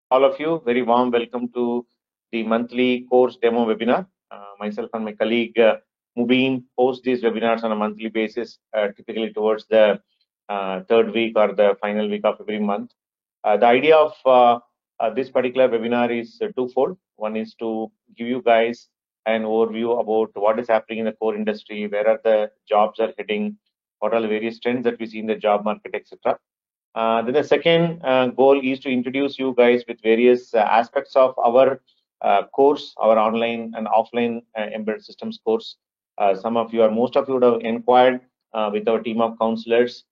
All of you, very warm welcome to the monthly course demo webinar. Myself and my colleague Mubin host these webinars on a monthly basis, typically towards the third week or the final week of every month. The idea of this particular webinar is twofold. One is to give you guys an overview about what is happening in the core industry, where are the jobs are heading, what are the various trends that we see in the job market, etc. Then the second goal is to introduce you guys with various aspects of our course, our online and offline embedded systems course. Most of you would have inquired with our team of counselors.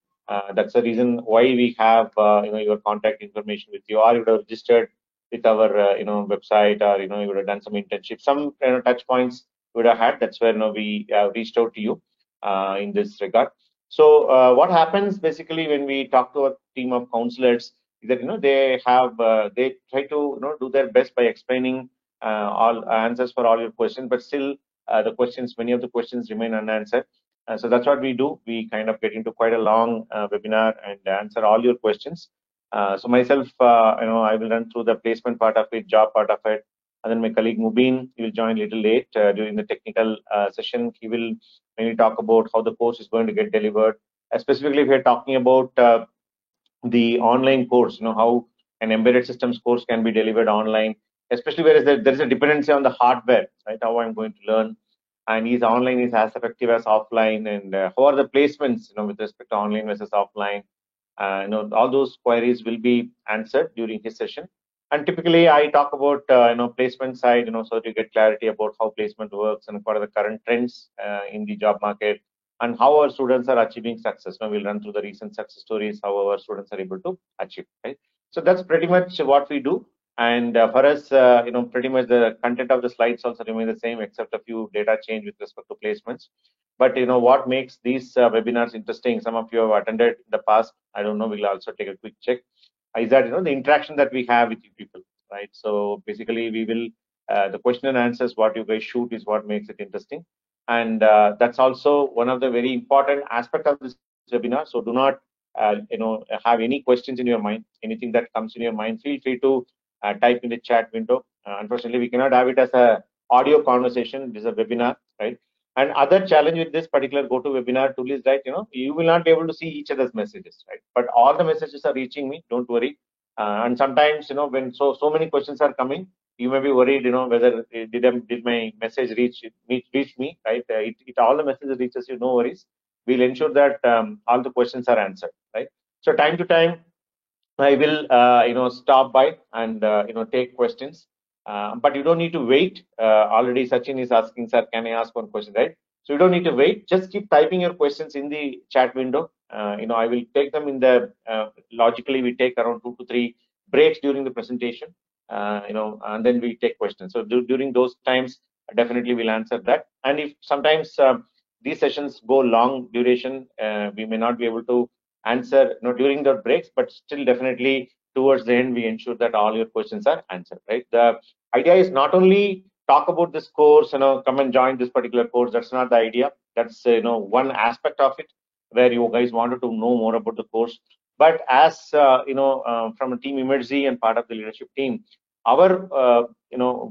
That's the reason why we have your contact information with you, or you would have registered with our website, or you would have done some internship, some touch points you would have had. That's where we reached out to you in this regard. So what happens basically when we talk to a team of counselors is that they try to do their best by explaining all answers for all your questions, but still many of the questions remain unanswered. So that's what we do. We kind of get into quite a long webinar and answer all your questions. So myself, I will run through the placement part of it, job part of it, and then my colleague Mubin, he will join a little late during the technical session. He will mainly talk about how the course is going to get delivered. Specifically, if we're talking about the online course, how an embedded systems course can be delivered online, especially where there is a dependency on the hardware, right? How I'm going to learn, and is online is as effective as offline, and how are the placements, with respect to online versus offline. All those queries will be answered during his session. And typically, I talk about placement side, so that you get clarity about how placement works and what are the current trends in the job market, and how our students are achieving success. Now we'll run through the recent success stories, how our students are able to achieve. Right. So that's pretty much what we do. And for us, pretty much the content of the slides also remain the same, except a few data change with respect to placements. But what makes these webinars interesting? Some of you have attended in the past. I don't know. We'll also take a quick check. Is that the interaction that we have with you people, right? So basically, we will the question and answers what you guys shoot is what makes it interesting, and that's also one of the very important aspect of this webinar. So do not have any questions in your mind. Anything that comes in your mind, feel free to type in the chat window. Unfortunately, we cannot have it as a audio conversation. This is a webinar, right? And other challenge with this particular GoToWebinar tool is that you will not be able to see each other's messages, right? But all the messages are reaching me. Don't worry. And sometimes when so many questions are coming, you may be worried, whether did my message reach me, right? It all the messages reaches you. No worries. We'll ensure that all the questions are answered, right? So time to time, I will stop by and take questions. But you don't need to wait. Already Sachin is asking, sir, can I ask one question, right? So you don't need to wait. Just keep typing your questions in the chat window. I will take them in the, logically we take around 2 to 3 breaks during the presentation, and then we take questions. So during those times, definitely we'll answer that. And if sometimes these sessions go long duration, we may not be able to answer during the breaks, but still definitely towards the end we ensure that all your questions are answered, right? The idea is not only talk about this course, come and join this particular course. That's not the idea. That's one aspect of it where you guys wanted to know more about the course. But as from a team Emergy and part of the leadership team, our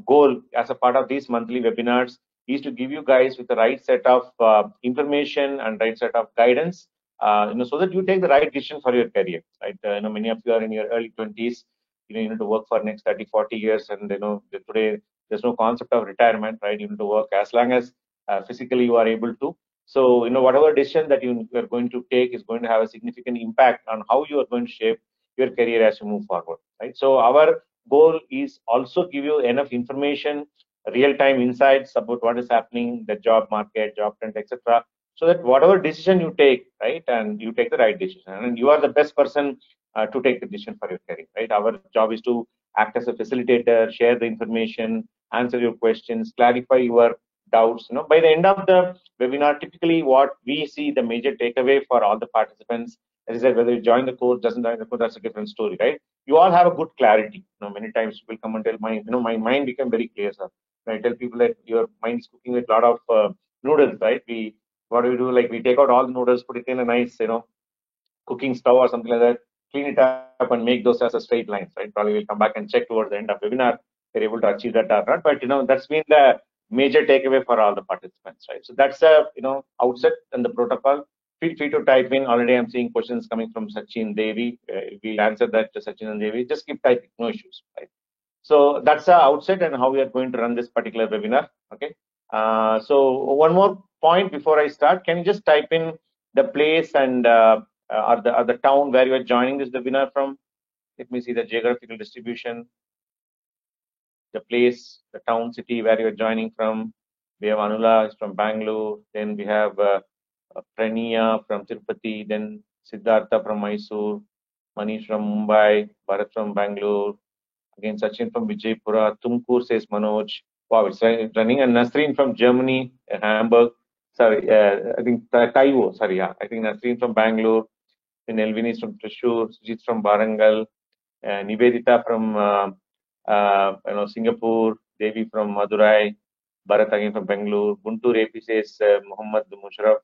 goal as a part of these monthly webinars is to give you guys with the right set of information and right set of guidance, so that you take the right decision for your career, right? Many of you are in your early 20s. You need to work for next 30, 40 years, and today there's no concept of retirement, right? You need to work as long as physically you are able to. So whatever decision that you are going to take is going to have a significant impact on how you are going to shape your career as you move forward, right? So our goal is also give you enough information, real-time insights about what is happening, the job market, job trend, etc., so that whatever decision you take, right, and you take the right decision, and you are the best person to take the decision for your career, right? Our job is to act as a facilitator, share the information, answer your questions, clarify your doubts. By the end of the webinar, typically what we see the major takeaway for all the participants is that whether you join the course, doesn't join the course, that's a different story, right? You all have a good clarity. Many times people come and tell my mind became very clear, sir. I tell people that your mind is cooking with a lot of noodles, right? What do we do? Like we take out all the noodles, put it in a nice, cooking stove or something like that, clean it up and make those as a straight lines, right? Probably we'll come back and check towards the end of the webinar they're able to achieve that or not. But that's been the major takeaway for all the participants, right? So that's a outset and the protocol. Feel free to type in. Already I'm seeing questions coming from Sachin Devi. We'll answer that to Sachin and Devi. Just keep typing, no issues, right? So that's the outset and how we are going to run this particular webinar. Okay. So one more point before I start. Can you just type in the place and or the town where you are joining this webinar from? Let me see the geographical distribution, the place, the town, city where you are joining from. We have Anula is from Bangalore. Then we have Praniya from Tirupati. Then Siddhartha from Mysore. Manish from Mumbai. Bharat from Bangalore. Again, Sachin from Vijaypura. Tumkur says Manoj. Wow, it's running. And Nasreen from Germany, Hamburg. Sorry, I think Taiwo. Sorry, yeah. I think Nasreen from Bangalore. Then Elvin is from Thrissur. Sujit from Barangal. Nivedita from Singapore. Devi from Madurai. Bharat again from Bangalore. Guntur AP says Muhammad Musharraf.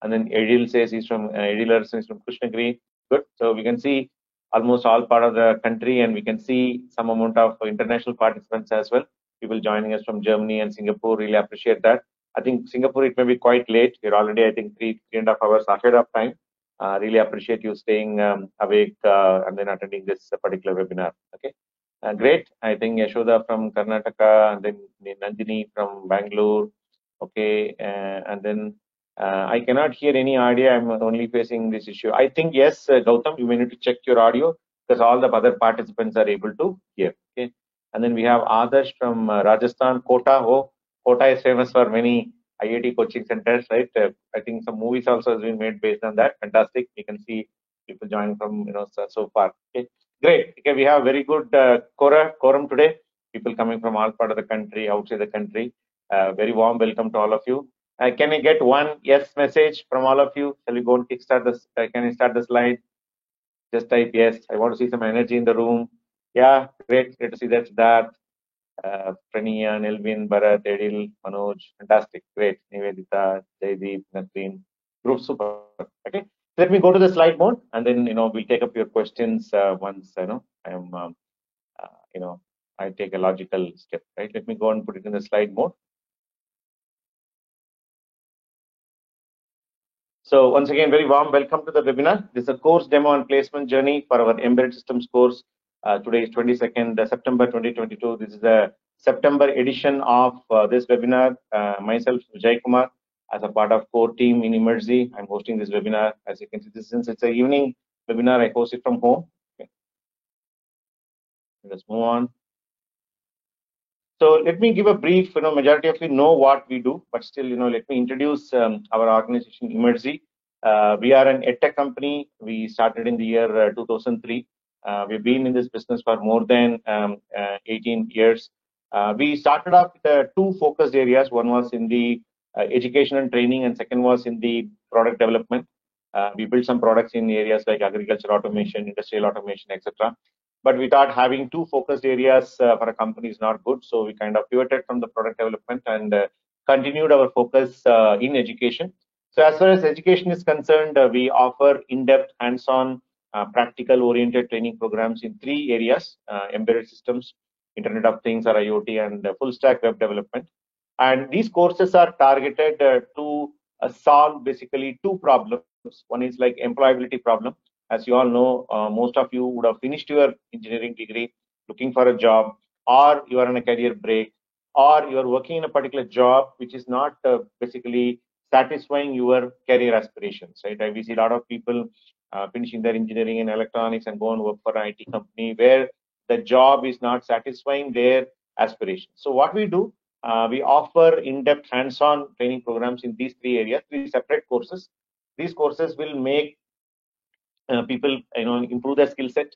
And then Edil says he's from Edil Arson is from Krishnagiri. Good. So we can see almost all part of the country, and we can see some amount of international participants as well. People joining us from Germany and Singapore. Really appreciate that. I think Singapore, it may be quite late. We're already, I think, 3.5 hours ahead of time. Really appreciate you staying awake and then attending this particular webinar. Okay. Great. I think Yashoda from Karnataka, and then Nandini from Bangalore. Okay. And then I cannot hear any audio. I'm only facing this issue. I think, yes, Gautam, you may need to check your audio because all the other participants are able to hear. Okay. And then we have Adarsh from Rajasthan, Kota. Oh, Kota is famous for many IIT coaching centers, right? I think some movies also has been made based on that. Fantastic. You can see people joining from, so far. Okay. Great. Okay. We have very good quorum today. People coming from all part of the country, outside the country. Very warm welcome to all of you. Can I get one yes message from all of you? Shall we go and kickstart this? Can I start the slide? Just type yes. I want to see some energy in the room. Yeah, great. Great to see that. Praniya, Elvin, Bharat, Edil, Manoj. Fantastic. Great. Nivedita, Jaideep, Nasreen. Group super. Okay. Let me go to the slide mode, and then we'll take up your questions once I am I take a logical step. Right. Let me go and put it in the slide mode. So once again, very warm welcome to the webinar. This is a course demo and placement journey for our embedded systems course. Today is 22nd September 2022. This is the September edition of this webinar. Myself, Vijay Kumar, as a part of core team in Emergy, I'm hosting this webinar. As you can see, since it's an evening webinar, I host it from home. Okay. Let's move on. So let me give a brief. Majority of you know what we do, but still, let me introduce our organization, Emergy. We are an edtech company. We started in the year 2003. We've been in this business for more than 18 years. We started off with two focused areas. One was in the education and training, and second was in the product development. We built some products in areas like agriculture automation, industrial automation, etc. But we thought having two focused areas for a company is not good. So we kind of pivoted from the product development and continued our focus in education. So as far as education is concerned, we offer in-depth, hands-on, practical-oriented training programs in three areas: embedded systems, Internet of Things or IoT, and full-stack web development. And these courses are targeted to solve basically two problems. One is like employability problem. As you all know, most of you would have finished your engineering degree, looking for a job, or you are on a career break, or you are working in a particular job which is not basically satisfying your career aspirations, right? We see a lot of people finishing their engineering in electronics and go and work for an IT company where the job is not satisfying their aspirations. So what we do, we offer in-depth hands-on training programs in these three areas, three separate courses. These courses will make people improve their skill set,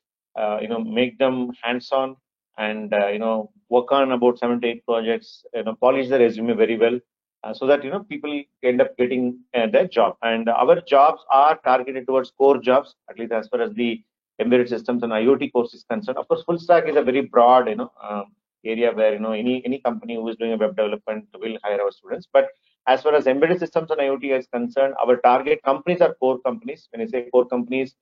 make them hands-on, and work on about 7 to 8 projects, polish the resume very well, so that people end up getting their job. And our jobs are targeted towards core jobs, at least as far as the embedded systems and IoT course is concerned. Of course, full stack is a very broad area where any company who is doing a web development will hire our students. But as far as embedded systems and IoT is concerned, our target companies are core companies. When I say core companies,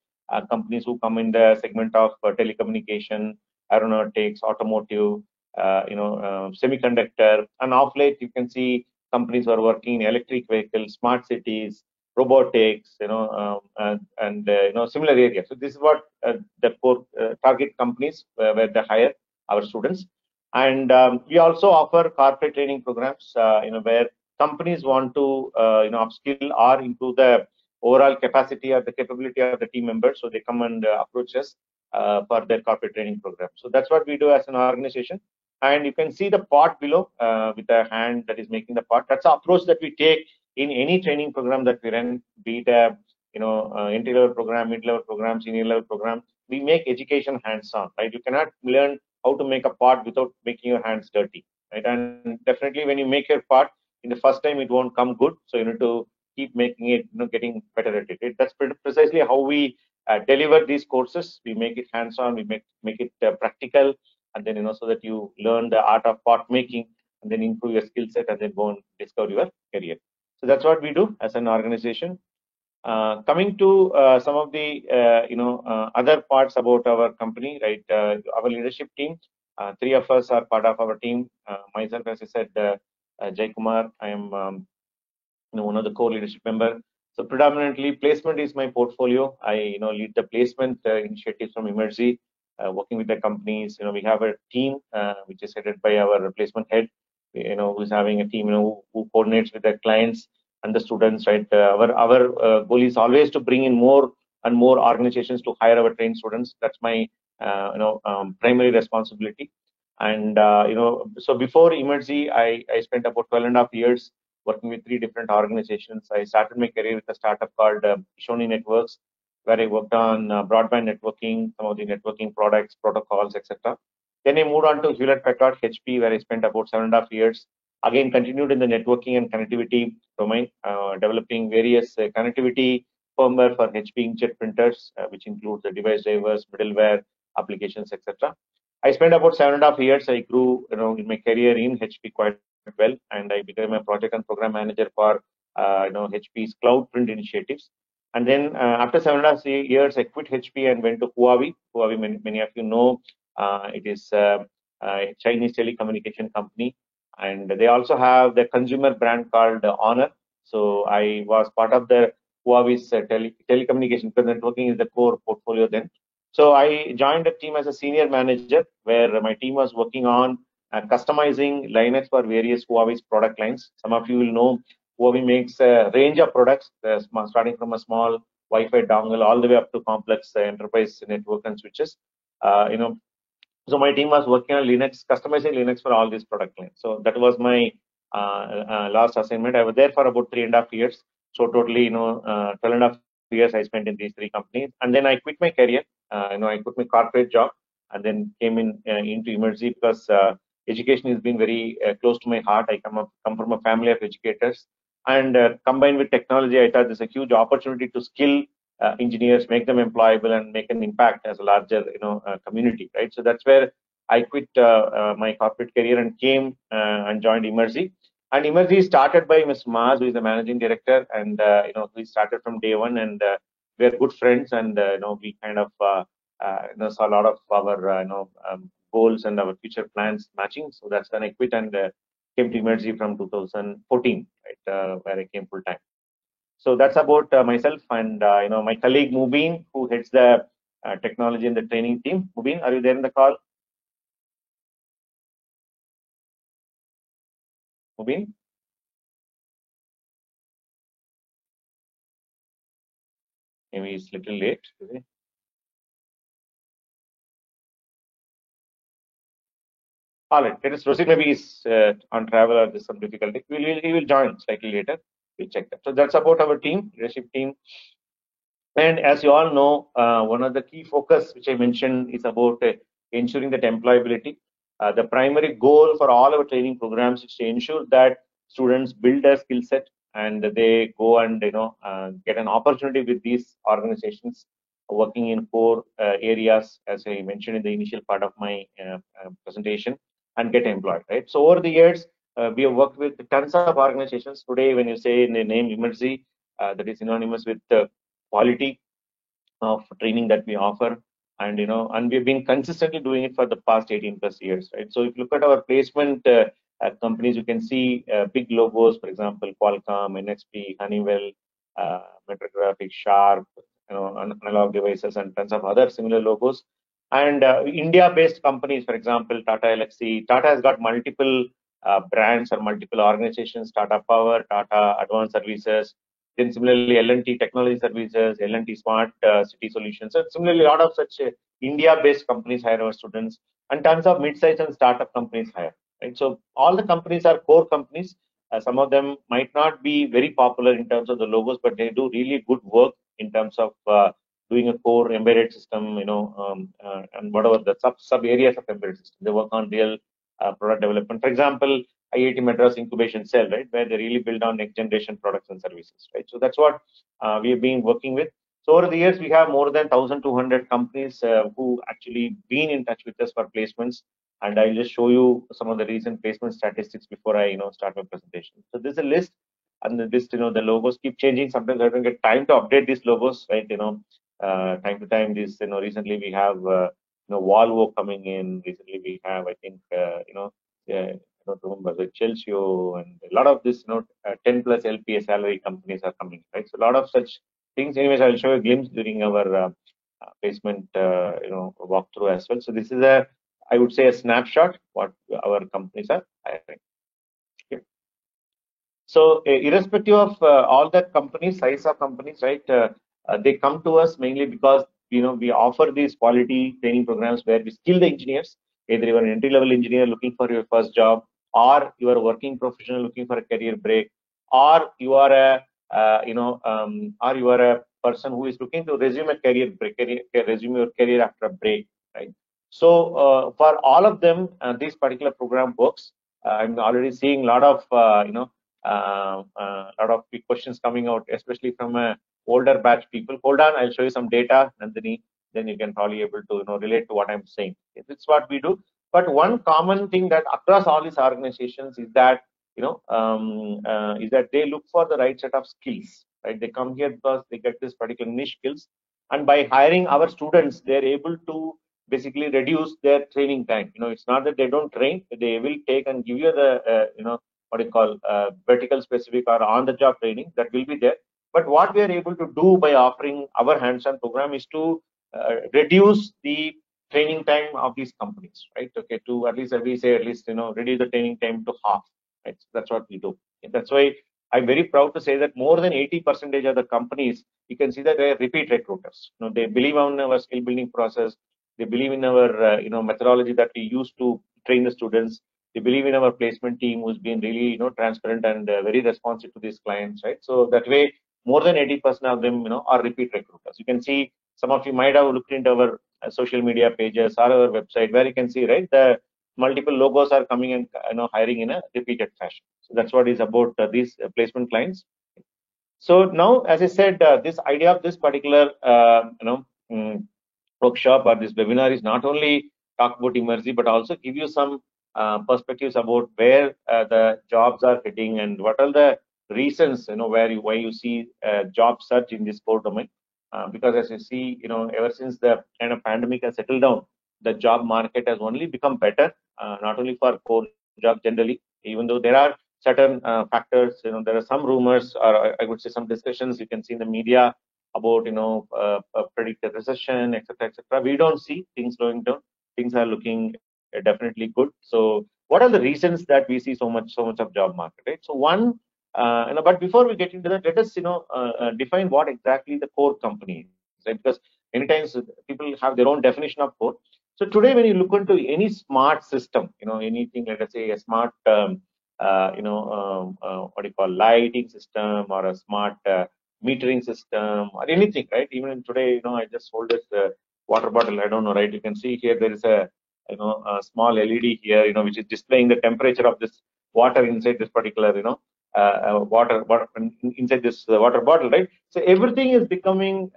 companies who come in the segment of telecommunication, aeronautics, automotive, semiconductor. And of late, you can see companies who are working in electric vehicles, smart cities, robotics, similar areas. So this is what the core target companies where they hire our students. And we also offer corporate training programs, where companies want to, upskill or improve the overall capacity or the capability of the team members. So they come and approach us for their corporate training program. So that's what we do as an organization. And you can see the pot below with the hand that is making the pot. That's the approach that we take in any training program that we run, be it a entry-level program, mid-level program, senior-level program. We make education hands-on, right? You cannot learn how to make a pot without making your hands dirty, right? And definitely when you make your pot, in the first time it won't come good. So you need to keep making it, getting better at it. That's precisely how we deliver these courses. We make it hands-on, we make it practical, and then so that you learn the art of pot making, and then improve your skill set, and then go and discover your career. So that's what we do as an organization. Coming to some of the other parts about our company, right? Our leadership team, three of us are part of our team. Myself, as I said, Jay Kumar, I am one of the core leadership member. So predominantly placement is my portfolio. I lead the placement initiatives from Emergy, working with the companies. We have a team which is headed by our replacement head, who's having a team who coordinates with the clients and the students, right? Our goal is always to bring in more and more organizations to hire our trained students. That's my primary responsibility. And so before Emergy, I spent about 12.5 years working with 3 different organizations. I started my career with a startup called Shoni Networks, where I worked on broadband networking, some of the networking products, protocols, etc. Then I moved on to Hewlett Packard HP, where I spent about 7.5 years. Again, continued in the networking and connectivity domain, developing various connectivity firmware for HP inkjet printers, which includes the device drivers, middleware, applications, etc. I spent about 7.5 years. I grew, in my career in HP quite well, and I became a project and program manager for, HP's cloud print initiatives. And then after 7.5 years, I quit HP and went to Huawei. Huawei, many of you know, it is a Chinese telecommunication company, and they also have the consumer brand called Honor. So I was part of the Huawei's telecommunication, because networking is the core portfolio then. So I joined the team as a senior manager, where my team was working on customizing Linux for various Huawei's product lines. Some of you will know Huawei makes a range of products, starting from a small Wi-Fi dongle all the way up to complex enterprise network and switches. So my team was working on Linux, customizing Linux for all these product lines. So that was my last assignment. I was there for about 3.5 years. So totally, 12.5 years I spent in these 3 companies, and then I quit my career. I quit my corporate job, and then came into Emergy, because education has been very close to my heart. I come from a family of educators, and combined with technology, I thought there's a huge opportunity to skill engineers, make them employable, and make an impact as a larger community, right? So that's where I quit my corporate career and came and joined Emergy. And Emergy started by Ms. Maz, who is the managing director, and we started from day one, and we are good friends, and we kind of saw a lot of our goals and our future plans matching. So that's when I quit and came to Emergy from 2014, right, where I came full time. So that's about myself and my colleague Mubin, who heads the technology and the training team. Mubin, are you there in the call? Mubin? Maybe it's a little late today. All right, let us proceed. Maybe he's on travel or there's some difficulty. He will join slightly later. We'll check that. So that's about our team, leadership team. And as you all know, one of the key focus which I mentioned is about ensuring that employability. The primary goal for all our training programs is to ensure that students build a skill set and they go and get an opportunity with these organizations working in core areas, as I mentioned in the initial part of my presentation, and get employed. Right. So over the years, we have worked with tons of organizations. Today, when you say in the name Emergy, that is synonymous with quality, of training that we offer, and and we've been consistently doing it for the past 18 plus years, right? So if you look at our placement companies, you can see big logos, for example, Qualcomm, NXP, Honeywell, Metrographic, Sharp, Analog Devices, and tons of other similar logos. And India-based companies, for example, Tata Elxsi. Tata has got multiple brands or multiple organizations: Tata Power, Tata Advanced Services. Then similarly, L&T Technology Services, L&T Smart City Solutions. So similarly, a lot of such India-based companies hire our students, and tons of mid-sized and startup companies hire. Right. So all the companies are core companies. Some of them might not be very popular in terms of the logos, but they do really good work in terms of doing a core embedded system, and whatever the sub areas of embedded system. They work on real product development. For example, IIT Madras Incubation Cell, right, where they really build on next generation products and services, right? So that's what we have been working with. So over the years, we have more than 1,200 companies who actually been in touch with us for placements. And I'll just show you some of the recent placement statistics before I, start my presentation. So this is a list, and the list, the logos keep changing. Sometimes I don't get time to update these logos, right? Time to time. This, recently we have, Volvo coming in. Recently we have, I think, I don't remember the Chelsea, and a lot of this, 10 plus LPA salary companies are coming, right? So a lot of such things. Anyways, I'll show you a glimpse during our placement, walkthrough as well. So this is I would say, a snapshot what our companies are hiring. Okay. So irrespective of all the companies, size of companies, right? They come to us mainly because we offer these quality training programs where we skill the engineers. Either you are an entry-level engineer looking for your first job, or you are a working professional looking for a career break, or you are or you are a person who is looking to resume a career break, resume your career after a break, right? So for all of them, this particular program works. I'm already seeing a lot of lot of big questions coming out, especially from older batch people. Hold on, I'll show you some data, Nandini. Then you can probably able to relate to what I'm saying. It's what we do. But one common thing that across all these organizations is that is that they look for the right set of skills. Right? They come here because they get this particular niche skills, and by hiring our students, they're able to basically reduce their training time. It's not that they don't train; they will take and give you the what you call vertical specific or on the job training that will be there. But what we are able to do by offering our hands-on program is to reduce the training time of these companies, right? Okay, to at least reduce the training time to half, right? So that's what we do. And that's why I'm very proud to say that more than 80% of the companies, you can see that they're repeat recruiters. They believe on our skill building process. They believe in our methodology that we use to train the students. They believe in our placement team, who's been really transparent and very responsive to these clients, right? So that way, more than 80% of them are repeat recruiters. You can see, some of you might have looked into our social media pages or our website, where you can see, right, the multiple logos are coming and hiring in a repeated fashion. So that's what is about these placement clients. So now, as I said, this idea of this particular workshop or this webinar is not only talk about Imerzi, but also give you some perspectives about where the jobs are heading and what are the reasons why you see job search in this core domain. Because as you see, ever since the kind of pandemic has settled down, the job market has only become better, not only for core jobs generally, even though there are certain factors. There are some rumors, or I would say some discussions you can see in the media about predicted recession, etc., etc. We don't see things slowing down. Things are looking definitely good. So what are the reasons that we see so much of job market, right? So one, but before we get into that, let us define what exactly the core company is, right? Because many times people have their own definition of core. So today, when you look into any smart system, anything, let us say a smart what do you call, lighting system, or a smart metering system, or anything, right? Even today, I just hold this water bottle. I don't know, right? You can see here there is a a small LED here, which is displaying the temperature of this water inside this particular water inside this water bottle, right? So everything is becoming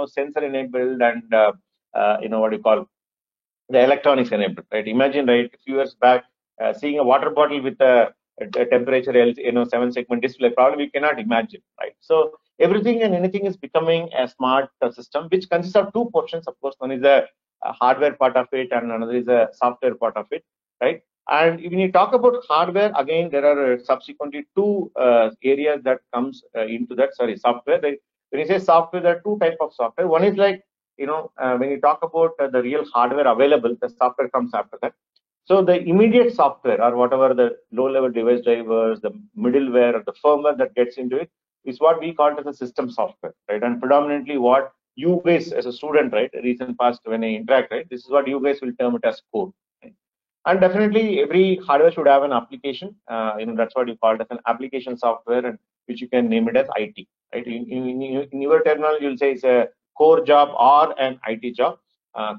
sensor enabled and what do you call, the electronics enabled, right? Imagine, right, a few years back, seeing a water bottle with a temperature 7-segment display, probably we cannot imagine, right? So everything and anything is becoming a smart system, which consists of two portions. Of course, one is a hardware part of it, and another is a software part of it, right? And when you talk about hardware, again, there are subsequently two areas that comes into that. Sorry, software. When you say software, there are two type of software. One is like, when you talk about the real hardware available, the software comes after that. So the immediate software or whatever the low-level device drivers, the middleware, or the firmware that gets into it is what we call it as a system software, right? And predominantly what you guys as a student, right, recent past when I interact, right, this is what you guys will term it as code. Right? And definitely every hardware should have an application. That's what you call it as an application software, and which you can name it as IT, right? In your terminology, you'll say it's a core job or an IT job.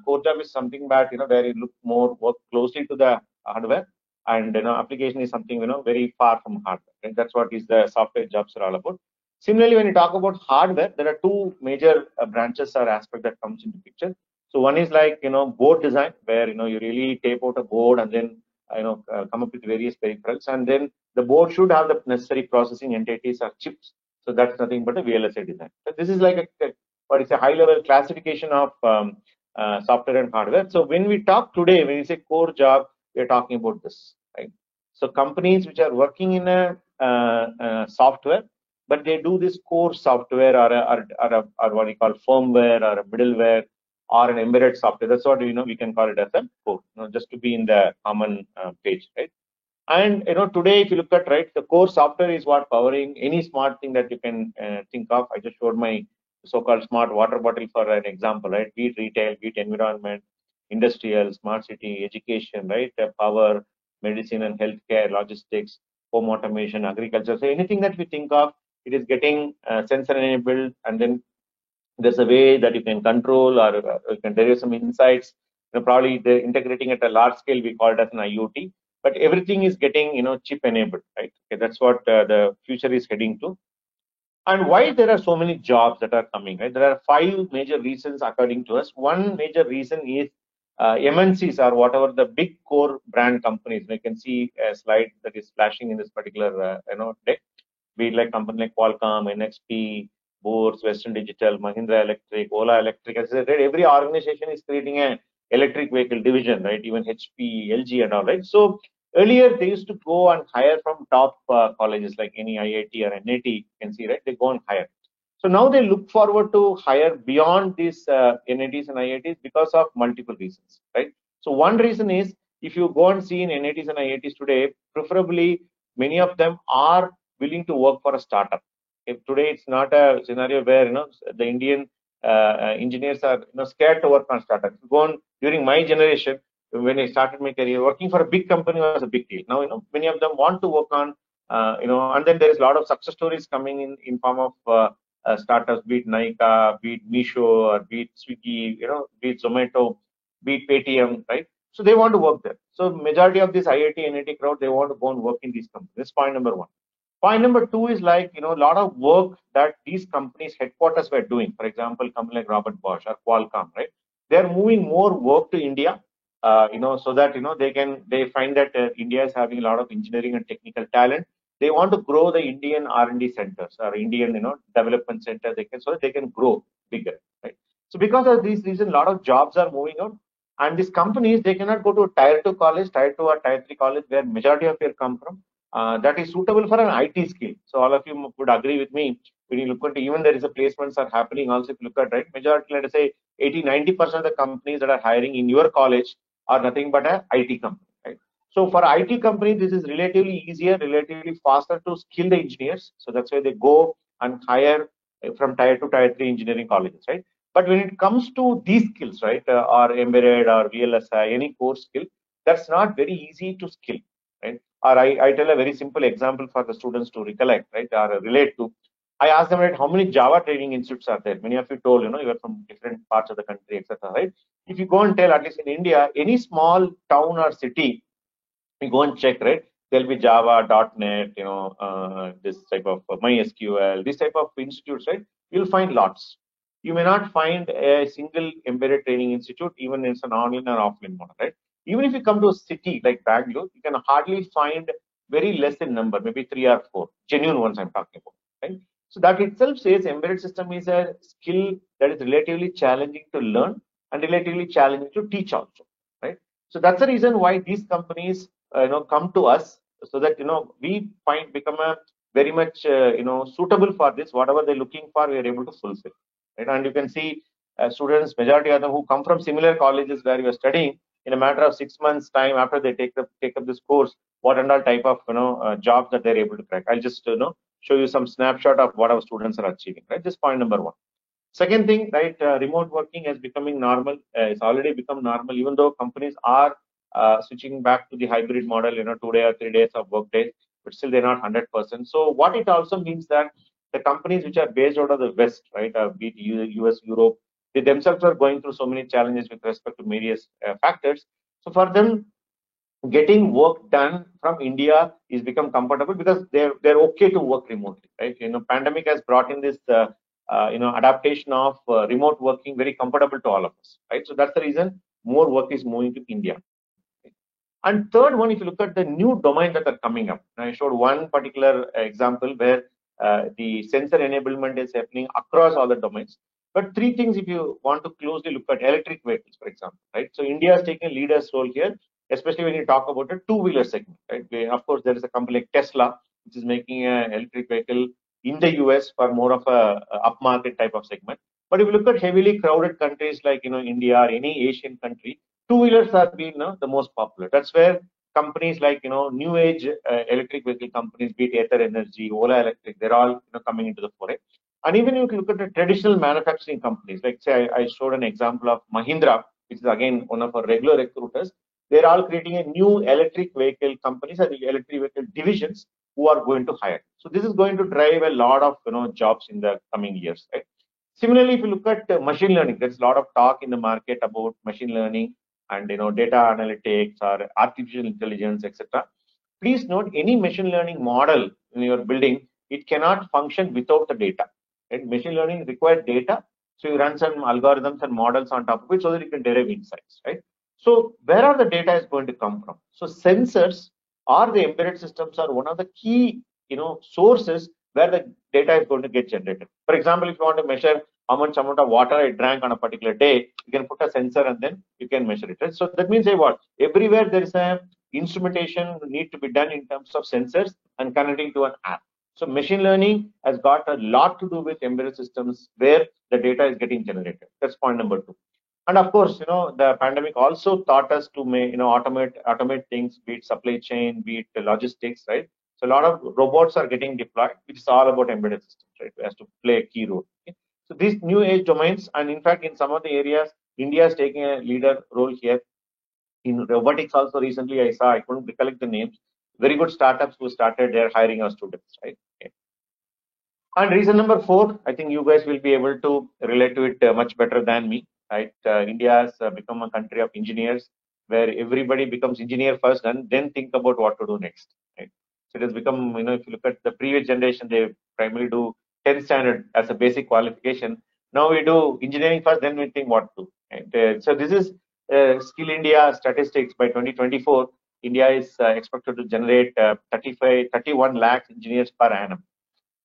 Core job is something that where you look more work closely to the hardware, and application is something very far from hardware. Right? That's what is the software jobs are all about. Similarly, when you talk about hardware, there are two major branches or aspect that comes into picture. So one is like board design, where you really tape out a board and then come up with various peripherals, and then the board should have the necessary processing entities or chips. So that's nothing but a VLSI design. So this is like what is a high-level classification of software and hardware. So when we talk today, when we say core job, we're talking about this, right? So companies which are working in a software, but they do this core software or what we call firmware or a middleware or an embedded software. That's what we can call it as a core, just to be in the common page, right? And today, if you look at the core software is what powering any smart thing that you can think of. I just showed my so-called smart water bottle for an example, right? Be it retail, be it environment, industrial, smart city, education, right? Power, medicine and healthcare, logistics, home automation, agriculture. So anything that we think of, it is getting sensor enabled, and then there's a way that you can control or you can derive some insights. Probably the integrating at a large scale, we call it as an IoT. But everything is getting chip enabled, right? Okay, that's what the future is heading to. And why there are so many jobs that are coming, right? There are five major reasons according to us. One major reason is MNCs or whatever the big core brand companies. You can see a slide that is flashing in this particular deck. Be it like company like Qualcomm, NXP, Bose, Western Digital, Mahindra Electric, Ola Electric. As I said, every organization is creating an electric vehicle division, right? Even HP, LG, and all, right? So earlier they used to go and hire from top colleges like any IIT or NIT. You can see, right? They go and hire. So now they look forward to hire beyond these NITs and IITs because of multiple reasons, right? So one reason is if you go and see in NITs and IITs today, preferably many of them are willing to work for a startup. If today it's not a scenario where the Indian engineers are scared to work on startups. Go on, during my generation, when I started my career, working for a big company was a big deal. Now many of them want to work on and then there is a lot of success stories coming in form of startups, be it Nykaa, be it Meesho, or be it Swiggy, be it Zomato, be it Paytm, right? So they want to work there. So majority of this IIT, NIT crowd, they want to go and work in these companies. That's point number one. Point number two is like, a lot of work that these companies headquarters were doing. For example, company like Robert Bosch or Qualcomm, right? They're moving more work to India, so that, they find that India is having a lot of engineering and technical talent. They want to grow the Indian R&D centers or Indian, development center. So that they can grow bigger, right? So because of these reasons, a lot of jobs are moving out. And these companies, they cannot go to a tier 2 college, tier 2 or tier 3 college where majority of you come from. That is suitable for an IT skill. So all of you would agree with me when you look at even there is a placements are happening also. If you look at majority, let us say 80-90% of the companies that are hiring in your college are nothing but a IT company, right? So for IT company, this is relatively easier, relatively faster to skill the engineers. So that's why they go and hire from tier 2, tier 3 engineering colleges, right? But when it comes to these skills, right, or embedded or VLSI, any core skill, that's not very easy to skill, right? Or I tell a very simple example for the students to recollect, right, or relate to. I asked them, right, how many Java training institutes are there? Many of you told, you are from different parts of the country, etc., right? If you go and tell, at least in India, any small town or city, you go and check, right? There'll be Java, .NET, this type of MySQL, this type of institutes, right? You'll find lots. You may not find a single embedded training institute, even if it's an online or offline model, right? Even if you come to a city like Bangalore, you can hardly find very less in number, maybe 3 or 4 genuine ones I'm talking about, right? So that itself says embedded system is a skill that is relatively challenging to learn and relatively challenging to teach also, right? So that's the reason why these companies, come to us, so that we become a very much suitable for this. Whatever they're looking for, we are able to fulfill, right? And you can see students, majority of them who come from similar colleges where you are studying, in a matter of 6 months time after they take up this course, what and all type of jobs that they're able to crack. I'll just show you some snapshot of what our students are achieving, right? This point number one. Second thing, right, remote working is becoming normal. It's already become normal, even though companies are switching back to the hybrid model, 2 days or 3 days of work days, but still they're not 100%. So what it also means that the companies which are based out of the West, right, be it US, Europe, they themselves are going through so many challenges with respect to various factors. So for them, getting work done from India is become comfortable because they're okay to work remotely, right? Pandemic has brought in this adaptation of remote working very comfortable to all of us, right? So that's the reason more work is moving to India. And third one, if you look at the new domains that are coming up, I showed one particular example where the sensor enablement is happening across all the domains. But three things, if you want to closely look at electric vehicles, for example, right? So India is taking a leader's role here, especially when you talk about a two-wheeler segment, right? Of course, there is a company like Tesla, which is making an electric vehicle in the US for more of a upmarket type of segment. But if you look at heavily crowded countries like India or any Asian country, two-wheelers are being the most popular. That's where companies like new age electric vehicle companies, be it Ather Energy, Ola Electric, they're all coming into the foray. And even if you look at the traditional manufacturing companies, like say I showed an example of Mahindra, which is again one of our regular recruiters. They're all creating a new electric vehicle companies and electric vehicle divisions who are going to hire. So this is going to drive a lot of jobs in the coming years, right? Similarly, if you look at machine learning, there's a lot of talk in the market about machine learning and data analytics or artificial intelligence, etc. Please note, any machine learning model in your building, it cannot function without the data. Right? Machine learning requires data, so you run some algorithms and models on top of it so that you can derive insights, right? So where are the data is going to come from? So sensors or the embedded systems are one of the key sources where the data is going to get generated. For example, if you want to measure how much amount of water I drank on a particular day, you can put a sensor and then you can measure it. Right? So that means, say what? Everywhere there is a instrumentation need to be done in terms of sensors and connecting to an app. So machine learning has got a lot to do with embedded systems where the data is getting generated. That's point number two. And of course, the pandemic also taught us to automate things, be it supply chain, be it logistics, right? So a lot of robots are getting deployed, which is all about embedded systems, right? It has to play a key role. Okay? So these new age domains, and in fact, in some of the areas, India is taking a leader role here. In robotics, also recently I saw, I couldn't recollect the names, very good startups who started their hiring our students, right? Okay. And reason number four, I think you guys will be able to relate to it much better than me, right? India has become a country of engineers where everybody becomes engineer first and then think about what to do next, right? So it has become, if you look at the previous generation, they primarily do 10th standard as a basic qualification. Now we do engineering first, then we think what to do. Right? So this is Skill India statistics. By 2024, India is expected to generate 31 lakhs engineers per annum.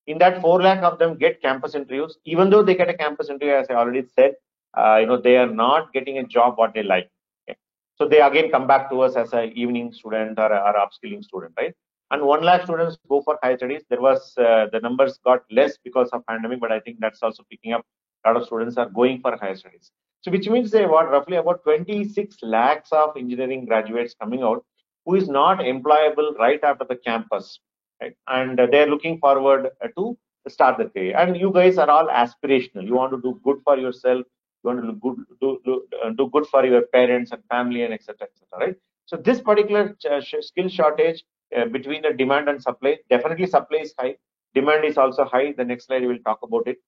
In that, 4 lakh of them get campus interviews. Even though they get a campus interview, as I already said, they are not getting a job what they like. Okay? So they again come back to us as an evening student or upskilling student, right? And 1 lakh students go for higher studies. There was the numbers got less because of pandemic, but I think that's also picking up. A lot of students are going for higher studies. So which means they what roughly about 26 lakhs of engineering graduates coming out who is not employable right after the campus. Right? And they're looking forward to start the career. And you guys are all aspirational. You want to do good for yourself. You want to do good for your parents and family and etc. Right? So this particular skill shortage between the demand and supply, definitely supply is high. Demand is also high. The next slide we will talk about it.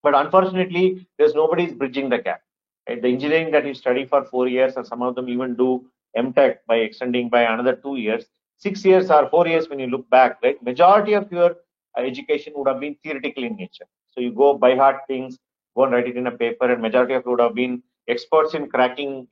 But unfortunately, there's nobody is bridging the gap. Right? The engineering that you study for 4 years, and some of them even do MTech by extending by another 2 years. 6 years or 4 years when you look back, right? Majority of your education would have been theoretical in nature. So you go by heart things, go and write it in a paper, and majority of you would have been experts in cracking,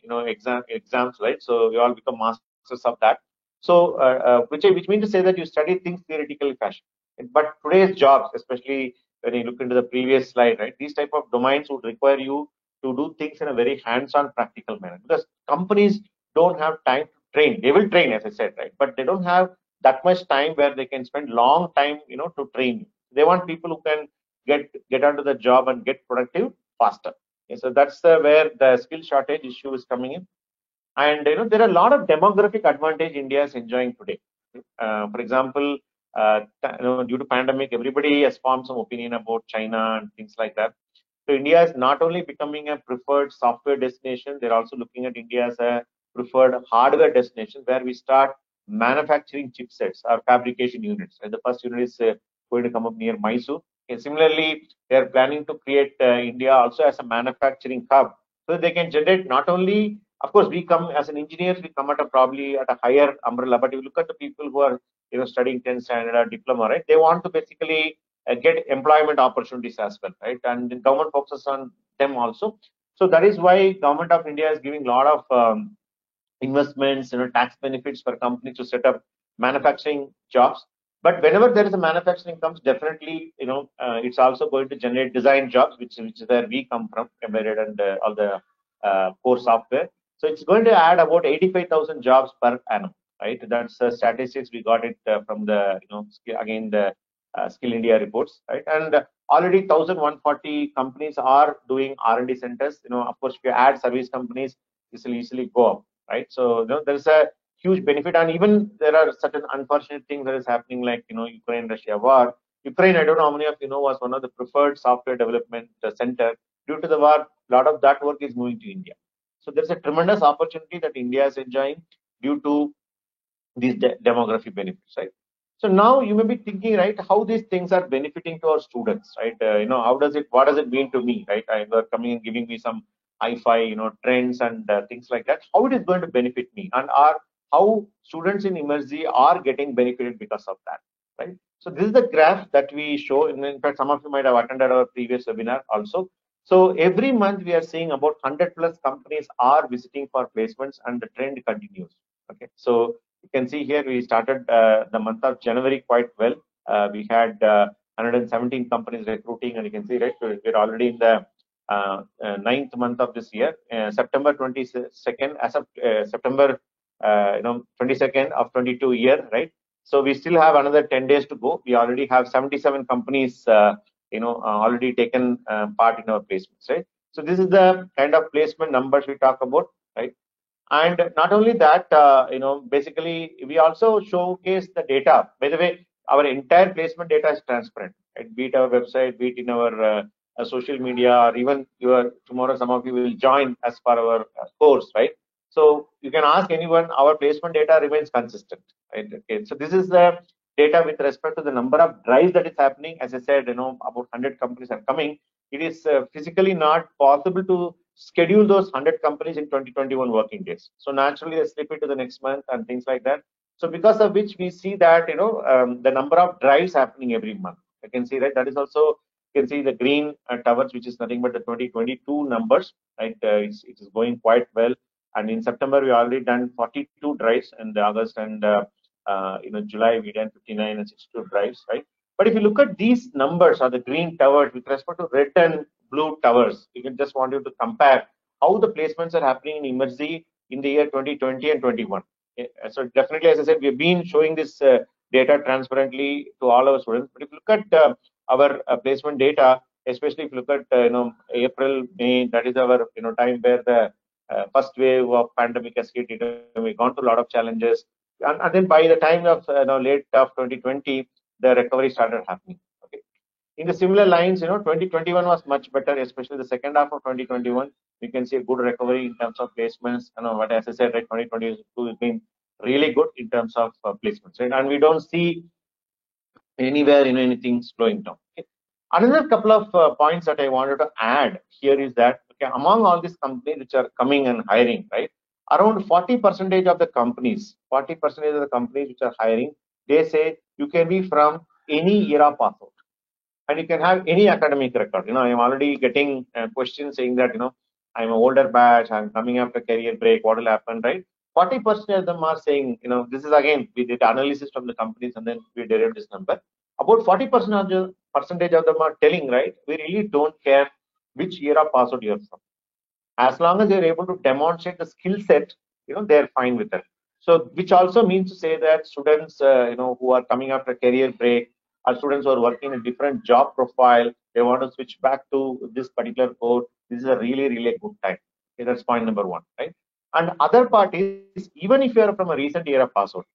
exams, right? So you all become masters of that. So which means to say that you study things theoretically fashion. But today's jobs, especially when you look into the previous slide, right, these type of domains would require you to do things in a very hands-on practical manner, because companies don't have time to train. They will train, as I said, right, but they don't have that much time where they can spend long time, to train you. They want people who can get onto the job and get productive faster. Okay, so that's where the skill shortage issue is coming in. And there are a lot of demographic advantage India is enjoying today. For example, due to pandemic, everybody has formed some opinion about China and things like that. So India is not only becoming a preferred software destination, they're also looking at India as a preferred hardware destination where we start manufacturing chipsets or fabrication units. And the first unit is going to come up near Mysore. And similarly, they are planning to create India also as a manufacturing hub, so they can generate not only, of course, we come as an engineers, we come at probably at a higher umbrella. But if you look at the people who are studying 10th standard or diploma, right, they want to basically get employment opportunities as well, right? And the government focuses on them also. So that is why government of India is giving a lot of investments, tax benefits for companies to set up manufacturing jobs. But whenever there is a manufacturing comes, definitely, it's also going to generate design jobs, which is where we come from, embedded and all the core software. So it's going to add about 85,000 jobs per annum, right? That's statistics we got it from the, again, the Skill India reports, right? And already 1,140 companies are doing R&D centers. Of course, if you add service companies, this will easily go up, right? So there's a huge benefit, and even there are certain unfortunate things that is happening, like Ukraine-Russia war. Ukraine, I don't know how many of you know, was one of the preferred software development center. Due to the war, a lot of that work is moving to India. So there's a tremendous opportunity that India is enjoying due to these demographic benefits, right? So now you may be thinking, right, how these things are benefiting to our students, right? What does it mean to me, right? They're coming and giving me some hi-fi, trends and things like that. How it is going to benefit me, and how students in Emergy are getting benefited because of that, right? So this is the graph that we show. In fact, some of you might have attended our previous webinar also. So every month we are seeing about 100 plus companies are visiting for placements, and the trend continues. Okay, so you can see here we started the month of January quite well. We had 117 companies recruiting, and you can see, right, we're already in the ninth month of this year. September 22nd, as of September 22nd of 22 year, right? So we still have another 10 days to go. We already have 77 companies already taken part in our placements, right? So this is the kind of placement numbers we talk about, right? And not only that, basically we also showcase the data. By the way, our entire placement data is transparent, right? Be it our website, be it in our social media, or even tomorrow some of you will join as per our course, right? So you can ask anyone. Our placement data remains consistent, right? Okay, so this is the data with respect to the number of drives that is happening. As I said, about 100 companies are coming. It is physically not possible to schedule those 100 companies in 2021 working days. So naturally, they slip it to the next month and things like that. So because of which we see that the number of drives happening every month. You can see that is also, you can see the green towers, which is nothing but the 2022 numbers, right? It is going quite well. And in September, we already done 42 drives, and August and July we done 59 and 62 drives, right? But if you look at these numbers, or the green towers with respect to red and blue towers, you can just want you to compare how the placements are happening in Emergy in the year 2020 and 21. So definitely, as I said, we've been showing this data transparently to all our students. But if you look at our placement data, especially if you look at April, May, that is our time where the first wave of pandemic has hit. We've gone through a lot of challenges, and then by the time of late of 2020, the recovery started happening. Okay. In the similar lines, 2021 was much better, especially the second half of 2021. We can see a good recovery in terms of placements. But as I said, right, 2022 has been really good in terms of placements, right? And we don't see anywhere anything slowing down. Okay. Another couple of points that I wanted to add here is that, okay, among all these companies which are coming and hiring, right, around 40% of the companies, 40% of the companies which are hiring, they say you can be from any year of pass out, and you can have any academic record. I'm already getting questions saying that, I'm an older batch, I'm coming after career break, what will happen, right? 40% of them are saying, this is again, we did analysis from the companies and then we derived this number. About 40% of them are telling, right, we really don't care which era pass out you're from. As long as they're able to demonstrate the skill set, they're fine with it. So, which also means to say that students, who are coming after a career break, or students who are working in a different job profile, they want to switch back to this particular code. This is a really, really good time. Okay, that's point number one, right? And other part is, even if you are from a recent era pass out,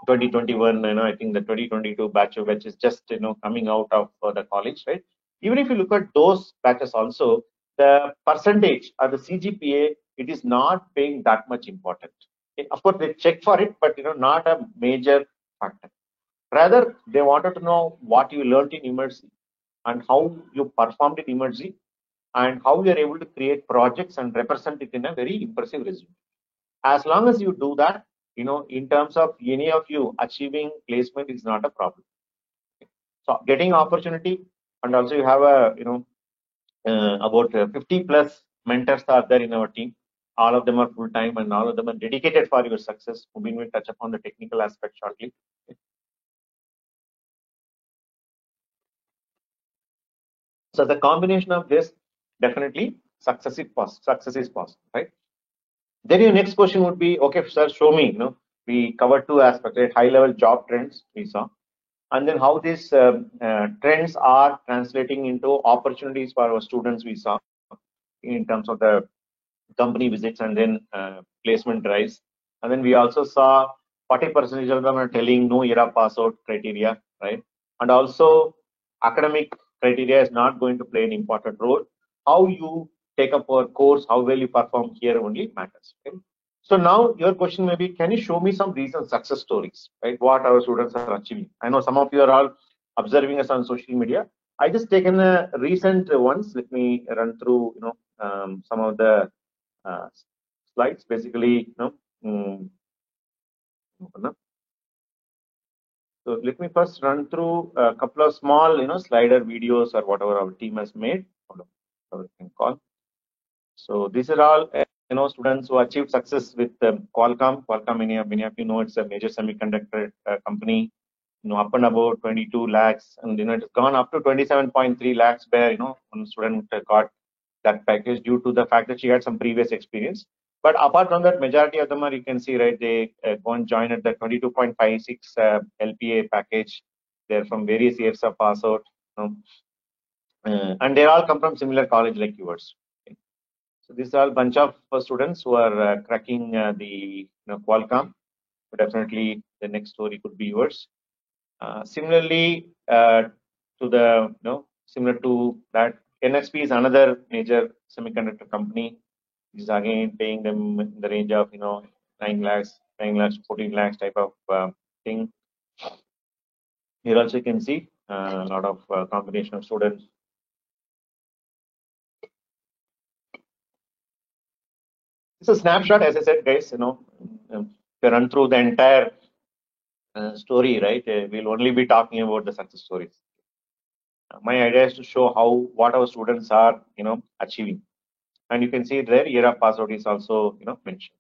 2021, I think the 2022 batch which is just, coming out of the college, right? Even if you look at those batches also, the percentage or the CGPA, it is not paying that much important. Okay, of course, they check for it, but, not a major factor. Rather, they wanted to know what you learned in emergency and how you performed in emergency and how you are able to create projects and represent it in a very impressive resume. As long as you do that, in terms of any of you achieving placement is not a problem. So getting opportunity, and also you have a, about 50 plus mentors are there in our team. All of them are full time and all of them are dedicated for your success. We will touch upon the technical aspect shortly. So the combination of this, definitely success is possible, right? Then your next question would be, okay, sir, show me. We covered two aspects, right? High level job trends we saw, and then how these trends are translating into opportunities for our students we saw in terms of the company visits and then placement drives. And then we also saw 40% of them are telling no era pass out criteria, right? And also academic criteria is not going to play an important role. How you take up a course, how well you perform here only matters. Okay? So now your question may be, can you show me some recent success stories, right? What our students are achieving. I know some of you are all observing us on social media. I just taken a recent ones. Let me run through, some of the uh, slides. Basically, so let me first run through a couple of small, slider videos or whatever our team has made. Whatever we can call. So these are all, students who achieved success with Qualcomm. Qualcomm, many of you know, it's a major semiconductor company. Up and about 22 lakhs, and it's gone up to 27.3 lakhs, where one student got that package due to the fact that she had some previous experience. But apart from that, majority of them are, you can see, right, they go and join at the 22.56 LPA package. They're from various years of pass out, and they all come from similar college like yours. Okay. So these are a bunch of students who are cracking the Qualcomm. So definitely, the next story could be yours. Similarly, to the similar to that, NXP is another major semiconductor company. This is again paying them in the range of 9 lakhs, 14 lakhs type of thing. Here also you can see a lot of combination of students. It's a snapshot, as I said, guys. If you run through the entire story, right, we'll only be talking about the success stories. My idea is to show what our students are achieving, and you can see there year of pass out is also mentioned.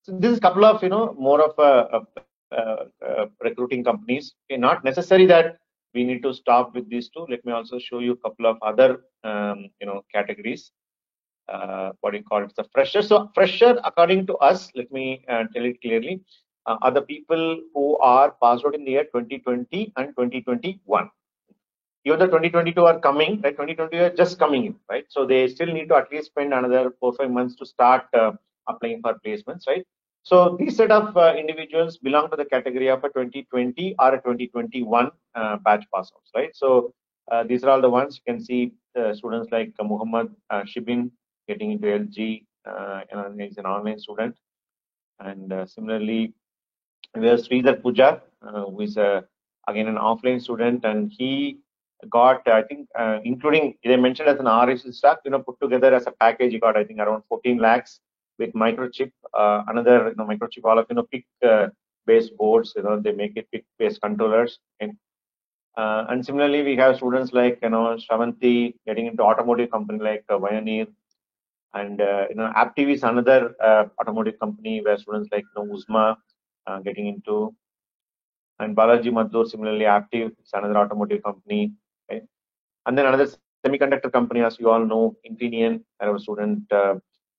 So this is a couple of more of a recruiting companies. Okay, not necessary that we need to stop with these two. Let me also show you a couple of other categories. What do you call it? The fresher. So fresher, according to us, let me tell it clearly, are the people who are passed out in the year 2020 and 2021. Even the 2022 are coming, right? 2020 are just coming in, right? So they still need to at least spend another 4-5 months to start applying for placements, right? So these set of individuals belong to the category of a 2020 or a 2021 batch pass outs, right? So these are all the ones you can see. Students like Muhammad Shibin getting into LG, he's an online student, and similarly we have Sridhar Pujar, who is again an offline student, and he got, I think, including they mentioned as an RSU staff, put together as a package, he got, I think, around 14 lakhs with microchip, another microchip, all of PIC based boards, they make it PIC based controllers. And similarly, we have students like Shravanti getting into automotive company like Pioneer, and AppTV is another automotive company where students like Uzma getting into. And Balaji Madhur, similarly, Aptiv, it's another automotive company. Right? And then another semiconductor company, as you all know, Infineon, our student,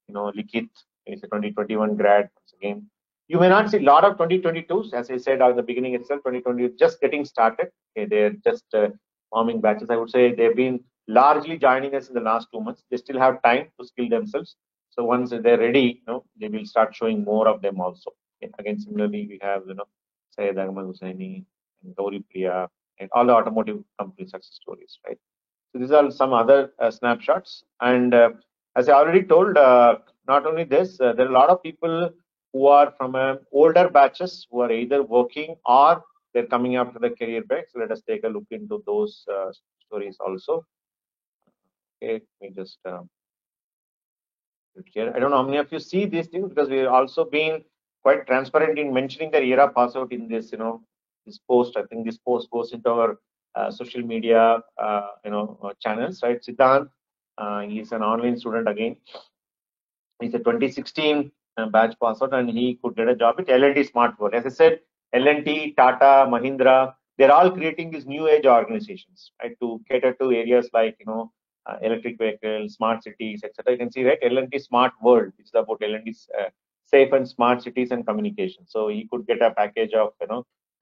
Likith, is a 2021 grad. Once again, you may not see a lot of 2022s, as I said at the beginning itself. 2020 is just getting started. Okay, they're just forming batches. I would say they've been largely joining us in the last 2 months. They still have time to skill themselves. So once they're ready, they will start showing more of them also. Okay. Again, similarly, we have Syed Ahmad Hussaini and Gauri Priya and all the automotive company success stories, right? So these are some other snapshots. And as I already told, not only this, there are a lot of people who are from older batches who are either working or they're coming after the career break. So let us take a look into those stories also. Okay, let me just here. I don't know how many of you see these things, because we've also been quite transparent in mentioning the ERA pass out in this, this post. I think this post goes into our social media, channels, right? Siddhant, he's an online student again. He's a 2016 batch pass out, and he could get a job at L&T Smart World. As I said, L&T, Tata, Mahindra, they're all creating these new age organizations, right, to cater to areas like, electric vehicles, smart cities, etc. You can see, right, L&T Smart World, which is about L&T's safe and smart cities and communication. So he could get a package of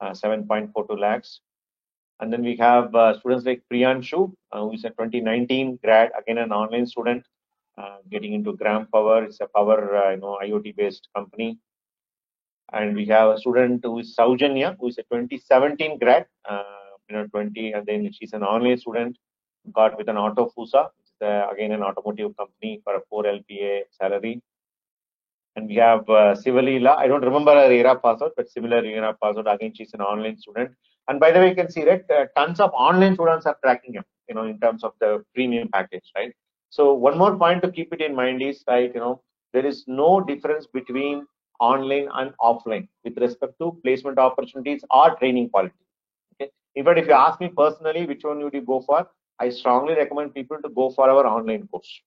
7.42 lakhs. And then we have students like Priyanshu, who is a 2019 grad, again an online student, getting into Gram Power. It's a power IoT based company. And we have a student who is Saujanya, who is a 2017 grad, 20, and then she's an online student, got with an Auto Fusa, which is again an automotive company, for a 4 LPA salary. And we have Sivalila. I don't remember her ERA password, but similar ERA password. Again, she's an online student. And by the way, you can see that tons of online students are tracking him, in terms of the premium package, right? So one more point to keep it in mind is, like, there is no difference between online and offline with respect to placement opportunities or training quality. Okay. In fact, if you ask me personally, which one would you go for? I strongly recommend people to go for our online course.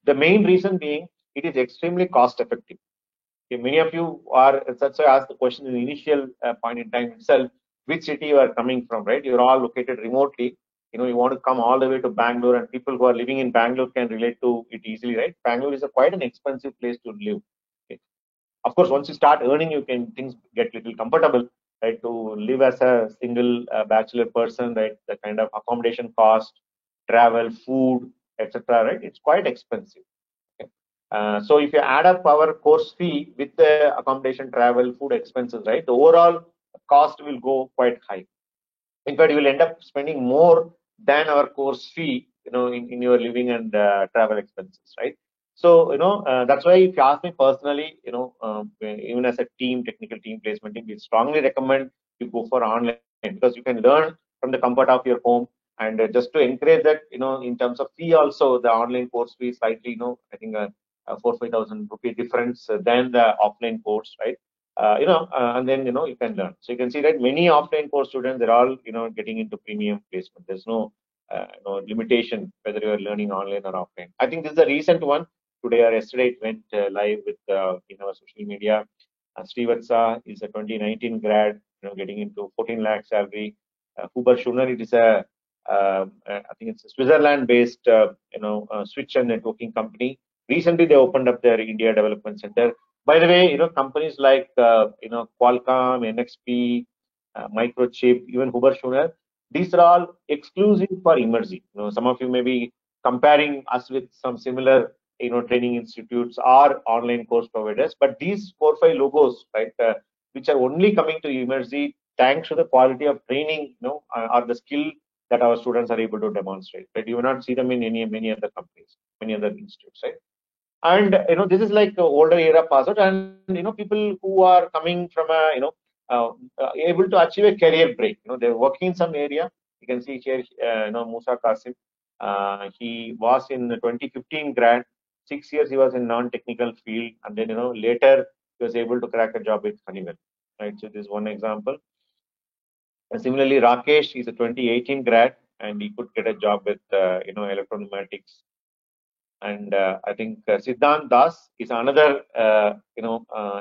The main reason being, it is extremely cost effective. Okay, many of you are, that's why I asked the question in the initial point in time itself, which city you are coming from, right? You're all located remotely. You want to come all the way to Bangalore, and people who are living in Bangalore can relate to it easily, right? Bangalore is quite an expensive place to live. Okay. Of course, once you start earning, things get little comfortable, right? To live as a single bachelor person, right? The kind of accommodation cost, travel, food, etc., right? It's quite expensive. So if you add up our course fee with the accommodation, travel, food expenses, right, the overall cost will go quite high. In fact, you will end up spending more than our course fee, in your living and travel expenses, right? So, that's why if you ask me personally, even as a technical team placement team, we strongly recommend you go for online, because you can learn from the comfort of your home. And just to encourage that, in terms of fee also, the online course fee is slightly, I think 4,000-5,000 rupee difference than the offline course, right? And then you can learn. So you can see that many offline course students, they're all getting into premium placement. There's no limitation whether you are learning online or offline. I think this is a recent one. Today or yesterday it went live with in our social media. Srivatsa is a 2019 grad, getting into 14 lakh salary. Huber Schuner, it is I think it's a Switzerland-based switch and networking company. Recently, they opened up their India Development Center. By the way, companies like Qualcomm, NXP, Microchip, even Huber Schuner, these are all exclusive for Immerzi. Some of you may be comparing us with some similar training institutes or online course providers, but these 4-5 logos, right, which are only coming to Immerzi thanks to the quality of training, or the skill that our students are able to demonstrate. Right, you will not see them in many other companies, many other institutes, right? And this is like older ERA password, and people who are coming from a able to achieve a career break. They're working in some area. You can see here, Musa Qasim. He was in 2015 grad. 6 years he was in non-technical field, and then later he was able to crack a job with Honeywell. Right. So this is one example. And similarly, Rakesh is a 2018 grad, and he could get a job with electro-pneumatics. And I think Siddhant Das is another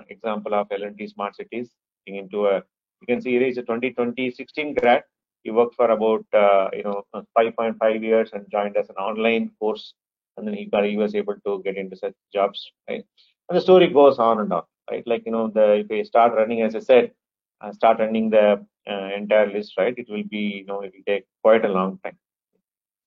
example of L&T Smart Cities into a You can see here is a 2016 grad. He worked for about 5.5 years and joined as an online course, and then he was able to get into such jobs, right? And the story goes on and on, right? Like if we start running, as I said, start running the entire list, right? It will be it will take quite a long time.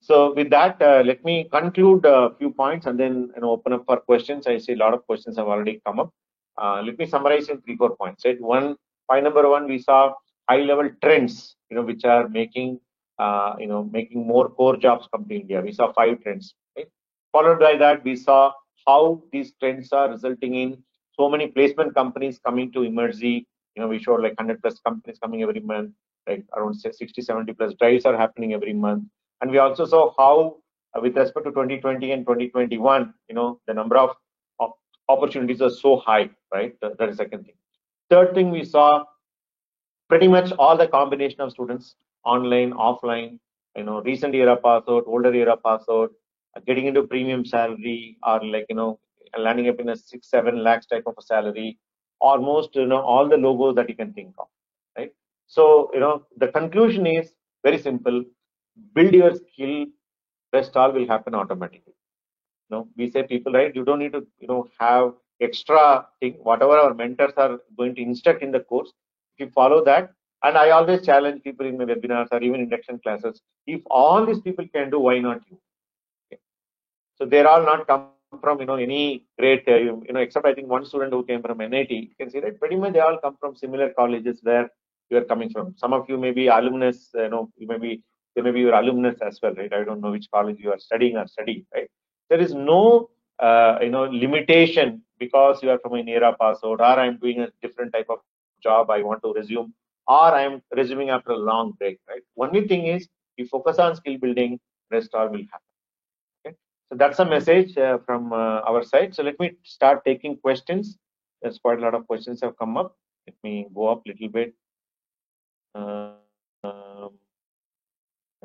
So with that, let me conclude a few points and then open up for questions. I see a lot of questions have already come up. Let me summarize in 3-4 points. Right, point number one, we saw high-level trends, which are making making more core jobs come to India. We saw 5 trends. Right? Followed by that, we saw how these trends are resulting in so many placement companies coming to Emergy. We showed like 100 plus companies coming every month, like around 60, 70 plus drives are happening every month. And we also saw how, with respect to 2020 and 2021, the number of opportunities are so high, right? That is the second thing. Third thing, we saw pretty much all the combination of students, online, offline, recent era pass out, older era pass out, getting into premium salary, or like, landing up in a 6-7 lakhs type of a salary, almost, all the logos that you can think of, right? So, the conclusion is very simple. Build your skill, rest all will happen automatically. We say people, right? You don't need to, have extra thing. Whatever our mentors are going to instruct in the course, if you follow that, and I always challenge people in my webinars or even induction classes, if all these people can do, why not you? Okay. So they're all not come from, any great, except I think one student who came from NIT. You can see that pretty much they all come from similar colleges where you are coming from. Some of you may be alumnus, they may be your alumnus as well, right? I don't know which college you are studying or study, right? There is no, limitation because you are from an era pass out, or I'm doing a different type of job I want to resume, or I'm resuming after a long break, right? Only thing is, you focus on skill building, rest all will happen. Okay, so that's a message from our side. So let me start taking questions. There's quite a lot of questions have come up. Let me go up a little bit. I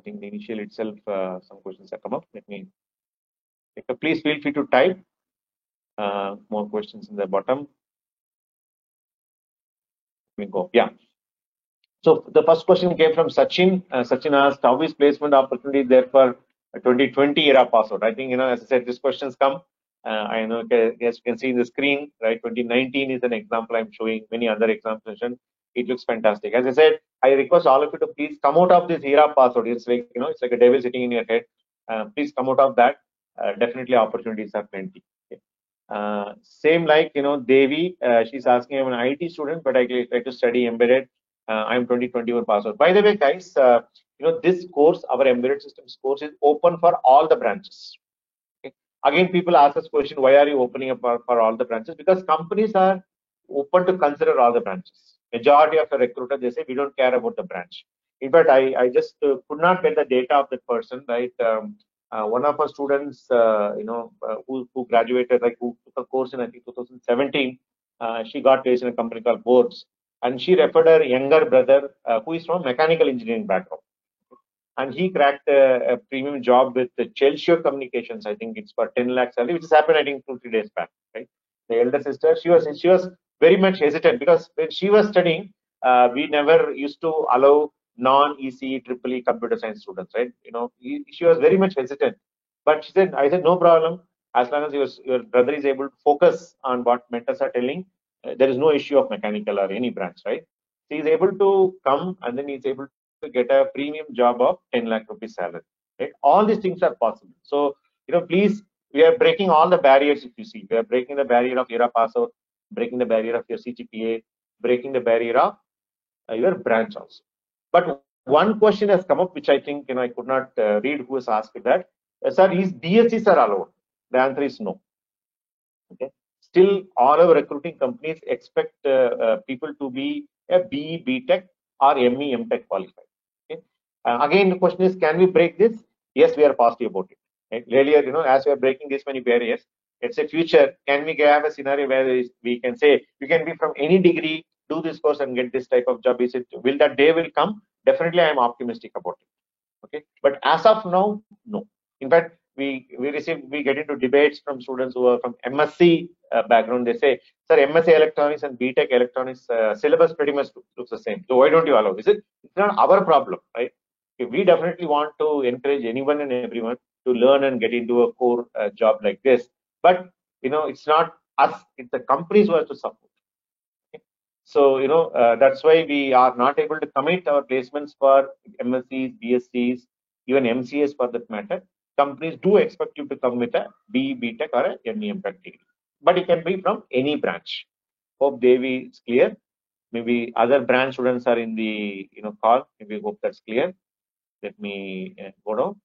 think the initial itself, some questions have come up. Let me. Please feel free to type more questions in the bottom. Let me go. Yeah. So the first question came from Sachin. Sachin asked, how is placement opportunity there for 2020 era pass out? I think, as I said, these questions come. I know, as you can see in the screen, right? 2019 is an example I'm showing, many other examples. It looks fantastic. As I said, I request all of you to please come out of this era pass out. It's like, it's like a devil sitting in your head. Please come out of that. Definitely opportunities are plenty. Okay. Same like, Devi, she's asking, I'm an IT student, but I try to study embedded. I'm 2021 pass out. By the way, guys, this course, our embedded systems course, is open for all the branches. Okay. Again, people ask us question, why are you opening up for all the branches? Because companies are open to consider all the branches. Majority of the recruiter, they say, we don't care about the branch. In fact, I just could not get the data of that person, right? One of our students, who graduated, like who took a course in, I think, 2017, she got placed in a company called Boards. And she referred her younger brother, who is from mechanical engineering background. And he cracked a premium job with the Chelsea Communications. I think it's for 10 lakhs salary, which has happened, I think, 2-3 days back, right? The elder sister, she was very much hesitant because when she was studying, we never used to allow non-ECE, EEE computer science students, right? She was very much hesitant. But she said, I said, no problem. As long as your brother is able to focus on what mentors are telling, there is no issue of mechanical or any branch, right? So he's able to come and then he's able to get a premium job of 10 lakh rupees salary, right? All these things are possible. So, please, we are breaking all the barriers. If you see, we are breaking the barrier of era pass out, breaking the barrier of your CGPA, breaking the barrier of your branch also. But one question has come up, which I think, I could not read who has asked that. Sir, is DSCs are allowed? The answer is no. Okay. Still, all our recruiting companies expect people to be a BE, BTech or ME, MTech qualified. Okay. Again, the question is, can we break this? Yes, we are positive about it. Right? Earlier, as we are breaking this many barriers, it's a future. Can we have a scenario where we can say you can be from any degree, do this course and get this type of job? Is it, will that day will come? Definitely, I am optimistic about it. Okay, but as of now, no. In fact, we get into debates from students who are from MSc background. They say, sir, MSc electronics and BTech electronics syllabus pretty much looks the same. So why don't you allow? It's not our problem, right? We definitely want to encourage anyone and everyone to learn and get into a core job like this. But it's not us; it's the companies who have to support. Okay? So that's why we are not able to commit our placements for MSCs, BScs, even MCS for that matter. Companies do expect you to come with a BTech or a MEM degree, but it can be from any branch. Hope Devi is clear. Maybe other branch students are in the call. Maybe hope that's clear. Let me go down.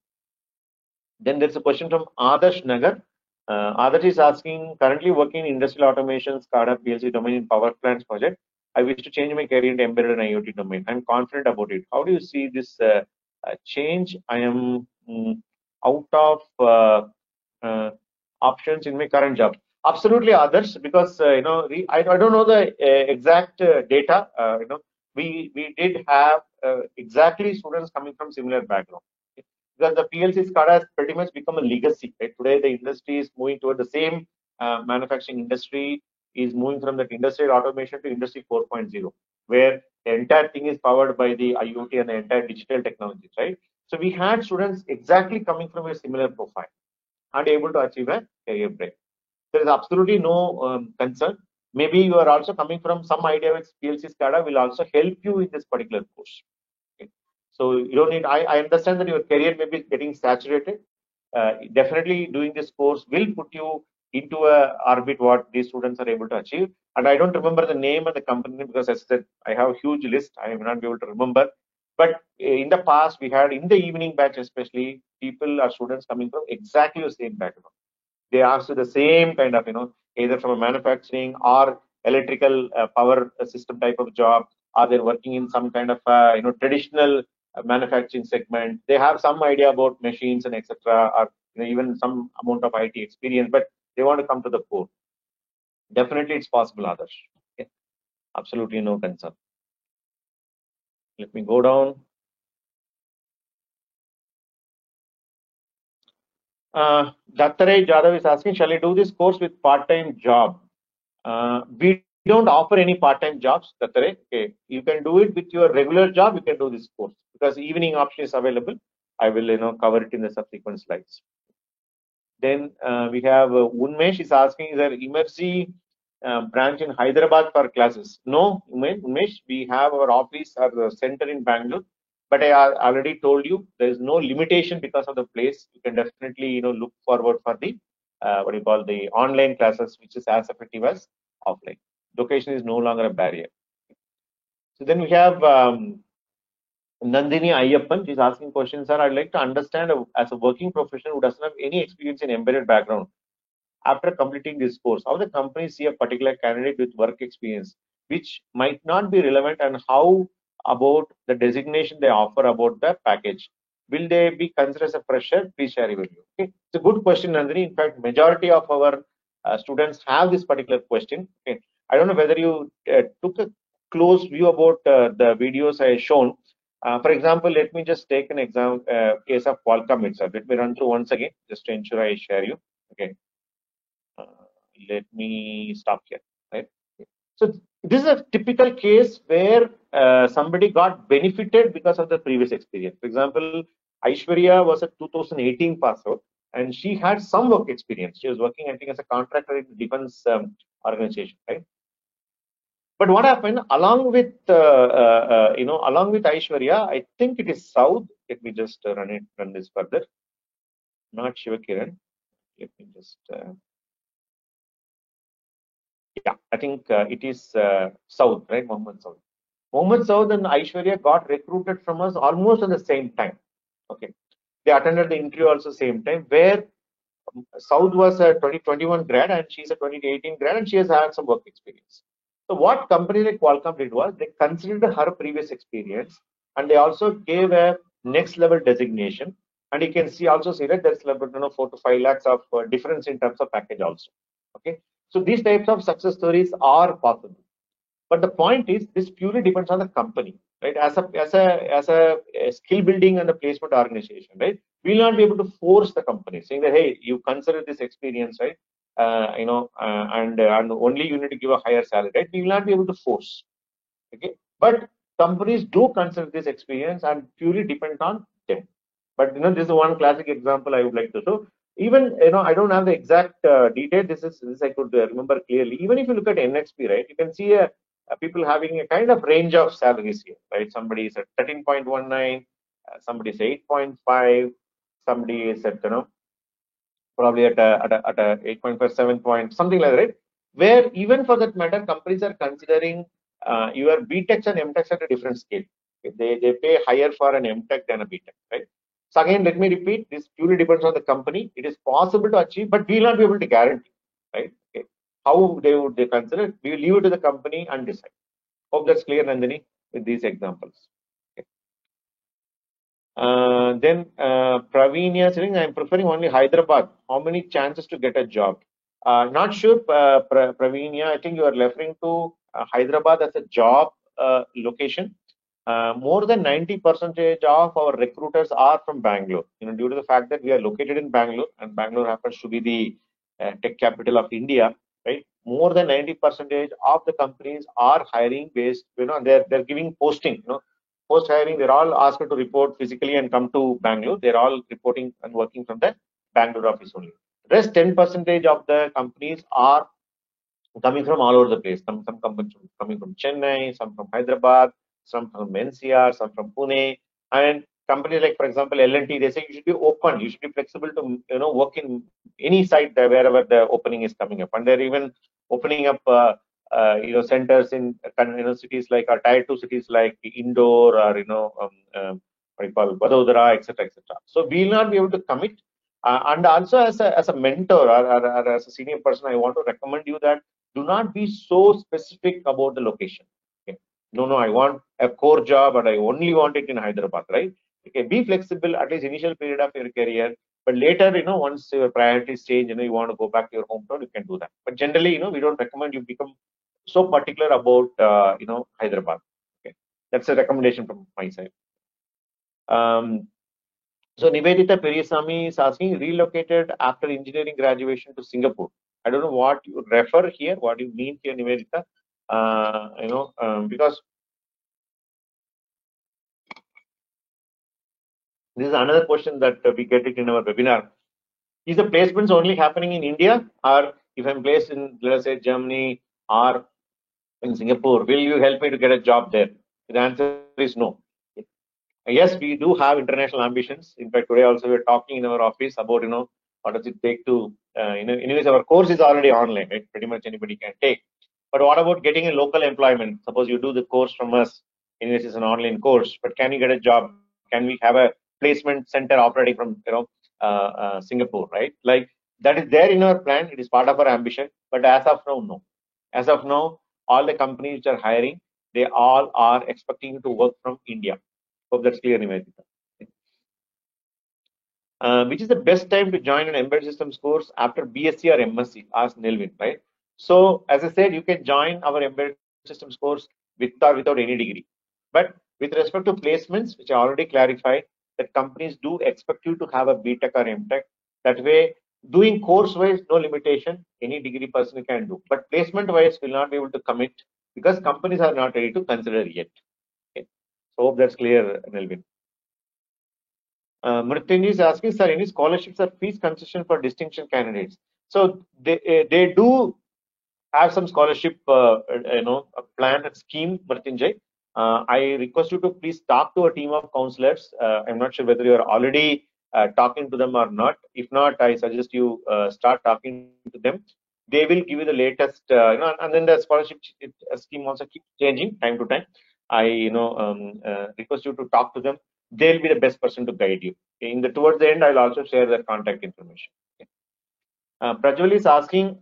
Then there's a question from Adarsh Nagar. Adarsh is asking, currently working in industrial automation, SCADA, PLC domain in power plants project. I wish to change my career into embedded and IoT domain. I'm confident about it. How do you see this change? I am out of options in my current job. Absolutely, others, because I don't know the exact data. We did have exactly students coming from similar background, because the PLC SCADA has pretty much become a legacy. Right? Today, the industry is moving toward the same manufacturing industry is moving from that industrial automation to industry 4.0, where the entire thing is powered by the IoT and the entire digital technologies, right? So we had students exactly coming from a similar profile and able to achieve a career break. There is absolutely no concern. Maybe you are also coming from some idea with PLC SCADA will also help you in this particular course. Okay. So you don't need, I understand that your career may be getting saturated. Definitely doing this course will put you into a orbit what these students are able to achieve. And I don't remember the name of the company because as I said, I have a huge list. I may not be able to remember. But in the past, we had in the evening batch, especially people or students coming from exactly the same background. They asked the same kind of, either from a manufacturing or electrical power system type of job, or they're working in some kind of, traditional manufacturing segment. They have some idea about machines and etc., or even some amount of IT experience, but they want to come to the core. Definitely, it's possible, Adarsh. Okay. Absolutely no concern. Let me go down. Dattare Jadhav is asking, shall I do this course with part-time job? We don't offer any part-time jobs, Dattare. Okay. You can do it with your regular job. You can do this course because evening option is available. I will, cover it in the subsequent slides. Then we have Unmesh is asking, is there Emercy branch in Hyderabad for classes? No, Unmesh, we have our office or the center in Bangalore. But I already told you there is no limitation because of the place. You can definitely look forward for the what you call the online classes, which is as effective as offline. Location is no longer a barrier. So then we have Nandini Ayyappan. She's asking questions, sir. I'd like to understand as a working professional who doesn't have any experience in embedded background, after completing this course, how the companies see a particular candidate with work experience, which might not be relevant, and how about the designation they offer about the package. Will they be considered as a fresher? Please share your view. Okay, it's a good question, Nandini. In fact, majority of our students have this particular question. Okay, I don't know whether you took a close view about the videos I shown. For example, let me just take an example case of Qualcomm itself. Let me run through once again, just to ensure I share you. Okay. Let me stop here, right? So this is a typical case where somebody got benefited because of the previous experience. For example, Aishwarya was a 2018 pass out, and she had some work experience. She was working, I think, as a contractor in the defense organization, right? But what happened along with along with Aishwarya, I think it is South. Let me just run this further. Not Shivakiran. Let me just. Yeah, I think it is South, right? Mohammed South. Mohammed South and Aishwarya got recruited from us almost at the same time. Okay, they attended the interview also same time. Where South was a 2021 grad and she's a 2018 grad and she has had some work experience. So what company like Qualcomm did was they considered her previous experience and they also gave a next level designation. And you can see also see that there's 4 to 5 lakhs of difference in terms of package also. Okay, so these types of success stories are possible. But the point is, this purely depends on the company. right? As a skill building and the placement organization, right? We will not be able to force the company saying that, hey, you consider this experience, right? And only you need to give a higher salary, right? We will not be able to force. Okay, but companies do consider this experience and purely depend on them. But this is one classic example I would like to show. Even I don't have the exact detail. This I could remember clearly. Even if you look at NXP, right, you can see people having a kind of range of salaries here, right? Somebody is at 13.19, somebody is 8.5, somebody is at probably at a 8.57 point, something like that, right? Where even for that matter, companies are considering your BTechs and MTechs at a different scale. They pay higher for an MTech than a BTech, right? So again, let me repeat, this purely depends on the company. It is possible to achieve, but we will not be able to guarantee, right? Okay. How they consider it, we will leave it to the company and decide. Hope that's clear, Nandini, with these examples. Okay. Then Praveenia saying, I'm preferring only Hyderabad. How many chances to get a job? Not sure, Praveenia. I think you are referring to Hyderabad as a job location. More than 90% of our recruiters are from Bangalore. Due to the fact that we are located in Bangalore, and Bangalore happens to be the tech capital of India, right? More than 90% of the companies are hiring based. They're giving posting. Post hiring, they're all asked to report physically and come to Bangalore. They're all reporting and working from the Bangalore office only. Rest 10% of the companies are coming from all over the place. Some companies coming from Chennai, some from Hyderabad, some from NCR, some from Pune, and companies like, for example, L&T, they say you should be open, you should be flexible to work in any site wherever the opening is coming up, and they're even opening up centers in cities like tier 2 cities like Indore or what you call Vadodara, etc., etc. So we will not be able to commit. And also as a mentor or as a senior person, I want to recommend you that do not be so specific about the location. Okay. No, I want a core job, but I only want it in Hyderabad, right? Okay, be flexible at least initial period of your career, but later, once your priorities change, you want to go back to your hometown, you can do that. But generally, we don't recommend you become so particular about, Hyderabad. Okay, that's a recommendation from my side. So Nivedita Perisami is asking, relocated after engineering graduation to Singapore. I don't know what you refer here, what you mean here, Nivedita. Because this is another question that we get it in our webinar. Is the placements only happening in India, or if I'm placed in, let us say, Germany or in Singapore, will you help me to get a job there? The answer is no. Yes, we do have international ambitions. In fact, today also we're talking in our office about, what does it take to, anyways, our course is already online, right? Pretty much anybody can take. But what about getting a local employment? Suppose you do the course from us, anyways, it's an online course, but can you get a job? Can we have a placement center operating from, Singapore, right? Like that is there in our plan. It is part of our ambition. But as of now, no. As of now, all the companies which are hiring, they all are expecting you to work from India. Hope that's clear, Nivedita. Which is the best time to join an embedded systems course after BSc or MSc? Asked Nelvin, right? So, as I said, you can join our embedded systems course with or without any degree. But with respect to placements, which I already clarified, that companies do expect you to have a BTech or MTech. That way, doing course-wise, no limitation, any degree person can do. But placement-wise, will not be able to commit because companies are not ready to consider yet. Okay. So, hope that's clear, Nelvin. Mrityunjay is asking, sir, any scholarships or fees concession for distinction candidates? So they do have some scholarship, a plan and scheme, Mrityunjay. I request you to please talk to a team of counselors. I'm not sure whether you are already talking to them or not. If not, I suggest you start talking to them. They will give you the latest, and then the scholarship scheme also keeps changing time to time. I, request you to talk to them. They'll be the best person to guide you. Towards the end, I'll also share their contact information. Okay. Prajwal is asking,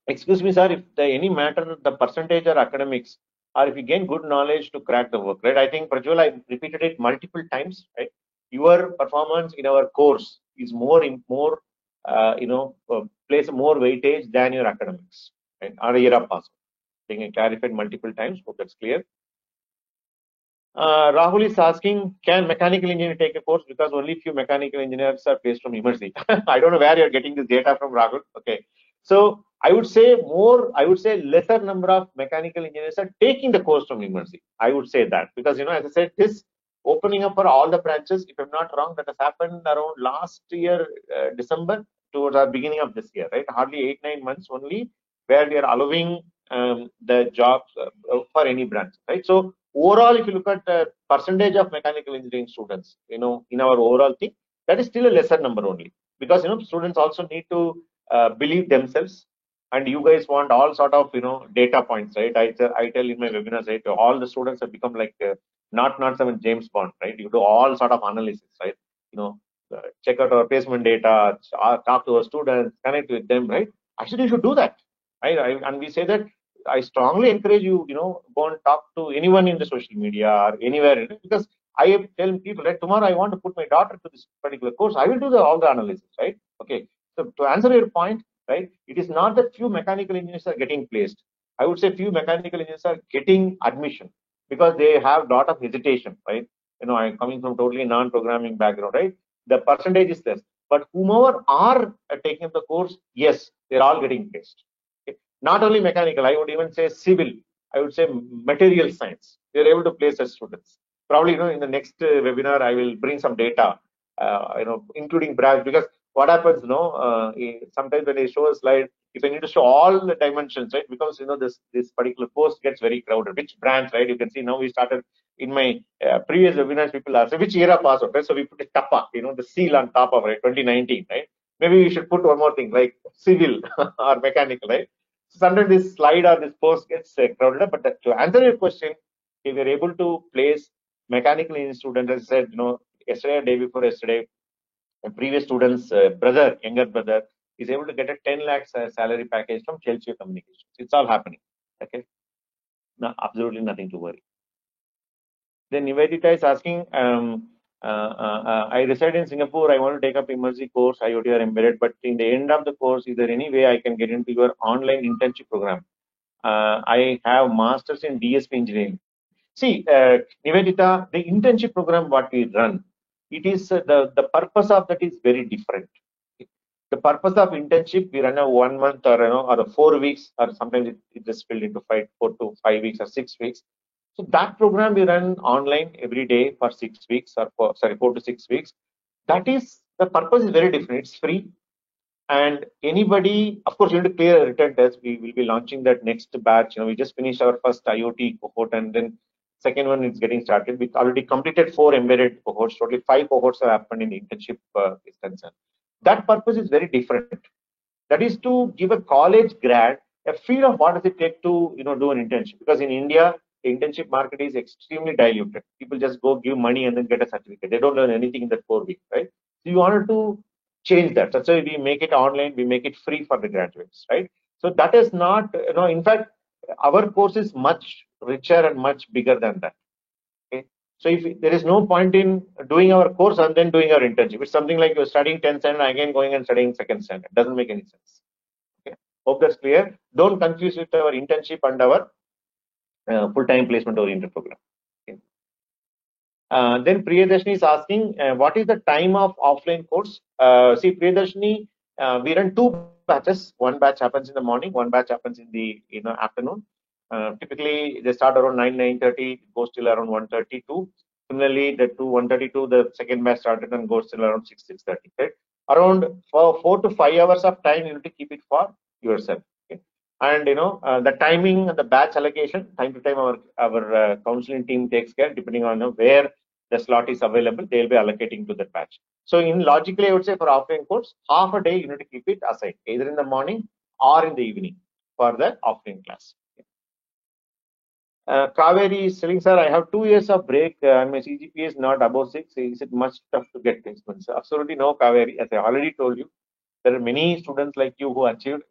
excuse me, sir, if any matter the percentage or academics, or if you gain good knowledge to crack the work, right? I think Prajwal, I repeated it multiple times, right? Your performance in our course is plays more weightage than your academics, right? Or a year of pass. I think I clarified multiple times. Hope that's clear. Rahul is asking, can mechanical engineer take a course because only few mechanical engineers are placed from Emergency? I don't know where you're getting this data from, Rahul. Okay. So I would say lesser number of mechanical engineers are taking the course from Emergency. I would say that because, as I said, this opening up for all the branches, if I'm not wrong, that has happened around last year, December towards the beginning of this year, right? Hardly 8-9 months only where we are allowing the jobs for any branch, right? So overall, if you look at the percentage of mechanical engineering students, in our overall thing, that is still a lesser number only because students also need to believe themselves, and you guys want all sort of data points, right? I tell in my webinars, right? All the students have become like not some James Bond, right? You do all sort of analysis, right? Check out our placement data, talk to our students, connect with them, right? Actually, you should do that, right? And we say that I strongly encourage you, go and talk to anyone in the social media or anywhere, because I tell people that tomorrow I want to put my daughter to this particular course. I will do all the analysis, right? Okay. So to answer your point, right, it is not that few mechanical engineers are getting placed. I would say few mechanical engineers are getting admission because they have a lot of hesitation, right? I'm coming from totally non-programming background, right? The percentage is less, but whomever are taking the course, yes, they're all getting placed. Not only mechanical, I would even say civil, I would say material science. We are able to place as students. Probably, in the next webinar, I will bring some data, including branch, because what happens, sometimes when I show a slide, if I need to show all the dimensions, right, because, this particular course gets very crowded. Which branch, right? You can see now we started in my previous webinars, people ask, which year pass out, right? So we put a kappa, the seal on top of it, 2019, right? Maybe we should put one more thing like civil or mechanical, right? Sometimes this slide or this post gets crowded up, but to answer your question, if we're able to place mechanical engineering students, as I said, yesterday or day before yesterday, a previous student's younger brother, is able to get a 10 lakhs salary package from Chelsea Communications. It's all happening. Okay, no, absolutely nothing to worry. Then Nivedita is asking, I reside in Singapore. I want to take up emergency course, IoT or embedded, but in the end of the course, is there any way I can get into your online internship program? I have masters in DSP engineering. See, Nivedita, the internship program what we run, it is the purpose of that is very different. The purpose of internship, we run a 1 month or or a 4 weeks, or sometimes it just spilled into 4 to 5 weeks or 6 weeks. So that program we run online every day for 6 weeks, or 4 to 6 weeks. That is, the purpose is very different. It's free. And anybody, of course, you need to clear a written test. We will be launching that next batch. We just finished our first IoT cohort, and then second one is getting started. We already completed 4 embedded cohorts. Totally 5 cohorts have happened in internship is concerned. That purpose is very different. That is to give a college grad a feel of what does it take to do an internship. Because in India, the internship market is extremely diluted. People just go give money and then get a certificate. They don't learn anything in that 4 weeks, right? So you wanted to change that. That's why we make it online. We make it free for the graduates, right? So that is not, in fact, our course is much richer and much bigger than that. Okay. So if there is no point in doing our course and then doing our internship, it's something like you're studying 10th standard again going and studying second standard. It doesn't make any sense. Okay. Hope that's clear. Don't confuse with our internship and our full-time placement oriented program. Okay. Then Priyadarshini is asking, what is the time of offline course? See, Priyadarshini, we run 2 batches. One batch happens in the morning, one batch happens in the afternoon. Typically, they start around 9:30, goes till around 1:32. Similarly, the 1:32, the second batch started and goes till around 6:30. Right? Around 4 to 5 hours of time you need to keep it for yourself. Okay? And the timing and the batch allocation, time to time our counseling team takes care, depending on where the slot is available, they'll be allocating to that batch. So in logically, I would say for offline course, half a day you need to keep it aside, either in the morning or in the evening for the offline class. Kaveri is saying, sir, I have 2 years of break and my CGPA is not above 6. Is it much tough to get placements? Absolutely no, Kaveri. As I already told you, there are many students like you who achieved.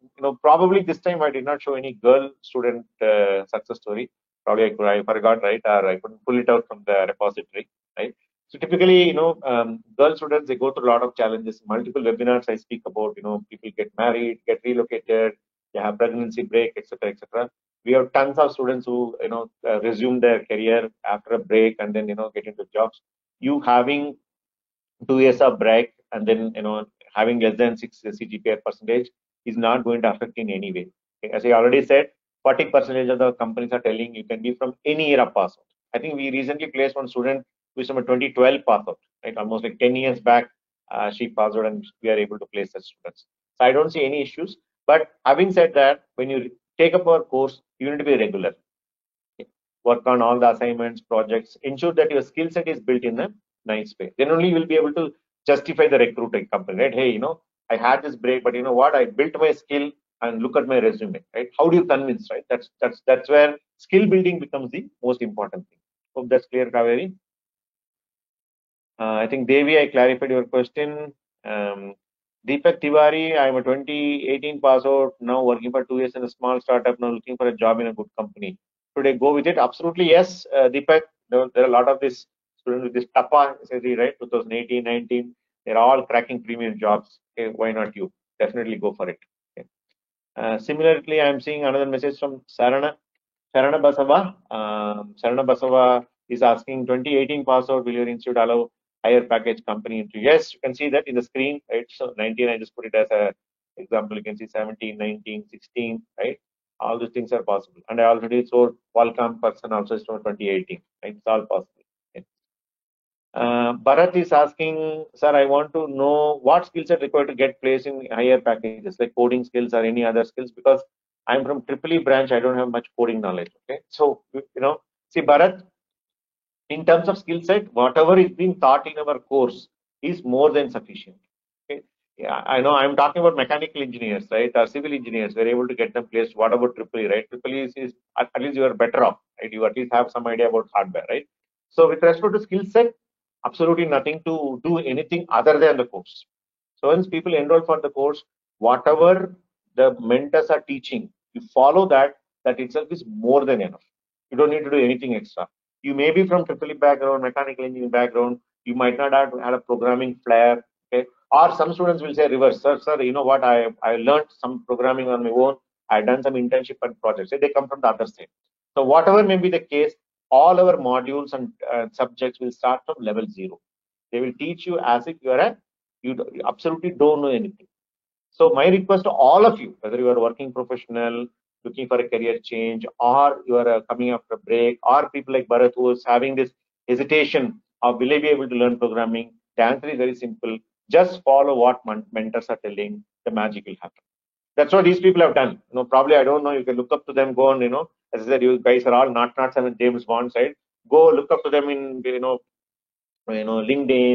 Probably this time I did not show any girl student success story. Probably I forgot, right? Or I couldn't pull it out from the repository, right? So typically, girl students, they go through a lot of challenges. Multiple webinars I speak about, people get married, get relocated, they have pregnancy break, etc., etc. We have tons of students who resume their career after a break and then get into jobs. You having 2 years of break and then having less than 6 CGPA percentage is not going to affect in any way. Okay? As I already said, 40% of the companies are telling you can be from any year of pass out. I think we recently placed one student who is from a 2012 pass out, right? Almost like 10 years back, she passed out and we are able to place such students. So I don't see any issues. But having said that, when you take up our course, you need to be regular. Okay? Work on all the assignments, projects, ensure that your skill set is built in a nice way. Then only you will be able to justify the recruiting company, right? Hey, I had this break, but you know what? I built my skill and look at my resume, right? How do you convince, right? That's where skill building becomes the most important thing. Hope that's clear, Kaveri. I think Devi, I clarified your question. Deepak Tiwari, I'm a 2018 pass out, now working for 2 years in a small startup, now looking for a job in a good company. Should I go with it? Absolutely, yes. Deepak, there are a lot of these students with this TAPA, right? 2018, 19, they're all cracking premium jobs. Okay, why not you? Definitely go for it. Okay. Similarly, I'm seeing another message from Sarana Basava. Sarana Basava is asking 2018 pass out, will your institute allow higher package company into? Yes, you can see that in the screen, right? So 19, I just put it as a example. You can see 17, 19, 16, right? All these things are possible. And I already saw Qualcomm person also is from 2018, right? It's all possible. Okay. Bharat is asking, sir, I want to know what skills are required to get placed in higher packages, like coding skills or any other skills, because I'm from Triple E branch, I don't have much coding knowledge. Okay, so see, Bharat, in terms of skill set, whatever is being taught in our course is more than sufficient. Okay, yeah, I know I'm talking about mechanical engineers, right, or civil engineers. We're able to get them placed. What about Triple E, right? Triple E is at least you are better off, right? You at least have some idea about hardware, right? So with respect to skill set, absolutely nothing to do anything other than the course. So once people enroll for the course, whatever the mentors are teaching, you follow that, that itself is more than enough. You don't need to do anything extra. You may be from triple E background, mechanical engineering background, you might not have had a programming flair, okay? Or some students will say reverse, sir, you know what, I learned some programming on my own, I've done some internship and projects. They come from the other side. So whatever may be the case, all our modules and subjects will start from level 0. They will teach you as if you absolutely don't know anything. So my request to all of you, whether you are a working professional, looking for a career change, or you are coming after a break, or people like Bharat who is having this hesitation of will I be able to learn programming, the answer is very simple. Just follow what mentors are telling, the magic will happen. That's what these people have done. Probably I don't know. You can look up to them. Go on. As I said, you guys are all not 7 James Bond side. Go look up to them in LinkedIn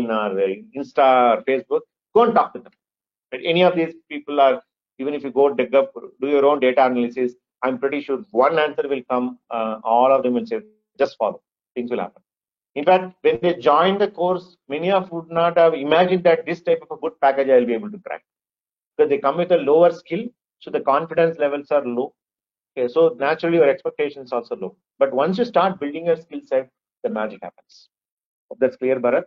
or Insta or Facebook. Go and talk to them. Right? Any of these people are, even if you go dig up, do your own data analysis, I'm pretty sure one answer will come. All of them will say, just follow. Things will happen. In fact, when they join the course, many of would not have imagined that this type of a good package I will be able to crack. Because they come with a lower skill, so the confidence levels are low. Okay, so naturally your expectations also low. But once you start building your skill set, the magic happens. Hope that's clear, Bharat.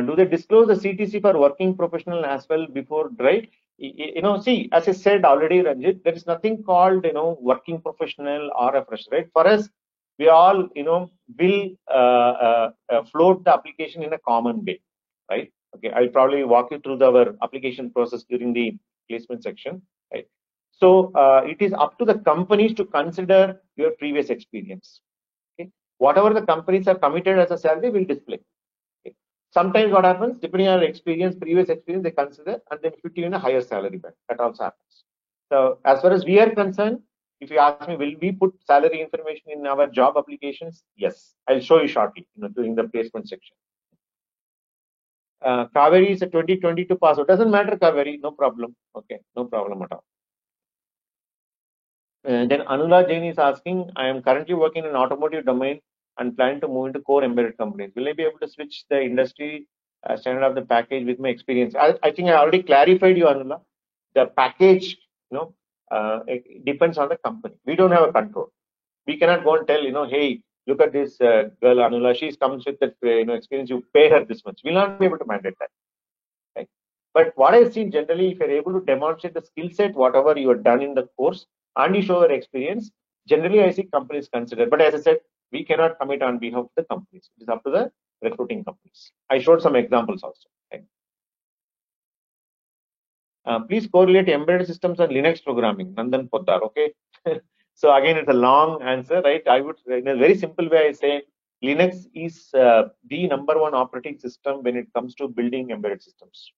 Do they disclose the CTC for working professional as well before, right? See, as I said already, Ranjit, there is nothing called, working professional or a fresher, right? For us, we all, will float the application in a common way, right? Okay, I'll probably walk you through our application process during the placement section, right? So it is up to the companies to consider your previous experience. Okay, whatever the companies are committed as a salary will display. Sometimes what happens, depending on experience, previous experience, they consider and then put you in a higher salary band. That also happens. So as far as we are concerned, if you ask me, will we put salary information in our job applications? Yes, I'll show you shortly, during the placement section. Kaveri is a 2022 pass out. Doesn't matter, Kaveri, no problem. Okay, no problem at all. Then Anula Jain is asking, I am currently working in an automotive domain and plan to move into core embedded companies. Will I be able to switch the industry standard of the package with my experience? I think I already clarified you, Anula. The package, it depends on the company. We don't have a control. We cannot go and tell, hey, look at this girl, Anula. She comes with that experience. You pay her this much. We'll not be able to mandate that. Right? But what I see generally, if you're able to demonstrate the skill set, whatever you have done in the course, and you show your experience, generally I see companies consider. But as I said, we cannot commit on behalf of the companies. It is up to the recruiting companies. I showed some examples also. Okay. Please correlate embedded systems and Linux programming. Nandan Poddar. Okay. So again, it's a long answer, right? I would, in a very simple way, I say Linux is the #1 operating system when it comes to building embedded systems.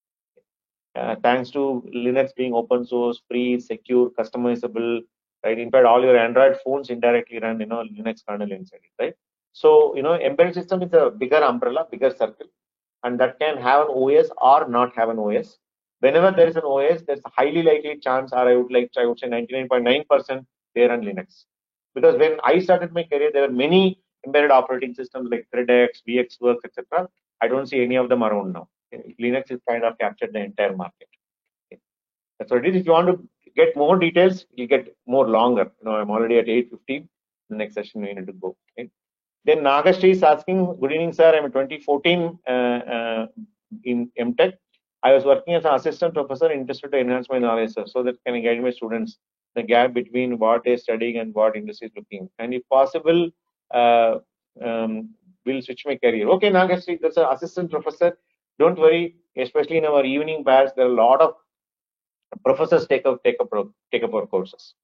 Thanks to Linux being open source, free, secure, customizable, right? In fact, all your Android phones indirectly run, Linux kernel inside it, right? So, embedded system is a bigger umbrella, bigger circle, and that can have an OS or not have an OS. Whenever there is an OS, there's a highly likely chance, or I would say 99.9% they run Linux. Because when I started my career, there were many embedded operating systems like ThreadX, VxWorks, etc. I don't see any of them around now. Linux is kind of captured the entire market. That's what it is. If you want to get more details, you get more longer. I'm already at 8:15. The next session we need to go. Okay. Then Nagashri is asking, good evening, sir. I'm in 2014 in MTech. I was working as an assistant professor, interested to enhance my knowledge, sir, so that can I guide my students the gap between what they're studying and what industry is looking. And if possible, will switch my career. Okay, Nagashri, that's an assistant professor. Don't worry, especially in our evening batch, there are a lot of professors take up our courses.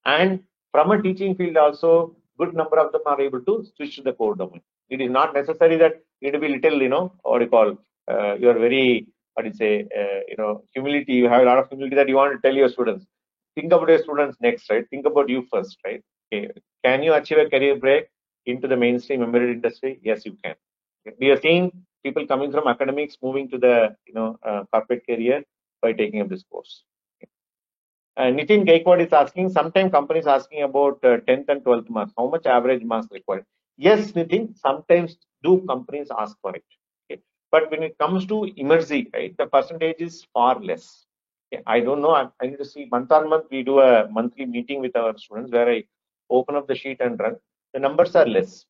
And from a teaching field also, good number of them are able to switch to the core domain. It is not necessary that you need to be little, what do you call, you are very, humility, you have a lot of humility that you want to tell your students. Think about your students next, right? Think about you first, right? Okay. Can you achieve a career break into the mainstream embedded industry? Yes, you can. We are seeing people coming from academics moving to the, corporate career by taking up this course. Nitin Gaikwad is asking, sometimes companies asking about 10th and 12th marks. How much average marks required? Yes, Nitin, sometimes do companies ask for it. Okay. But when it comes to Emergy, right, the percentage is far less. Okay. I don't know. I need to see month on month. We do a monthly meeting with our students where I open up the sheet and run. The numbers are less.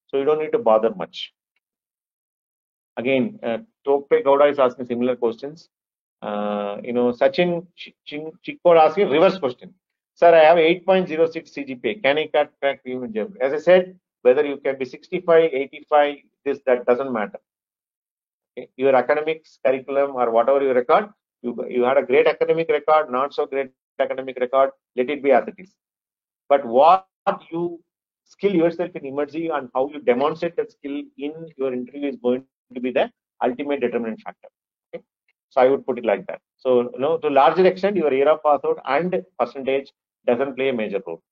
So you don't need to bother much. Again, Tope Gowda is asking similar questions. Sachin Chikkod asking reverse question. Sir, I have 8.06 CGPA. Can I crack even job? As I said, whether you can be 65, 85, that doesn't matter. Okay? Your academics curriculum or whatever you record, you had a great academic record, not so great academic record, let it be as it is. But what you skill yourself in Emergy and how you demonstrate that skill in your interview is going to be the ultimate determinant factor. Okay? So I would put it like that. So, to a larger extent, your year of pass out and percentage doesn't play a major role.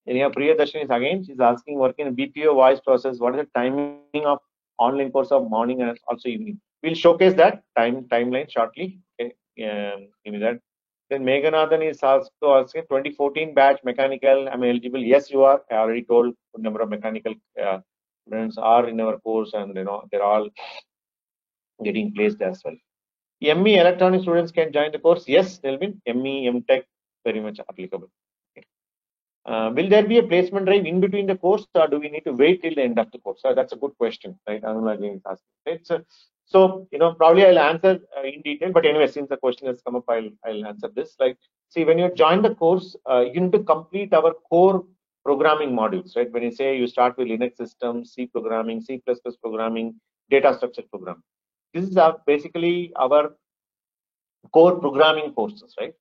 Then you have Priyadarshini is again, she's asking, working in BPO voice process, what is the timing of online course of morning and also evening? We'll showcase that timeline shortly. Okay, give me that. Then Meghanathan is also asking, 2014 batch mechanical, am I eligible? Yes, you are. I already told a number of mechanical students are in our course, and they're all getting placed as well. ME electronic students can join the course. Yes, Nelvin. ME, MTech, very much applicable. Will there be a placement drive in between the course, or do we need to wait till the end of the course? That's a good question, right? Anula again is asking. Right? So probably I'll answer in detail, but anyway, since the question has come up, I'll answer this. Like, see, when you join the course, you need to complete our core programming modules, right? When you say you start with Linux systems, C programming, C++ programming, data structure programming. This is basically our core programming courses, right?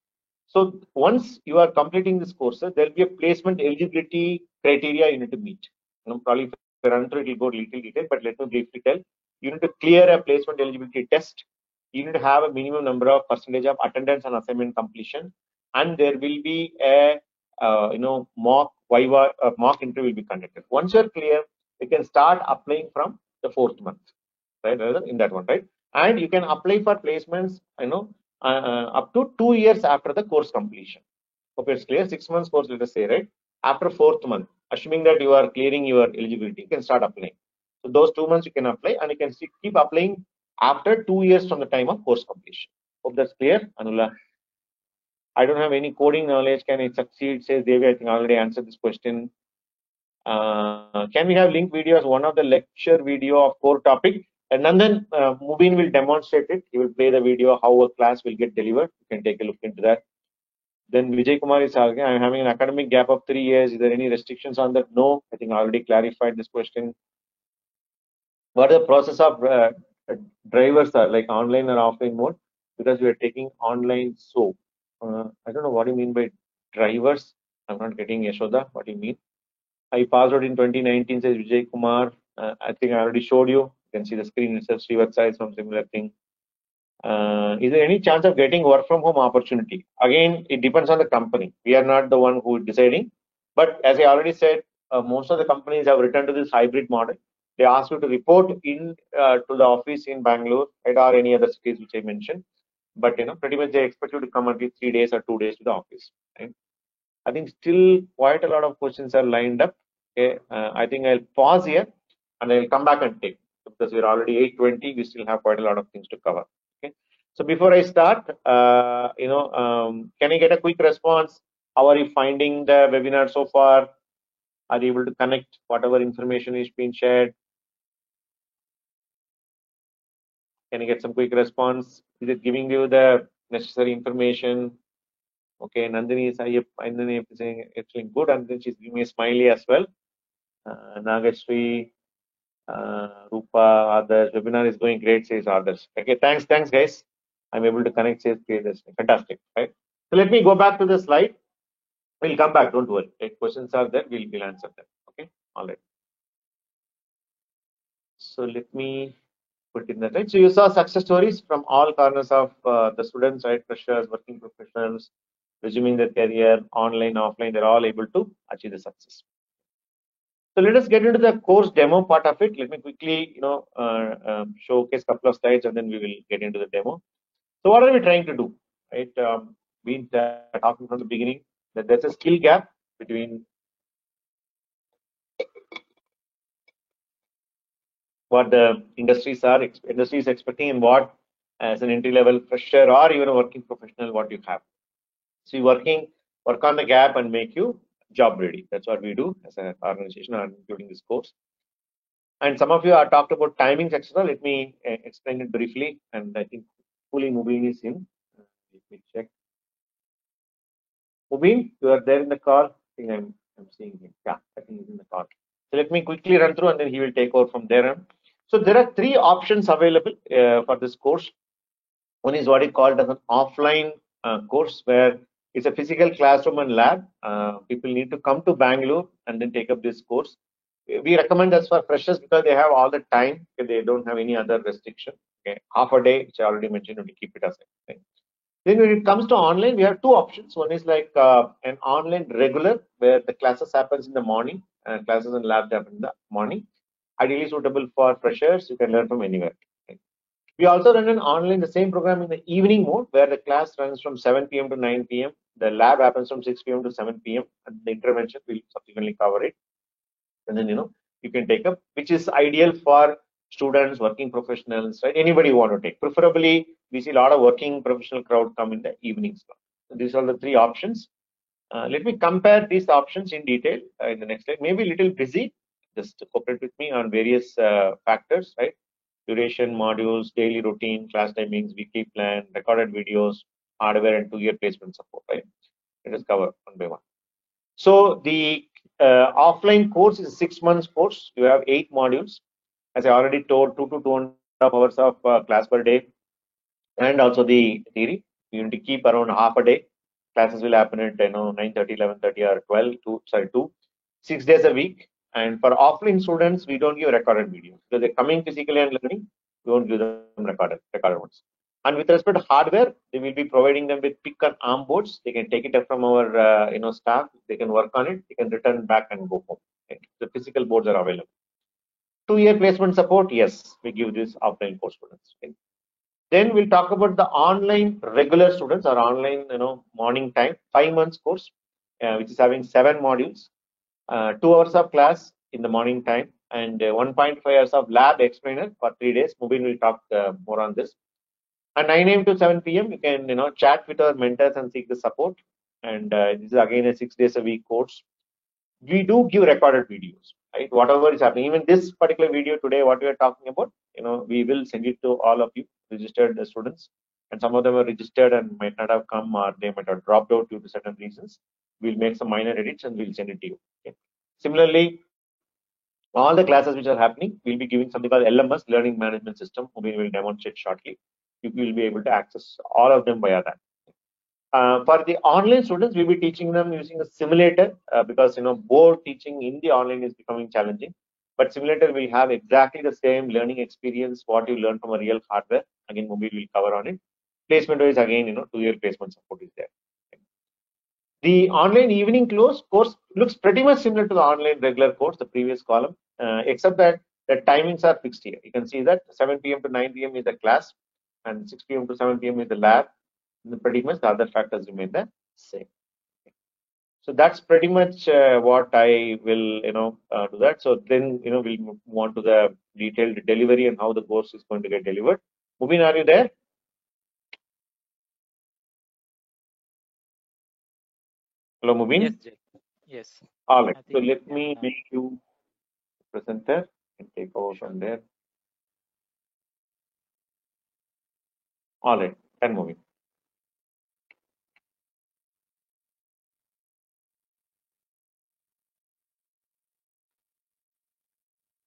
So once you are completing this courses, there will be a placement eligibility criteria you need to meet. Probably if I run through it, will go little detail, but let me briefly tell. You need to clear a placement eligibility test. You need to have a minimum number of percentage of attendance and assignment completion, and there will be a mock interview will be conducted. Once you're clear, you can start applying from the 4th month, right? In that one, right? And you can apply for placements, up to 2 years after the course completion. Hope it's clear. 6 months course, let us say, right? After 4th month, assuming that you are clearing your eligibility, you can start applying. So those 2 months you can apply, and you can keep applying after 2 years from the time of course completion. Hope that's clear, Anula. I don't have any coding knowledge. Can I succeed? Says Devi. I think I already answered this question. Can we have link videos? One of the lecture video of core topic. And then Mubin will demonstrate it. He will play the video how a class will get delivered. You can take a look into that. Then Vijay Kumar is asking, I'm having an academic gap of 3 years. Is there any restrictions on that? No, I think I already clarified this question. What are the process of drivers are like online or offline mode? Because we are taking online. So I don't know what you mean by drivers. I'm not getting Yashoda. What do you mean? I passed out in 2019, says Vijay Kumar. I think I already showed you. You can see the screen itself. Srivatsa is some similar thing. Is there any chance of getting work from home opportunity? Again, it depends on the company. We are not the one who is deciding. But as I already said, most of the companies have returned to this hybrid model. They ask you to report in to the office in Bangalore, right, or any other cities which I mentioned. But pretty much they expect you to come at least 3 days or 2 days to the office. Right? I think still quite a lot of questions are lined up. Okay, I think I'll pause here and I'll come back and take because we're already 8:20. We still have quite a lot of things to cover. Okay, so before I start, can I get a quick response? How are you finding the webinar so far? Are you able to connect whatever information is being shared? Can you get some quick response? Is it giving you the necessary information? Okay, Nandini is saying it's doing good, and then she's giving me a smiley as well. Nagashri, Rupa, others. Webinar is going great, says others. Okay, thanks, guys. I'm able to connect, says creators. Fantastic, right? So let me go back to the slide. We'll come back. Don't worry. If questions are there, we'll answer them. Okay, all right. So let me put in that right. So you saw success stories from all corners of the students, right? Freshers, working professionals, resuming their career, online, offline. They're all able to achieve the success. So let us get into the course demo part of it. Let me quickly, showcase a couple of slides and then we will get into the demo. So what are we trying to do? Right? Been talking from the beginning that there's a skill gap between what the industry is expecting and what as an entry-level fresher or even a working professional what you have. So you work on the gap and make you job ready. That's what we do as an organization, including this course. And some of you are talked about timings, etc. Let me explain it briefly. And I think fully Mubin is in. Let me check. Mubin, you are there in the call. I think I'm seeing him. Yeah, I think he's in the call. So let me quickly run through and then he will take over from there. So there are 3 options available for this course. One is what is called as an offline course where it's a physical classroom and lab. People need to come to Bangalore and then take up this course. We recommend this for freshers because they have all the time. They don't have any other restriction. Okay, half a day, which I already mentioned, to keep it aside. Okay. Then when it comes to online, we have 2 options. One is like an online regular where the classes happens in the morning and classes and labs happen in the morning. Ideally suitable for freshers. You can learn from anywhere. Okay. We also run an online, the same program in the evening mode where the class runs from 7 p.m. to 9 p.m. The lab happens from 6 p.m. to 7 p.m. and the intervention will subsequently cover it. And then, you can take up, which is ideal for students, working professionals, right? Anybody who want to take. Preferably, we see a lot of working professional crowd come in the evenings. So these are the 3 options. Let me compare these options in detail in the next slide. Maybe a little busy. Just cooperate with me on various factors, right? Duration, modules, daily routine, class timings, weekly plan, recorded videos, hardware, and 2-year placement support, right? Let us cover one by one. So the offline course is a 6 months course. You have 8 modules. As I already told, 2 to 2.5 hours of class per day, and also the theory. You need to keep around half a day. Classes will happen at 9:30, 11:30, or 2. 6 days a week. And for offline students, we don't give recorded videos because they're coming physically and learning. We won't give them recorded ones. And with respect to hardware, they will be providing them with pick and arm boards. They can take it up from our staff. They can work on it. They can return back and go home. Okay. The physical boards are available. 2-year placement support, yes, we give this offline course students. Okay. Then we'll talk about the online regular students or online morning time 5 months course, which is having 7 modules, 2 hours of class in the morning time, and 1.5 hours of lab explainer for 3 days. Mubin will talk more on this. At 9 a.m. to 7 p.m., you can chat with our mentors and seek the support. And this is again a 6 days a week course. We do give recorded videos, right? Whatever is happening, even this particular video today, what we are talking about, we will send it to all of you registered students. and some of them are registered and might not have come, or they might have dropped out due to certain reasons. We'll make some minor edits and we'll send it to you. Okay. Similarly, all the classes which are happening, we'll be giving something called LMS, Learning Management System, we will demonstrate shortly. You will be able to access all of them via that. For the online students, we'll be teaching them using a simulator because board teaching in the online is becoming challenging. But simulator will have exactly the same learning experience what you learn from a real hardware. Again, mobile will cover on it. Placement wise, again, 2-year placement support is there. The online evening course looks pretty much similar to the online regular course, the previous column, except that the timings are fixed here. You can see that 7 p.m. to 9 p.m. is the class, and 6 p.m. to 7 p.m. is the lab. And pretty much the other factors remain the same. So that's pretty much what I will, do that. So then, we'll move on to the detailed delivery and how the course is going to get delivered. Mubin, are you there? Hello, Mubin? Yes, Jay. Yes. All right. So let me make you presenter and take over from there. All right. And moving.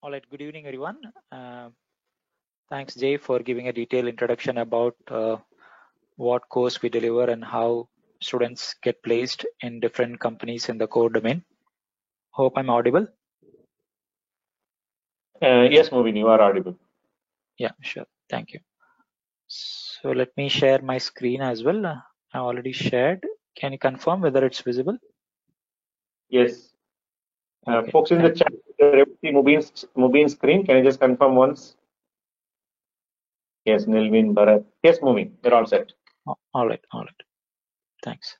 All right. Good evening, everyone. Thanks, Jay, for giving a detailed introduction about what course we deliver and how students get placed in different companies in the core domain. Hope I'm audible. Yes, Mubin, you are audible. Yeah, sure. Thank you. So let me share my screen as well. I already shared. Can you confirm whether it's visible? Yes. Okay, folks in the chat, see Mubin's screen. Can you just confirm once? Yes, Nilvin, Bharat. Yes, Mubin, you're all set. All right. Thanks.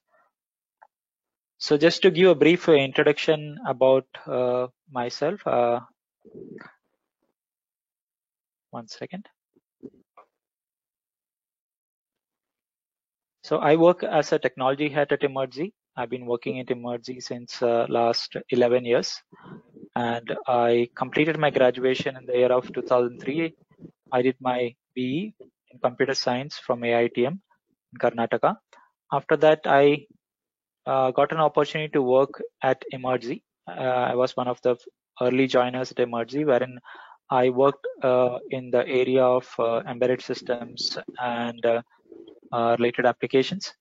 So just to give a brief introduction about myself. One second. So I work as a technology head at Emergy. I've been working at Emergy since last 11 years. And I completed my graduation in the year of 2003. I did my BE in computer science from AITM in Karnataka. After that, I got an opportunity to work at Emergy. I was one of the early joiners at Emergy, wherein I worked in the area of embedded systems and related applications.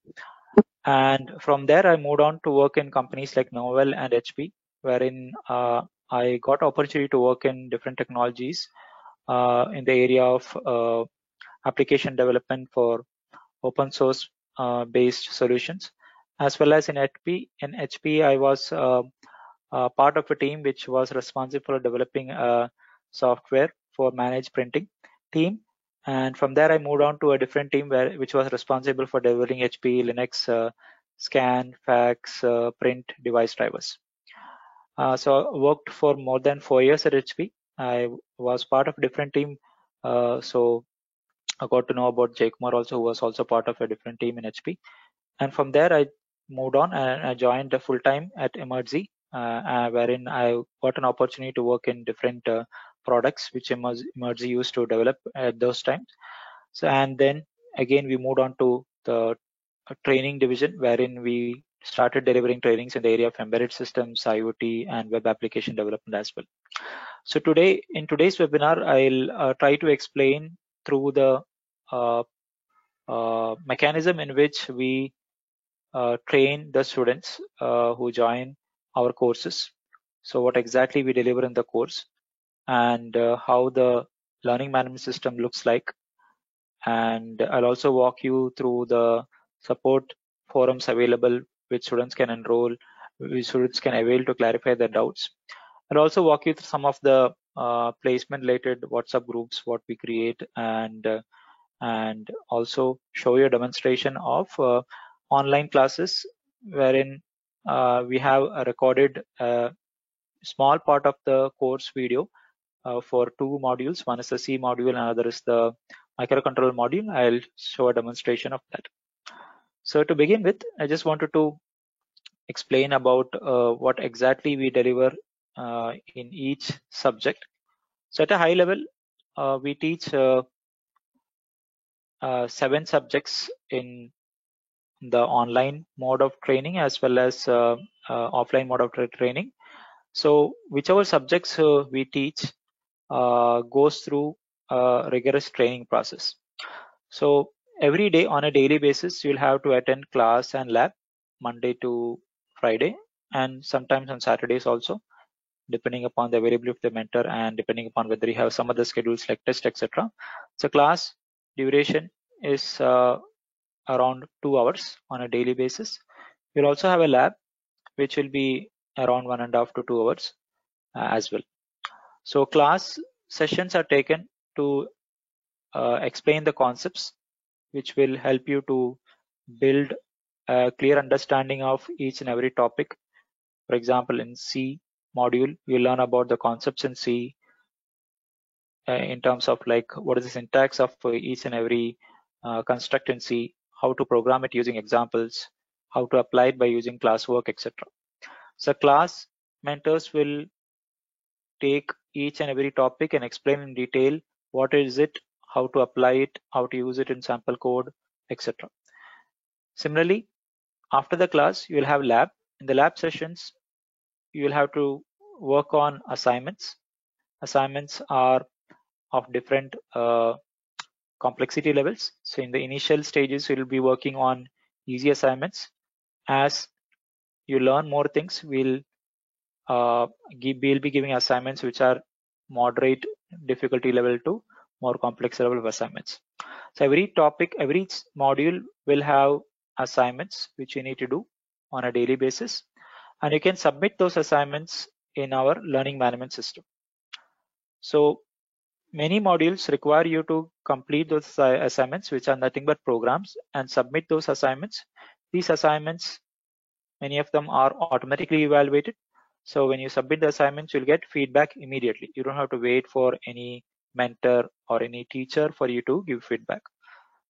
And from there, I moved on to work in companies like Novell and HP, wherein I got opportunity to work in different technologies in the area of application development for open source based solutions, as well as in HP. In HP, I was part of a team which was responsible for developing software for managed printing team. And from there, I moved on to a different team which was responsible for delivering HP Linux scan, fax, print device drivers. So I worked for more than 4 years at HP. I was part of a different team. So I got to know about Jay Kumar also, who was also part of a different team in HP. And from there, I moved on and I joined full time at Emergy, wherein I got an opportunity to work in different products which Emergy used to develop at those times. So, and then again, we moved on to the training division, wherein we started delivering trainings in the area of embedded systems, IoT, and web application development as well. So today, in today's webinar, I'll try to explain through the mechanism in which we train the students who join our courses. So what exactly we deliver in the course, and how the learning management system looks like. And I'll also walk you through the support forums available which students can enroll, which students can avail to clarify their doubts. I'll also walk you through some of the placement related WhatsApp groups what we create, and also show you a demonstration of online classes wherein we have a recorded small part of the course video for 2 modules. One is the C module and another is the microcontroller module. I'll show a demonstration of that. So to begin with, I just wanted to explain about what exactly we deliver in each subject. So at a high level, we teach 7 subjects in the online mode of training as well as offline mode of training. So whichever subjects we teach goes through a rigorous training process. So every day on a daily basis, you'll have to attend class and lab Monday to Friday, and sometimes on Saturdays also, depending upon the availability of the mentor and depending upon whether you have some other schedules like test, etc. So class duration is around 2 hours on a daily basis. You'll also have a lab, which will be around 1.5 to 2 hours as well. So class sessions are taken to explain the concepts, which will help you to build a clear understanding of each and every topic. For example, in C module, you learn about the concepts in C in terms of like what is the syntax of each and every construct in C, how to program it using examples, how to apply it by using classwork, etc. So class mentors will take each and every topic and explain in detail what is it, how to apply it, how to use it in sample code, etc. Similarly, after the class, you will have lab. In the lab sessions, you will have to work on assignments. Assignments are of different complexity levels. So in the initial stages, you'll be working on easy assignments. As you learn more things, we'll be giving assignments which are moderate difficulty level to more complex level of assignments. So every topic, every module will have assignments which you need to do on a daily basis, and you can submit those assignments in our learning management system. So many modules require you to complete those assignments, which are nothing but programs, and submit those assignments. These assignments, many of them are automatically evaluated. So when you submit the assignments, you'll get feedback immediately. You don't have to wait for any mentor or any teacher for you to give feedback.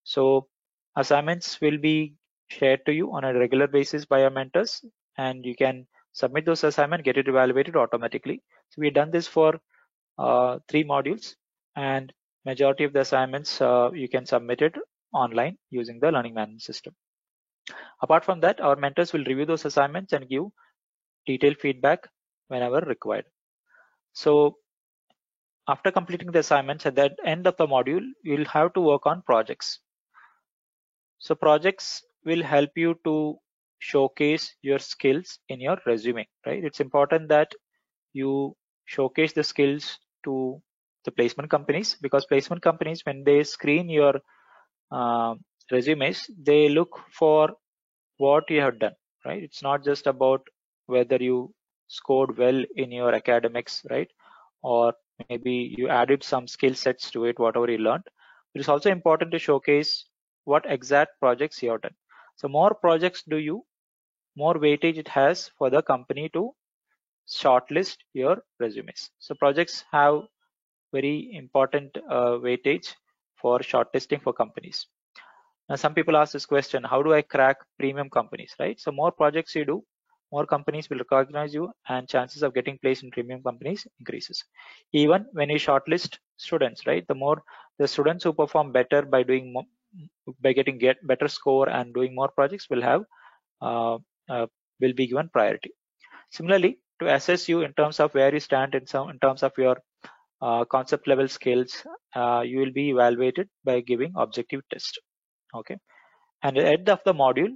So assignments will be shared to you on a regular basis by your mentors, and you can submit those assignments, get it evaluated automatically. So we've done this for 3 modules, and majority of the assignments you can submit it online using the learning management system. Apart from that, our mentors will review those assignments and give detailed feedback whenever required. So after completing the assignments, at the end of the module, you'll have to work on projects. So projects will help you to showcase your skills in your resume, right? It's important that you showcase the skills to the placement companies, because placement companies, when they screen your resumes, they look for what you have done, right? It's not just about whether you scored well in your academics, right? Or maybe you added some skill sets to it, whatever you learned. It is also important to showcase what exact projects you have done. So more projects do you, more weightage it has for the company to shortlist your resumes. So projects have very important weightage for shortlisting for companies. Now, some people ask this question, how do I crack premium companies, right? So more projects you do, more companies will recognize you, and chances of getting placed in premium companies increases. Even when you shortlist students, right? The more the students who perform better by doing more, by getting better score and doing more projects will have will be given priority. Similarly, to assess you in terms of where you stand in terms of your concept level skills, you will be evaluated by giving objective test. Okay, and at the end of the module,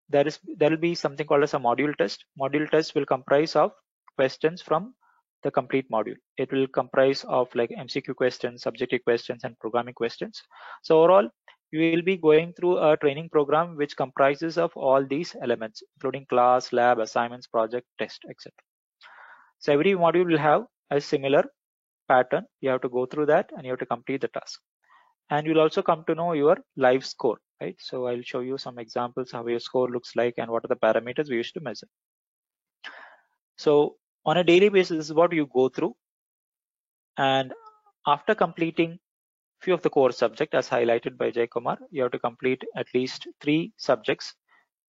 there will be something called as a module test. Module test will comprise of questions from the complete module. It will comprise of like MCQ questions, subjective questions, and programming questions. So overall, you will be going through a training program which comprises of all these elements, including class, lab, assignments, project, test, etc. So every module will have a similar pattern. You have to go through that and you have to complete the task. And you'll also come to know your live score, right? So I'll show you some examples how your score looks like and what are the parameters we use to measure. So on a daily basis, this is what you go through. And after completing few of the core subjects as highlighted by Jay Kumar, you have to complete at least 3 subjects.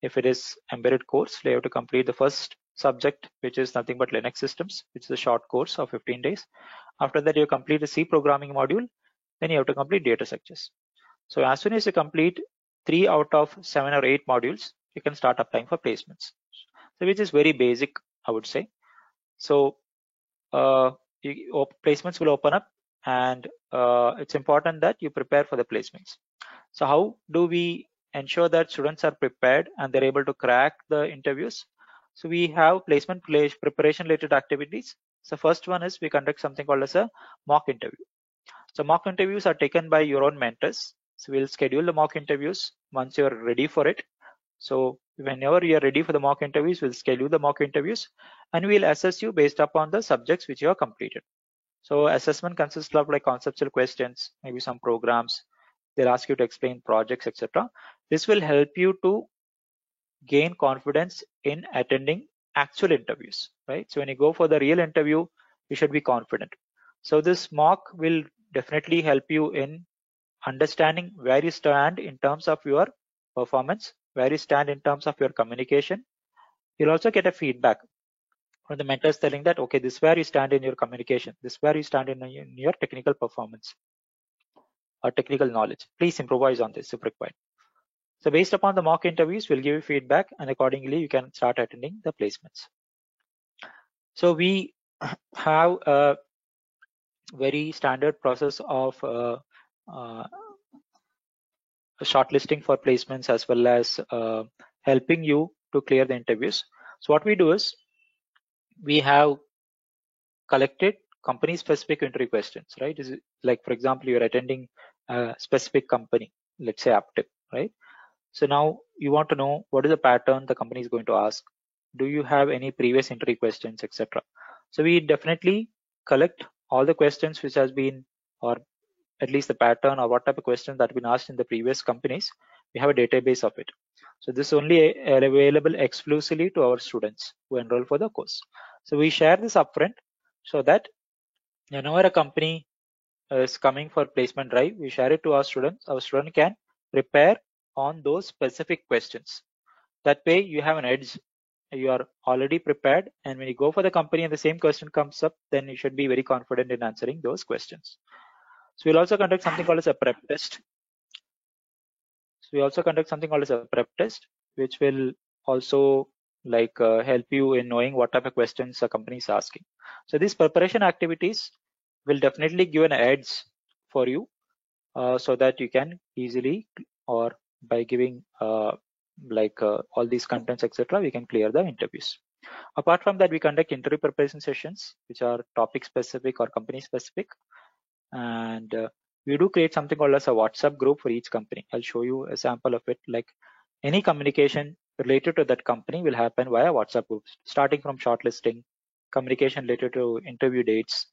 If it is embedded course, you have to complete the first subject, which is nothing but Linux systems, which is a short course of 15 days. After that, you complete the C programming module. Then you have to complete data structures. So as soon as you complete 3 out of 7 or 8 modules, you can start applying for placements. So which is very basic, I would say. So placements will open up, and it's important that you prepare for the placements. So how do we ensure that students are prepared and they're able to crack the interviews? So we have placement preparation related activities. So first one is we conduct something called as a mock interview. So mock interviews are taken by your own mentors. So we'll schedule the mock interviews once you're ready for it. So whenever you are ready for the mock interviews, we'll schedule the mock interviews and we'll assess you based upon the subjects which you have completed. So assessment consists of like conceptual questions, maybe some programs. They'll ask you to explain projects, etc. This will help you to gain confidence in attending actual interviews, right? So when you go for the real interview, you should be confident. So this mock will definitely help you in understanding where you stand in terms of your performance, where you stand in terms of your communication. You'll also get a feedback from the mentors telling that, okay, this is where you stand in your communication, this is where you stand in your technical performance or technical knowledge. Please improvise on this if required. So based upon the mock interviews, we'll give you feedback and accordingly you can start attending the placements. So we have a very standard process of shortlisting for placements as well as helping you to clear the interviews. So what we do is we have collected company specific interview questions, right? Is it like, for example, you're attending a specific company, let's say Aptiv, right? So now you want to know what is the pattern the company is going to ask. Do you have any previous interview questions, etc. So we definitely collect all the questions which has been, or at least the pattern or what type of questions that have been asked in the previous companies. We have a database of it. So this is only available exclusively to our students who enroll for the course. So we share this upfront so that whenever a company is coming for placement drive, we share it to our students. Our student can prepare on those specific questions. That way you have an edge. You are already prepared, and when you go for the company and the same question comes up, then you should be very confident in answering those questions. So we'll also conduct something called as a prep test. Which will also like help you in knowing what type of questions a company is asking. So these preparation activities will definitely give an edge for you so that you can easily, or by giving all these contents, etc., we can clear the interviews. Apart from that, we conduct interview preparation sessions, which are topic specific or company specific. And we do create something called as a WhatsApp group for each company. I'll show you a sample of it. Like any communication related to that company will happen via WhatsApp groups, starting from shortlisting, communication related to interview dates,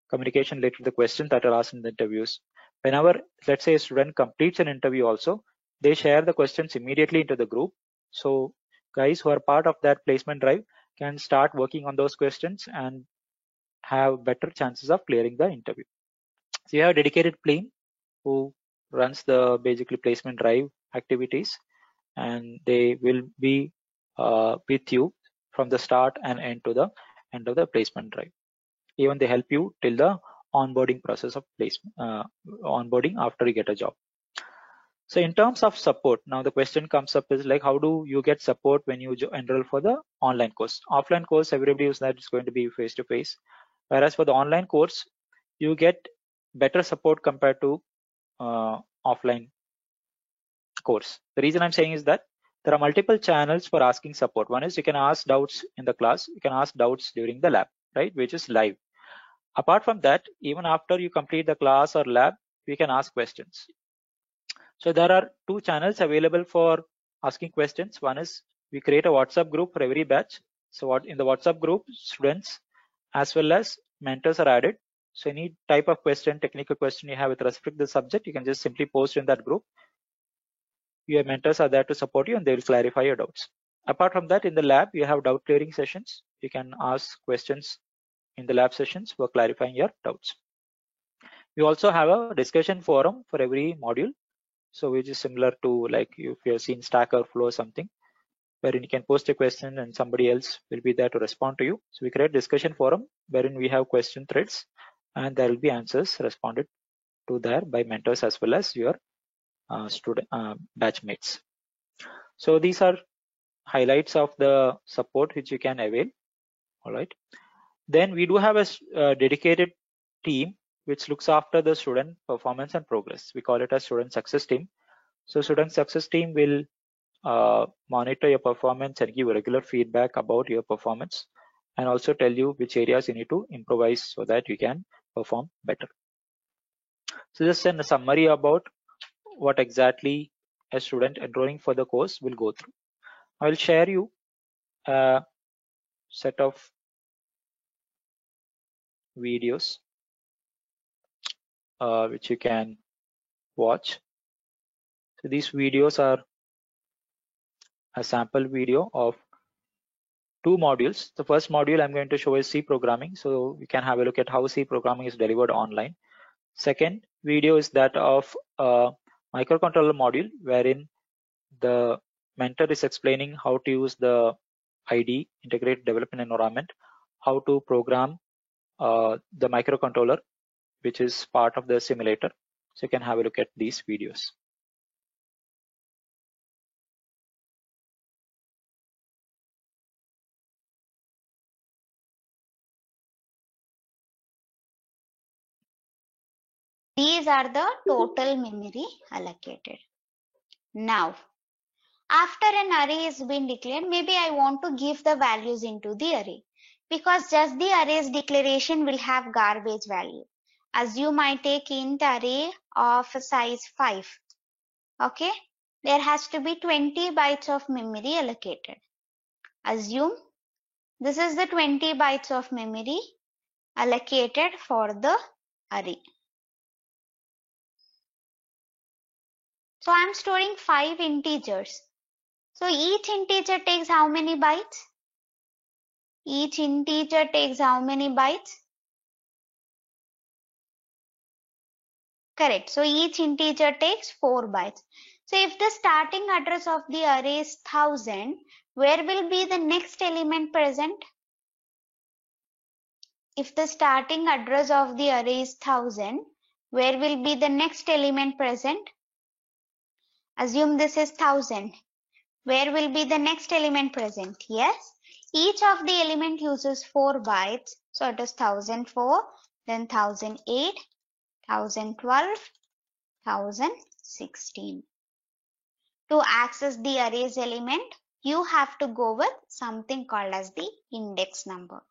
communication related to the questions that are asked in the interviews. Whenever, let's say, a student completes an interview also, they share the questions immediately into the group. So guys who are part of that placement drive can start working on those questions and have better chances of clearing the interview. So you have a dedicated team who runs the basically placement drive activities, and they will be with you from the start and end to the end of the placement drive. Even they help you till the onboarding process of placement, onboarding after you get a job. So in terms of support, now the question comes up is like, how do you get support when you enroll for the online course? Offline course, everybody knows that it's going to be face to face. Whereas for the online course, you get better support compared to offline course. The reason I'm saying is that there are multiple channels for asking support. One is you can ask doubts in the class, you can ask doubts during the lab, right, which is live. Apart from that, even after you complete the class or lab, we can ask questions. So there are two channels available for asking questions. One is we create a WhatsApp group for every batch. So what in the WhatsApp group, students as well as mentors are added. So any type of question, technical question you have with respect to the subject, you can just simply post in that group. Your mentors are there to support you and they will clarify your doubts. Apart from that, in the lab, you have doubt clearing sessions. You can ask questions in the lab sessions for clarifying your doubts. We also have a discussion forum for every module. So which is similar to like if you have seen Stack Overflow or something, wherein you can post a question and somebody else will be there to respond to you. So we create discussion forum wherein we have question threads and there will be answers responded to there by mentors as well as your batchmates. So these are highlights of the support which you can avail. All right. Then we do have a dedicated team which looks after the student performance and progress. We call it a student success team. So student success team will monitor your performance and give regular feedback about your performance, and also tell you which areas you need to improvise so that you can perform better. So just a summary about what exactly a student enrolling for the course will go through. I will share you a set of videos which you can watch. So these videos are a sample video of 2 modules. The first module I'm going to show is C programming, so we can have a look at how C programming is delivered online. Second video is that of a microcontroller module, wherein the mentor is explaining how to use the IDE, Integrated Development Environment, how to program the microcontroller, which is part of the simulator. So you can have a look at these videos. These are the total memory allocated. Now, after an array has been declared, maybe I want to give the values into the array, because just the array's declaration will have garbage value. Assume I take int array of size 5. Okay, there has to be 20 bytes of memory allocated. Assume this is the 20 bytes of memory allocated for the array. So I'm storing 5 integers. So each integer takes how many bytes? Each integer takes how many bytes? Correct. So each integer takes 4 bytes. So if the starting address of the array is 1000, where will be the next element present? If the starting address of the array is 1000, where will be the next element present? Assume this is 1000. Where will be the next element present? Yes. Each of the element uses 4 bytes. So it is 1004, then 1008, 1012, 1016. To access the array's element, you have to go with something called as the index number.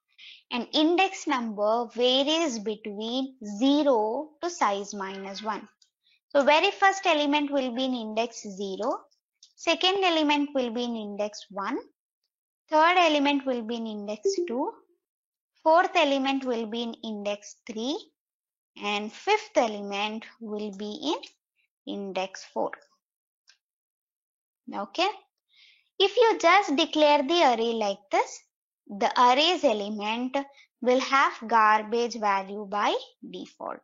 An index number varies between 0 to size -1. So very first element will be in index 0. Second element will be in index 1. Third element will be in index 2. Fourth element will be in index 3. And fifth element will be in index 4. Okay. If you just declare the array like this, the array's element will have garbage value by default.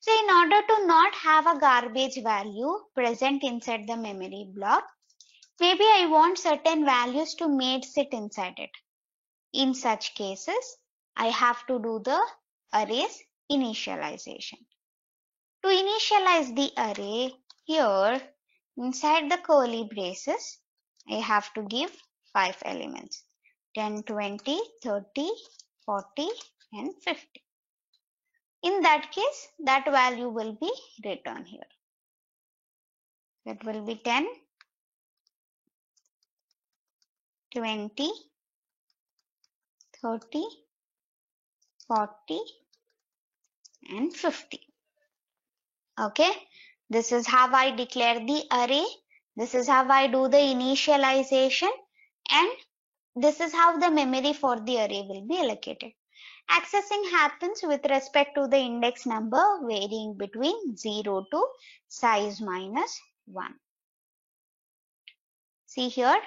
So in order to not have a garbage value present inside the memory block, maybe I want certain values to sit inside it. In such cases, I have to do the array's initialization. To initialize the array, here inside the curly braces, I have to give 5 elements: 10, 20, 30, 40 and 50. In that case, that value will be written here. That will be 10, 20, 30, 40 and 50. Okay, this is how I declare the array. This is how I do the initialization, and this is how the memory for the array will be allocated. Accessing happens with respect to the index number varying between 0 to size -1. See here,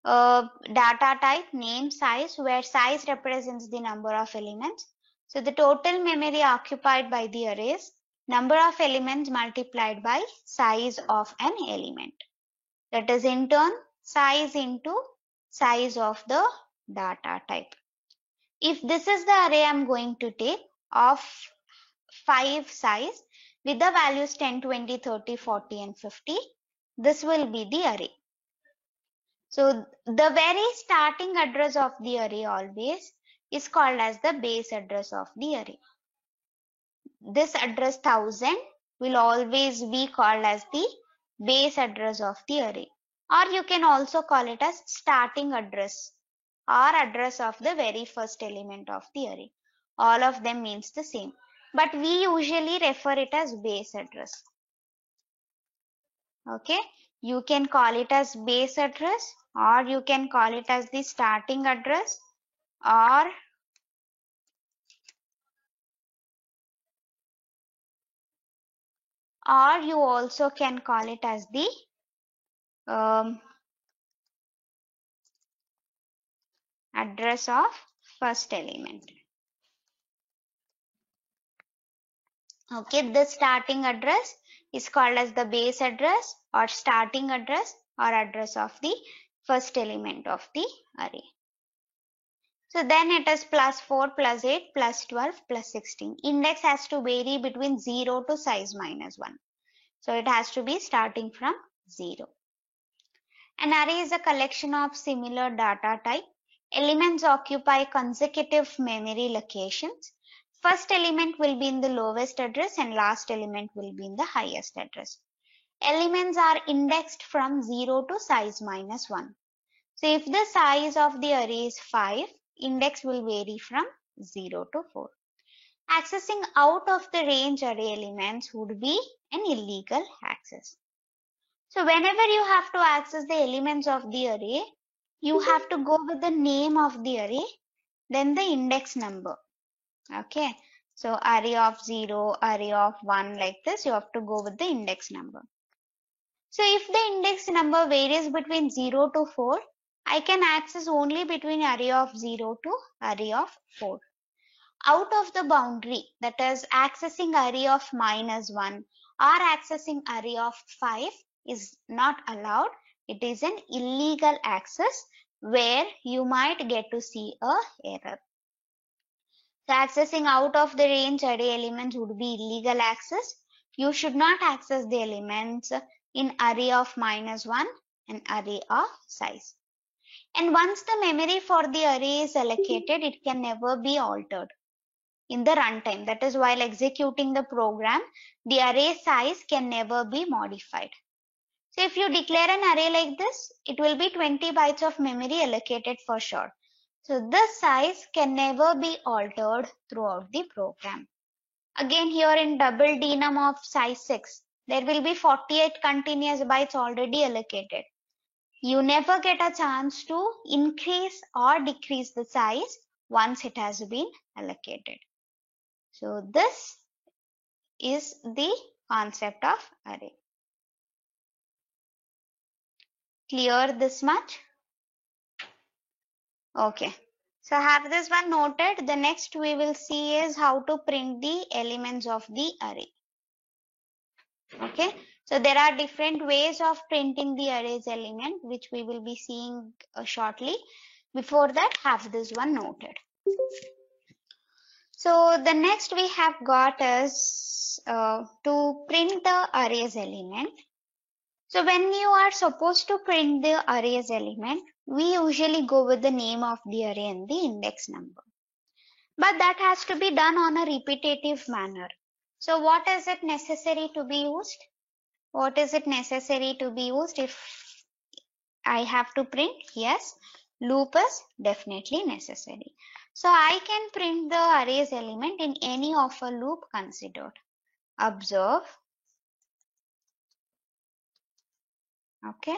data type, name, size, where size represents the number of elements. So the total memory occupied by the arrays, number of elements multiplied by size of an element. That is in turn size into size of the data type. If this is the array I'm going to take of 5 size, with the values 10, 20, 30, 40 and 50. This will be the array. So the very starting address of the array always is called as the base address of the array. This address 1000 will always be called as the base address of the array, or you can also call it as starting address or address of the very first element of the array. All of them means the same, but we usually refer it as base address. Okay, you can call it as base address, or you can call it as the starting address, or you also can call it as the address of first element. Okay, the starting address is called as the base address or starting address or address of the first element of the array. So then it is plus 4, plus 8, plus 12, plus 16. Index has to vary between 0 to size minus 1. So it has to be starting from 0. An array is a collection of similar data type. Elements occupy consecutive memory locations. First element will be in the lowest address and last element will be in the highest address. Elements are indexed from 0 to size minus 1. So if the size of the array is 5, index will vary from 0 to 4. Accessing out of the range array elements would be an illegal access. So whenever you have to access the elements of the array, you have to go with the name of the array, then the index number. Okay, so array of 0, array of 1, like this, you have to go with the index number. So if the index number varies between 0 to 4, I can access only between array of 0 to array of 4. Out of the boundary, that is accessing array of minus 1 or accessing array of 5 is not allowed. It is an illegal access where you might get to see a error. So accessing out of the range array elements would be illegal access. You should not access the elements in array of minus 1 and array of size. And once the memory for the array is allocated, it can never be altered in the runtime. That is, while executing the program, the array size can never be modified. So if you declare an array like this, it will be 20 bytes of memory allocated for sure. So this size can never be altered throughout the program. Again, here in double denom of size 6, there will be 48 continuous bytes already allocated. You never get a chance to increase or decrease the size once it has been allocated. So this is the concept of array. Clear this much? Okay. So have this one noted. The next we will see is how to print the elements of the array. Okay. So there are different ways of printing the array's element, which we will be seeing shortly. Before that, have this one noted. So the next we have got is to print the array's element. So when you are supposed to print the array's element, we usually go with the name of the array and the index number. But that has to be done on a repetitive manner. So what is it necessary to be used? What is it necessary to be used if I have to print? Yes, loop is definitely necessary. So I can print the array's element in any of a loop considered. Observe. Okay.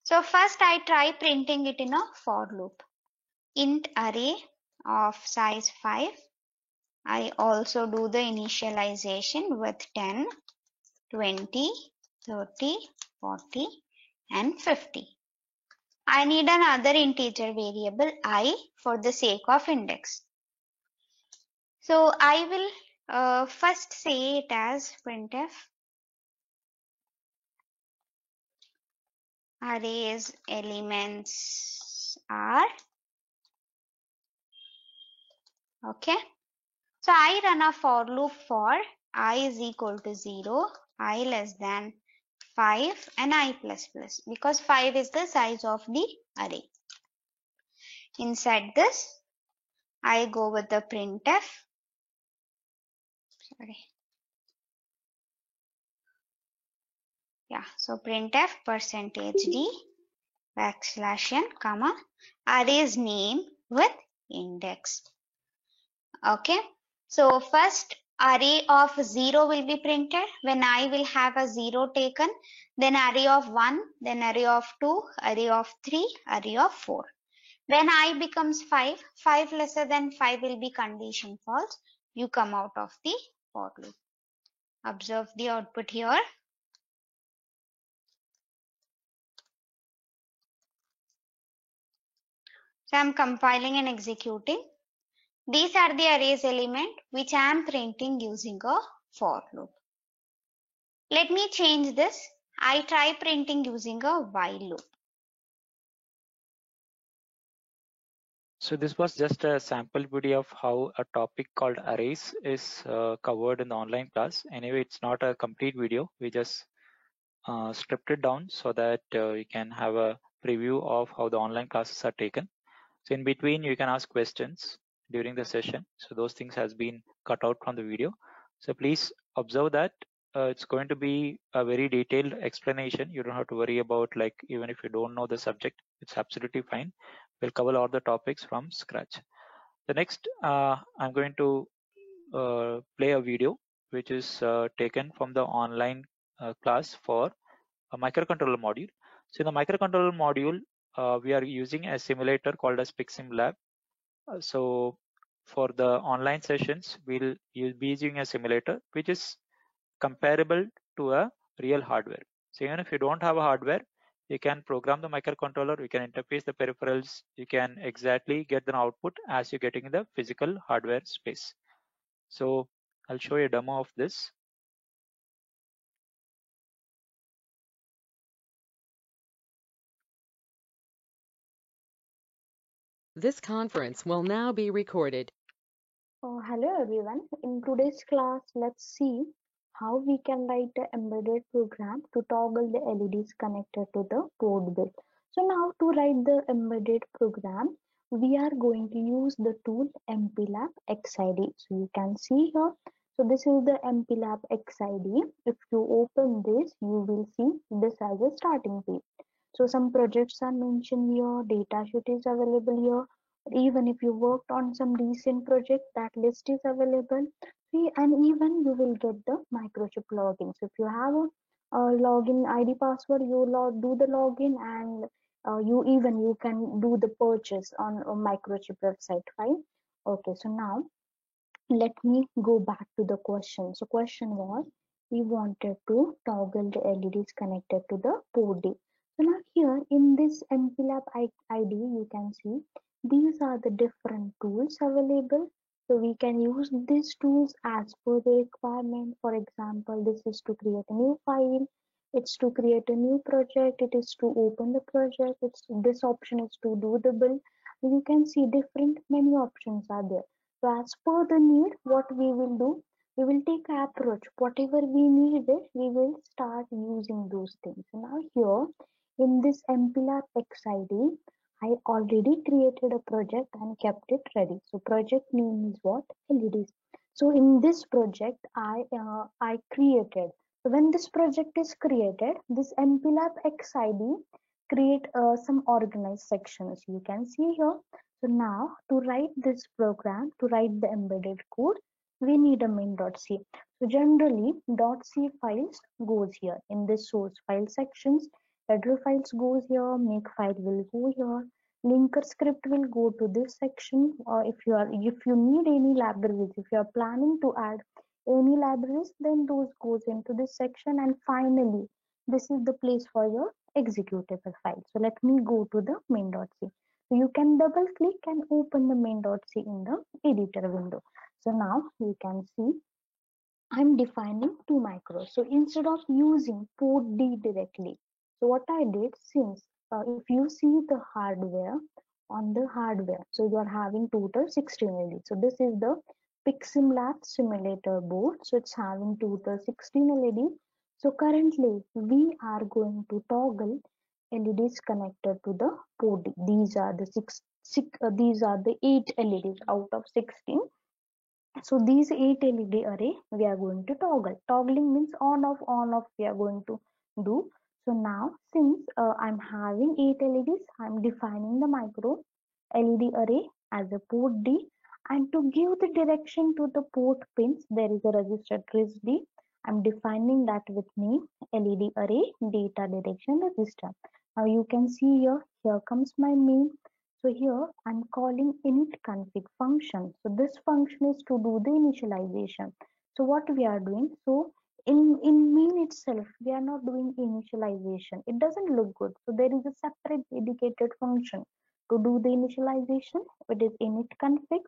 So first I try printing it in a for loop. Int array of size 5. I also do the initialization with 10, 20, 30, 40 and 50. I need another integer variable I for the sake of index. So I will first say it as printf arrays elements are. Okay. So I run a for loop for I is equal to 0, I less than 5 and I plus plus, because 5 is the size of the array. Inside this, I go with the printf. Sorry. Yeah, so printf %d \n, comma, array's name with index. Okay, so first array of 0 will be printed when I will have a 0 taken, then array of 1, then array of 2, array of 3, array of 4. When I becomes 5, 5 lesser than 5 will be condition false. You come out of the for loop. Observe the output here. So I'm compiling and executing. These are the arrays element which I am printing using a for loop. Let me change this. I try printing using a while loop. So this was just a sample video of how a topic called arrays is covered in the online class. Anyway, it's not a complete video. We just stripped it down so that you can have a preview of how the online classes are taken. So in between, you can ask questions during the session. So those things has been cut out from the video. So please observe that. It's going to be a very detailed explanation. You don't have to worry about, like, even if you don't know the subject, it's absolutely fine. We'll cover all the topics from scratch. The next, I'm going to play a video which is taken from the online class for a microcontroller module. So in the microcontroller module, we are using a simulator called as PicSimLab. So for the online sessions, we'll be using a simulator which is comparable to a real hardware. So even if you don't have a hardware, you can program the microcontroller, you can interface the peripherals, you can exactly get the output as you're getting in the physical hardware space. So I'll show you a demo of this. This conference will now be recorded. Hello everyone. In today's class, let's see how we can write an embedded program to toggle the LEDs connected to the board bit. So now to write the embedded program, we are going to use the tool MPLAB XID. So you can see here. So this is the MPLAB XID. If you open this, you will see this as a starting page. So some projects are mentioned here, data sheet is available here. Even if you worked on some recent project, that list is available. See, and even you will get the microchip login. So if you have a login ID password, you do the login, and you can do the purchase on a microchip website, right? Okay, so now let me go back to the question. So question was, we wanted to toggle the LEDs connected to the port D. So now here in this MPLAB ID, you can see these are the different tools available. So we can use these tools as per the requirement. For example, this is to create a new file. It's to create a new project. It is to open the project. This option is to do the build. You can see different many options are there. So as per the need, what we will do, we will take an approach. Whatever we need it, we will start using those things. Now here in this MPLAB XID, I already created a project and kept it ready. So project name is what? LEDs. So in this project, I created. So when this project is created, this MPLAB XID create some organized sections. You can see here. So now to write this program, to write the embedded code, we need a main.c. So generally .c files goes here in this source file sections. Header files goes here, make file will go here, linker script will go to this section. If you need any libraries, if you are planning to add any libraries, then those goes into this section, and finally this is the place for your executable file. So let me go to the main.c. So you can double click and open the main.c in the editor window. So now you can see I'm defining two macros. So instead of using port D directly, so what I did, since if you see the hardware, on the hardware, so you are having total 16 LEDs. So this is the PixSimLab simulator board. So it's having total 16 LEDs. So currently we are going to toggle LEDs connected to the port D. These are the these are the 8 LEDs out of 16. So these 8 LED array we are going to toggle. Toggling means on off we are going to do. So now since I'm having 8 LEDs, I'm defining the micro LED array as a port D, and to give the direction to the port pins there is a register TRISD. I'm defining that with name LED array data direction register. Now you can see here comes my main. So here I'm calling init config function. So this function is to do the initialization. So what we are doing, so in main itself we are not doing initialization. It doesn't look good. So there is a separate dedicated function to do the initialization. It is init config.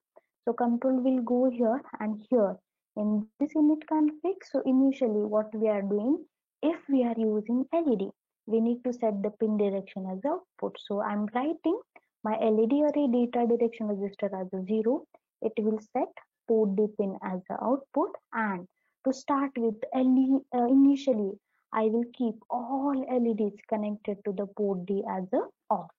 So control will go here and here in this init config. So initially what we are doing, if we are using LED, we need to set the pin direction as output. So I'm writing my LED array data direction register as a 0. It will set port D pin as the output, and to start with initially I will keep all LEDs connected to the port D as a off.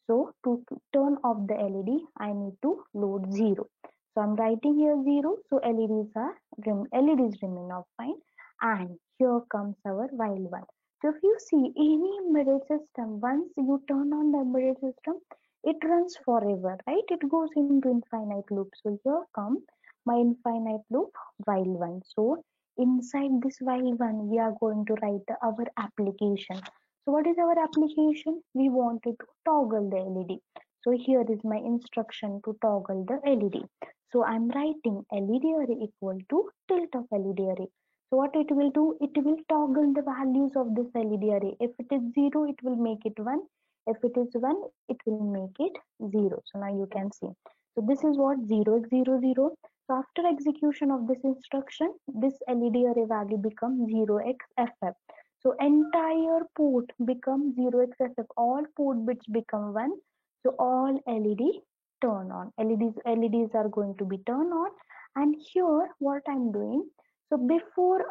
So to turn off the LED I need to load 0. So I'm writing here 0. So LEDs remain off, fine. And here comes our while one. So if you see any embedded system, once you turn on the embedded system, it runs forever, right? It goes into infinite loop. So here come my infinite loop while one. So inside this while one we are going to write our application. So what is our application? We wanted to toggle the LED. So here is my instruction to toggle the LED. So I'm writing LED array equal to tilt of LED array. So what it will do, it will toggle the values of this LED array. If it is 0, it will make it 1. If it is 1, it will make it 0. So now you can see. So this is what 0x00. So after execution of this instruction, this LED array value becomes 0xFF. So entire port becomes 0xFF. All port bits become 1. So all LED turn on. LEDs are going to be turned on. And here what I'm doing, so before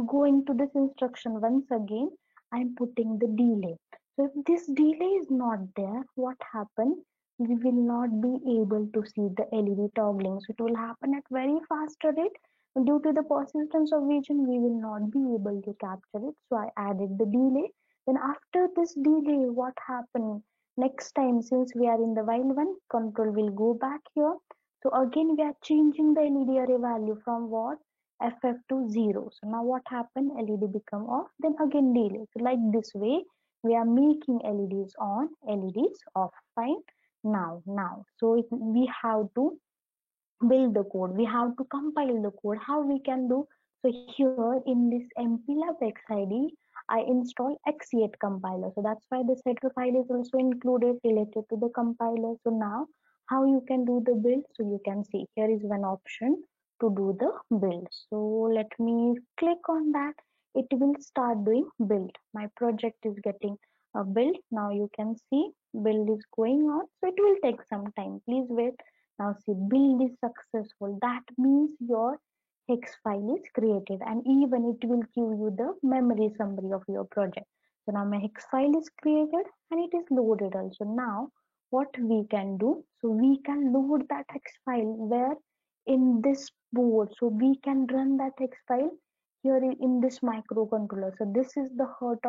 going to this instruction once again, I'm putting the delay. So if this delay is not there, what happens? We will not be able to see the LED toggling. So it will happen at very fast rate. Due to the persistence of vision, we will not be able to capture it. So I added the delay. Then after this delay, what happened? Next time, since we are in the while one, control will go back here. So again, we are changing the LED array value from what? FF to 0. So now what happened? LED become off, then again delay. So like this way, we are making LEDs on, LEDs off, fine. Now, so we have to build the code, we have to compile the code. How we can do? So here in this MPLAB XID, I install X8 compiler. So that's why this header file is also included related to the compiler. So now how you can do the build? So you can see here is one option to do the build. So let me click on that. It will start doing build. My project is getting a build. Now you can see build is going on. So it will take some time. Please wait. Now see, build is successful. That means your hex file is created, and even it will give you the memory summary of your project. So now my hex file is created and it is loaded also. Now what we can do? So we can load that hex file where? In this board. So we can run that hex file here in this microcontroller. So this is the heart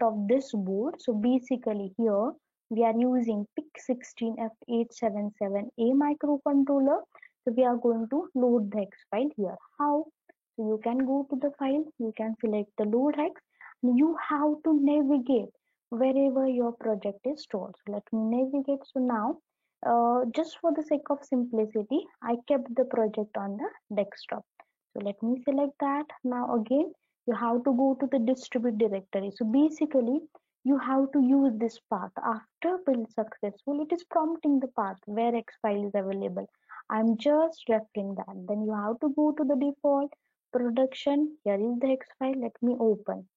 of this board. So basically here we are using PIC16F877A microcontroller. So we are going to load the hex file here. How? So you can go to the file, you can select the load hex. You have to navigate wherever your project is stored. So let me navigate. So now, just for the sake of simplicity, I kept the project on the desktop. So let me select that. Now again, you have to go to the distribute directory. So basically, you have to use this path. After build successful, it is prompting the path where X file is available. I'm just referring that. Then you have to go to the default production. Here is the X file. Let me open.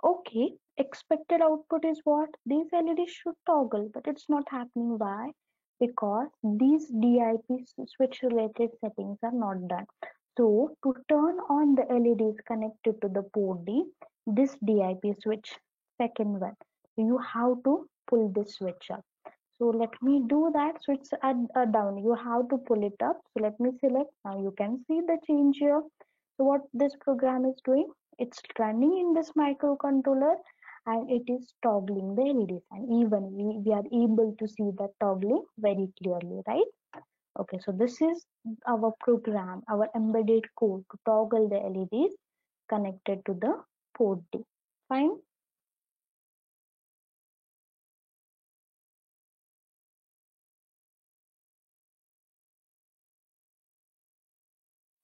Okay, expected output is what? These LEDs should toggle, but it's not happening. Why? because these DIP switch related settings are not done. So to turn on the LEDs connected to the port D, this DIP switch, second one, you have to pull this switch up. So let me do that. So it's down. You have to pull it up. So let me select. Now you can see the change here. So what this program is doing, it's running in this microcontroller and it is toggling the LEDs. And even we are able to see the toggling very clearly, right? Okay, so this is our program, our embedded code to toggle the LEDs connected to the port D. Fine.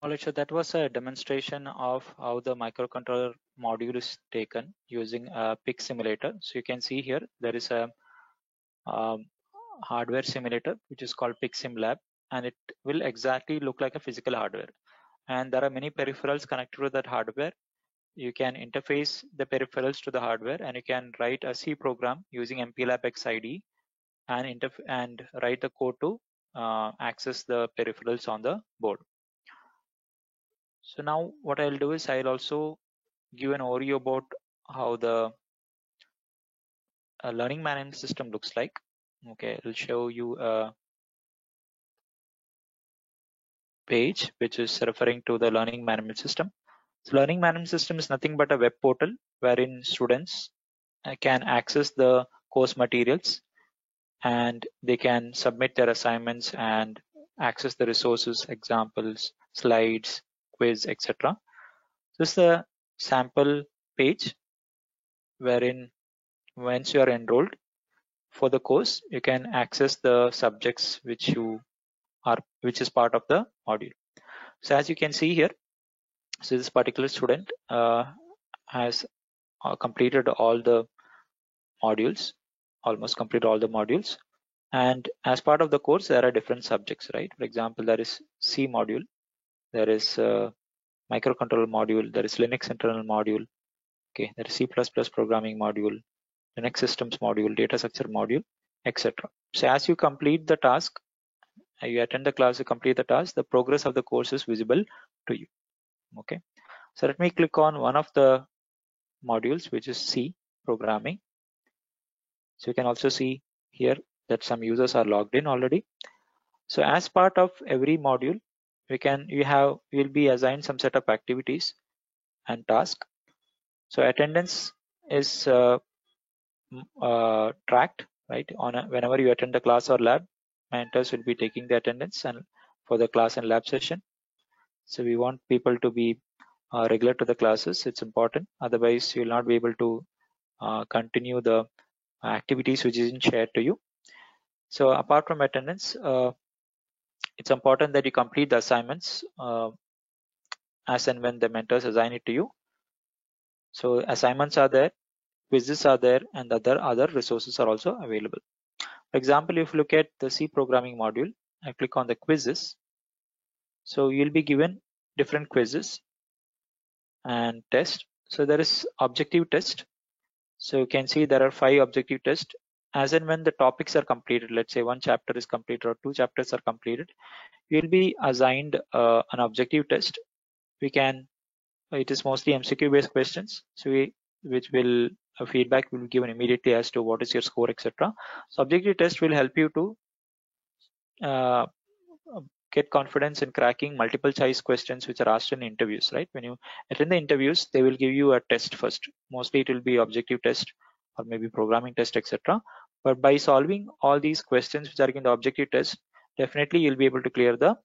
Alright, so that was a demonstration of how the microcontroller module is taken using a PIC simulator. So you can see here there is a hardware simulator which is called PICSimLab, and it will exactly look like a physical hardware. And there are many peripherals connected to that hardware. You can interface the peripherals to the hardware, and you can write a C program using MPLAB XID and write the code to access the peripherals on the board. So now what I'll do is I'll also give an overview about how the learning management system looks like. Okay, I'll show you a page which is referring to the learning management system. So learning management system is nothing but a web portal wherein students can access the course materials, and they can submit their assignments and access the resources, examples, slides, quiz, etc. This is the sample page wherein once you are enrolled for the course, you can access the subjects which is part of the module. So as you can see here, so this particular student has completed all the modules, almost completed all the modules. And as part of the course, there are different subjects, right? For example, there is C module, there is microcontroller module, there is Linux internal module, okay, there is C++ programming module, Linux systems module, data structure module, etc. So as you complete the task, you attend the class, you complete the task, the progress of the course is visible to you. Okay, so let me click on one of the modules, which is C programming. So you can also see here that some users are logged in already. So as part of every module, we'll be assigned some set of activities and tasks. So attendance is tracked, right? Whenever you attend the class or lab, mentors will be taking the attendance and for the class and lab session. So we want people to be regular to the classes. It's important. Otherwise, you will not be able to continue the activities which isn't shared to you. So apart from attendance, it's important that you complete the assignments as and when the mentors assign it to you. So assignments are there, quizzes are there, and other resources are also available. For example, if you look at the C programming module, I click on the quizzes. So you'll be given different quizzes and tests. So there is objective test. So you can see there are 5 objective tests. As and when the topics are completed, let's say one chapter is completed or 2 chapters are completed, you'll be assigned an objective test. It is mostly MCQ based questions, so which will feedback will be given immediately as to what is your score, etc. So objective test will help you to get confidence in cracking multiple choice questions which are asked in interviews, right? When you attend the interviews, they will give you a test first. Mostly it will be objective test or maybe programming test, etc. But by solving all these questions which are in the objective test, definitely you'll be able to clear the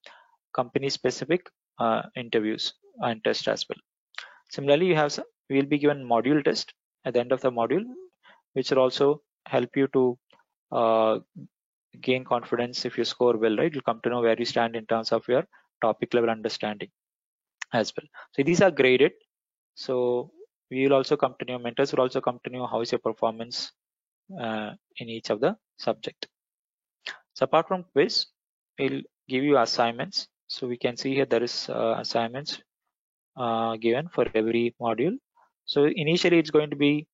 company specific interviews and test as well. Similarly, we'll be given module test at the end of the module, which will also help you to gain confidence. If you score well, right, you'll come to know where you stand in terms of your topic level understanding as well. So these are graded. So we will also come to know, mentors will also come to know how is your performance in each of the subject. So apart from quiz, we'll give you assignments. So we can see here there is assignments given for every module. So initially it's going to be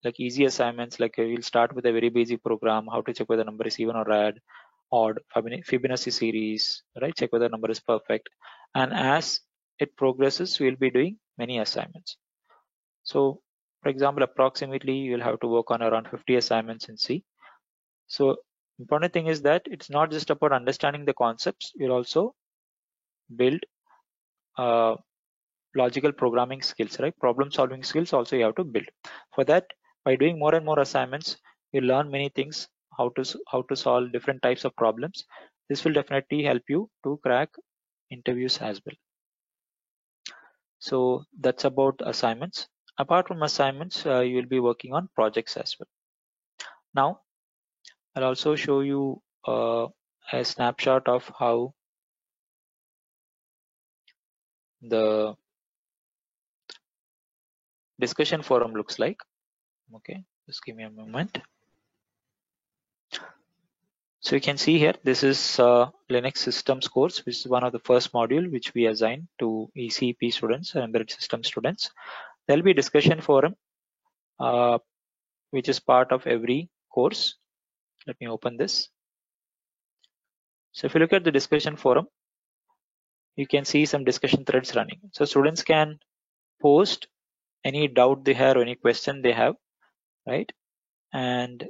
like easy assignments, like we'll start with a very basic program, how to check whether the number is even or odd, odd Fibonacci series, right? Check whether the number is perfect. And as it progresses, we'll be doing many assignments. So for example, approximately you'll have to work on around 50 assignments in C. So important thing is that it's not just about understanding the concepts, you'll also build logical programming skills, right? Problem solving skills also you have to build. For that, by doing more and more assignments, you learn many things, how to solve different types of problems. This will definitely help you to crack interviews as well. So that's about assignments. Apart from assignments, you will be working on projects as well. Now, I'll also show you a snapshot of how the discussion forum looks like. Okay, just give me a moment. So you can see here, this is Linux systems course, which is one of the first module which we assign to ECP students and embedded system students. There'll be discussion forum, which is part of every course. Let me open this. So if you look at the discussion forum, you can see some discussion threads running. So students can post any doubt they have or any question they have, right? And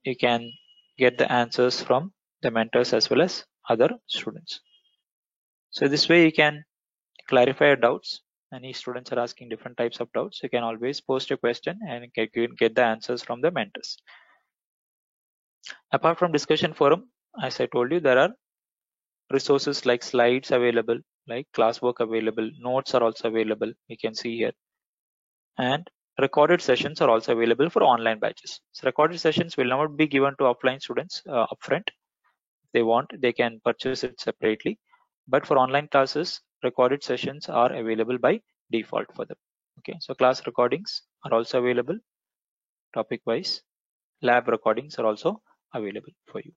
you can get the answers from the mentors as well as other students. So this way you can clarify your doubts. Any students are asking different types of doubts, you can always post a question and get the answers from the mentors. Apart from discussion forum, as I told you, there are resources like slides available, like classwork available, notes are also available, you can see here. And recorded sessions are also available for online batches. So recorded sessions will not be given to offline students upfront. If they want, they can purchase it separately. But for online classes, recorded sessions are available by default for them. Okay, so class recordings are also available topic wise. Lab recordings are also available for you,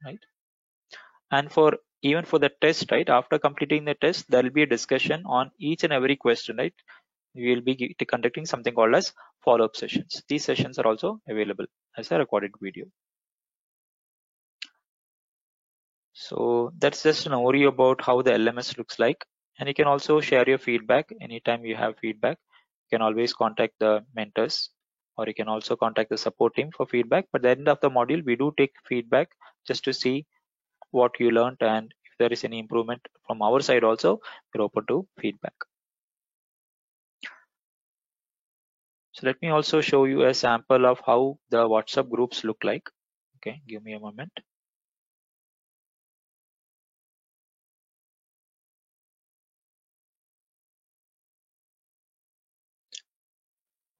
right? And for even for the test, right, after completing the test, there will be a discussion on each and every question, right? We will be conducting something called as follow-up sessions. These sessions are also available as a recorded video. So that's just an overview about how the LMS looks like. And you can also share your feedback. Anytime you have feedback, you can always contact the mentors, or you can also contact the support team for feedback. But at the end of the module, we do take feedback just to see what you learned, and if there is any improvement from our side also, we're open to feedback. So let me also show you a sample of how the WhatsApp groups look like. Okay, give me a moment.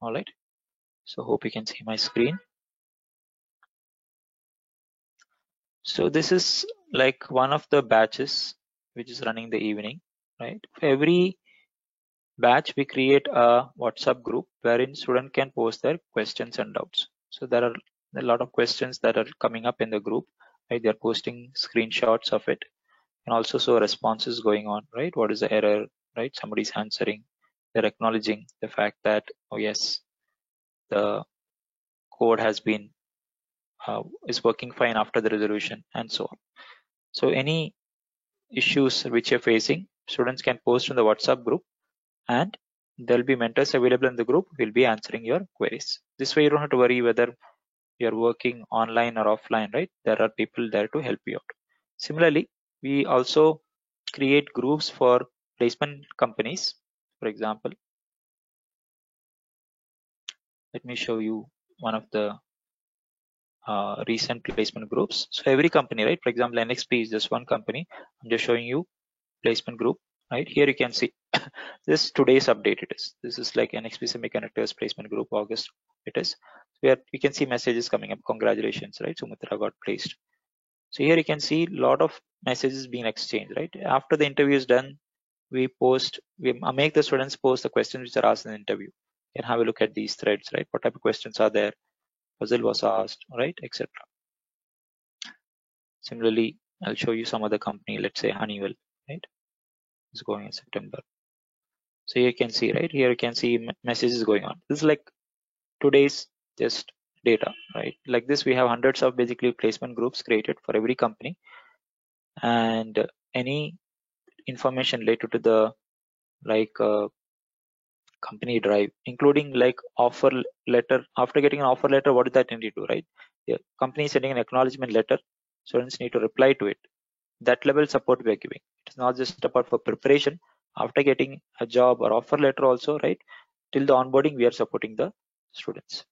All right, so hope you can see my screen. So this is like one of the batches which is running the evening, right? For every batch, we create a WhatsApp group wherein student can post their questions and doubts. So there are a lot of questions that are coming up in the group, right? They're posting screenshots of it, and also show responses going on, right? What is the error, right? Somebody's answering, they're acknowledging the fact that, oh yes, the code has been is working fine after the resolution, and so on. So any issues which you're facing, students can post in the WhatsApp group, and there'll be mentors available in the group who will be answering your queries. This way you don't have to worry whether you're working online or offline, right? There are people there to help you out. Similarly, we also create groups for placement companies. For example, let me show you one of the recent placement groups. So every company, right? For example, NXP is just one company. I'm just showing you placement group, right? Here you can see this today's update. This is like NXP Semiconductors placement group, August it is. Where you can see messages coming up. Congratulations, right? Sumitra got placed. So here you can see a lot of messages being exchanged, right? After the interview is done, we make the students post the questions which are asked in the interview. You can have a look at these threads, right? What type of questions are there? Puzzle was asked, right? Etc. Similarly, I'll show you some other company, let's say Honeywell, right? It's going in September. So you can see, right? Here you can see messages going on. This is like today's just data, right? Like this, we have hundreds of basically placement groups created for every company, and any information related to the company drive, including like offer letter. After getting an offer letter, what does that need to do, right? The company is sending an acknowledgement letter, students need to reply to it. That level support we are giving. It's not just about for preparation. After getting a job or offer letter also, right? Till the onboarding, we are supporting the students.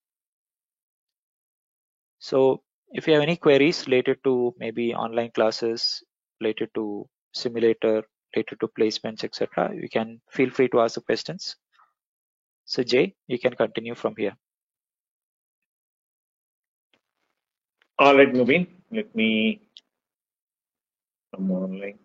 So if you have any queries related to maybe online classes, related to simulator, related to placements, etc., you can feel free to ask the questions. So Jay, you can continue from here. All right, Mubin, let me come online.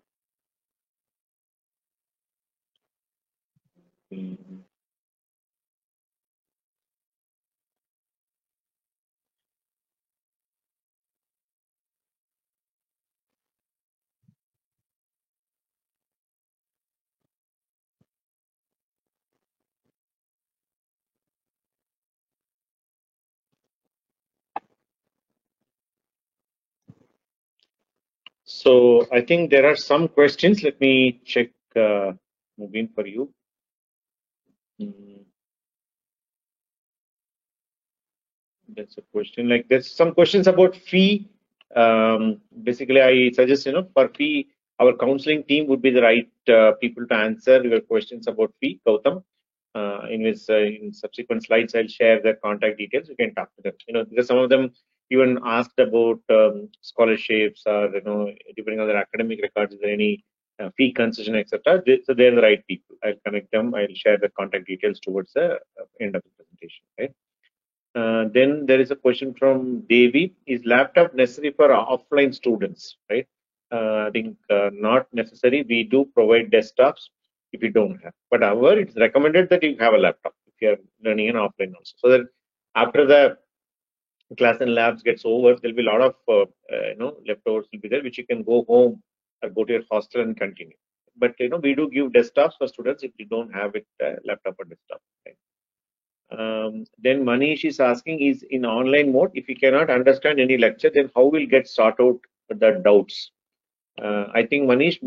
So I think there are some questions. Let me check, Mubin, for you. That's a question. Like there's some questions about fee. Basically, I suggest, for fee, our counseling team would be the right people to answer your questions about fee. Gautam, in subsequent slides, I'll share their contact details. You can talk to them. Because some of them even asked about scholarships or depending on their academic records, is there any fee concession, etc. So they're the right people. I'll connect them. I'll share the contact details towards the end of the presentation. Right. Then there is a question from Devi. Is laptop necessary for offline students? Right. I think not necessary. We do provide desktops if you don't have. But however, it's recommended that you have a laptop if you are learning in offline also. So that after the class and labs gets over, there'll be a lot of leftovers will be there, which you can go home or go to your hostel and continue. But we do give desktops for students if you don't have it, laptop or desktop. Right? Then Manish is asking, is in online mode, if you cannot understand any lecture, then how will get sort out the doubts? I think Manish,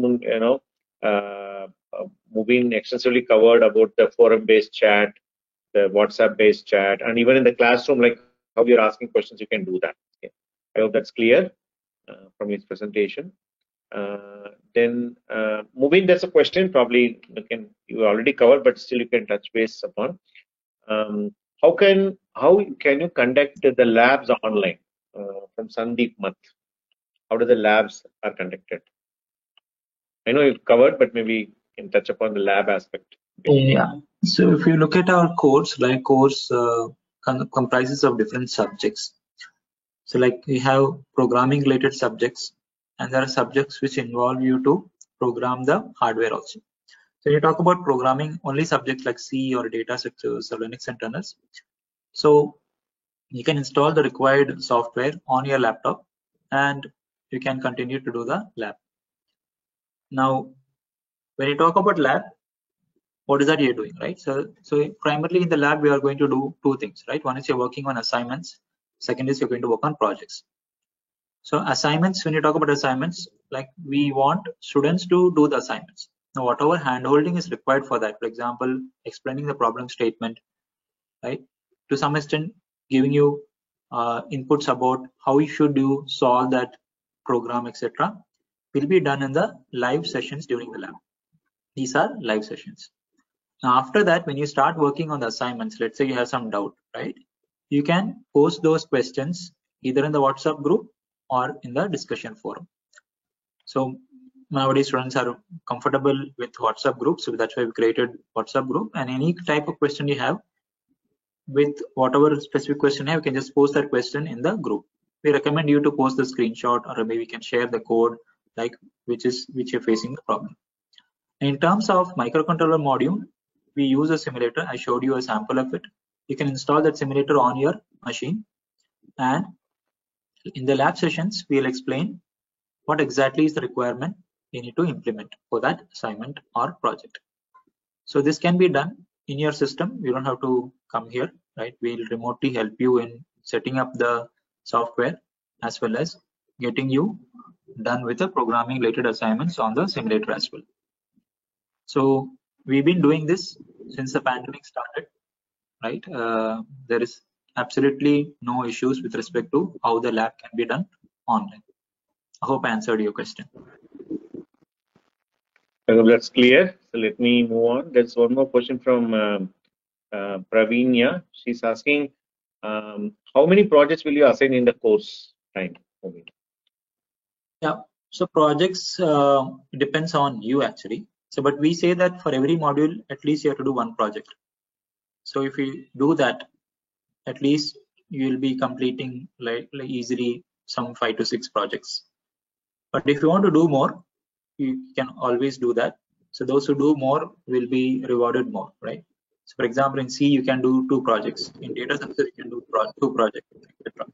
Mubin extensively covered about the forum-based chat, the WhatsApp-based chat, and even in the classroom, like how you're asking questions, you can do that. Okay. I hope that's clear from his presentation. Then Mubin, there's a question probably you already covered, but still you can touch base upon. How can you conduct the labs online? From Sandeep Math. How do the labs are conducted? I know you've covered, but maybe you can touch upon the lab aspect. Yeah. So if you look at our course, comprises of different subjects. So like we have programming related subjects, and there are subjects which involve you to program the hardware also. So you talk about programming only subjects like C or data structures or Linux internals. So you can install the required software on your laptop and you can continue to do the lab. Now, when you talk about lab, what is that you're doing, right? So primarily in the lab, we are going to do two things, right? One is you're working on assignments. Second is you're going to work on projects. So assignments, when you talk about assignments, like we want students to do the assignments. Now, whatever handholding is required for that, for example, explaining the problem statement, right? To some extent, giving you inputs about how should you solve that program, etc., will be done in the live sessions during the lab. These are live sessions. Now, after that, when you start working on the assignments, let's say you have some doubt, right? You can post those questions either in the WhatsApp group or in the discussion forum. So nowadays students are comfortable with WhatsApp groups, so that's why we created WhatsApp group. And any type of question you have, with whatever specific question you have, you can just post that question in the group. We recommend you to post the screenshot, or maybe we can share the code like which you're facing the problem. In terms of microcontroller module, we use a simulator. I showed you a sample of it. You can install that simulator on your machine, and in the lab sessions, we'll explain what exactly is the requirement you need to implement for that assignment or project. So this can be done in your system. You don't have to come here, right? We'll remotely help you in setting up the software as well as getting you done with the programming related assignments on the simulator as well. So we've been doing this since the pandemic started, right? There is absolutely no issues with respect to how the lab can be done online. I hope I answered your question. That's clear. So let me move on. There's one more question from Praveenya. She's asking, how many projects will you assign in the course time? Yeah, so projects depends on you actually. So, but we say that for every module, at least you have to do one project. So if you do that, at least you will be completing like easily some 5 to 6 projects. But if you want to do more, you can always do that. So those who do more will be rewarded more, right? So for example, in C, you can do 2 projects. In data science, you can do 2 projects, etc.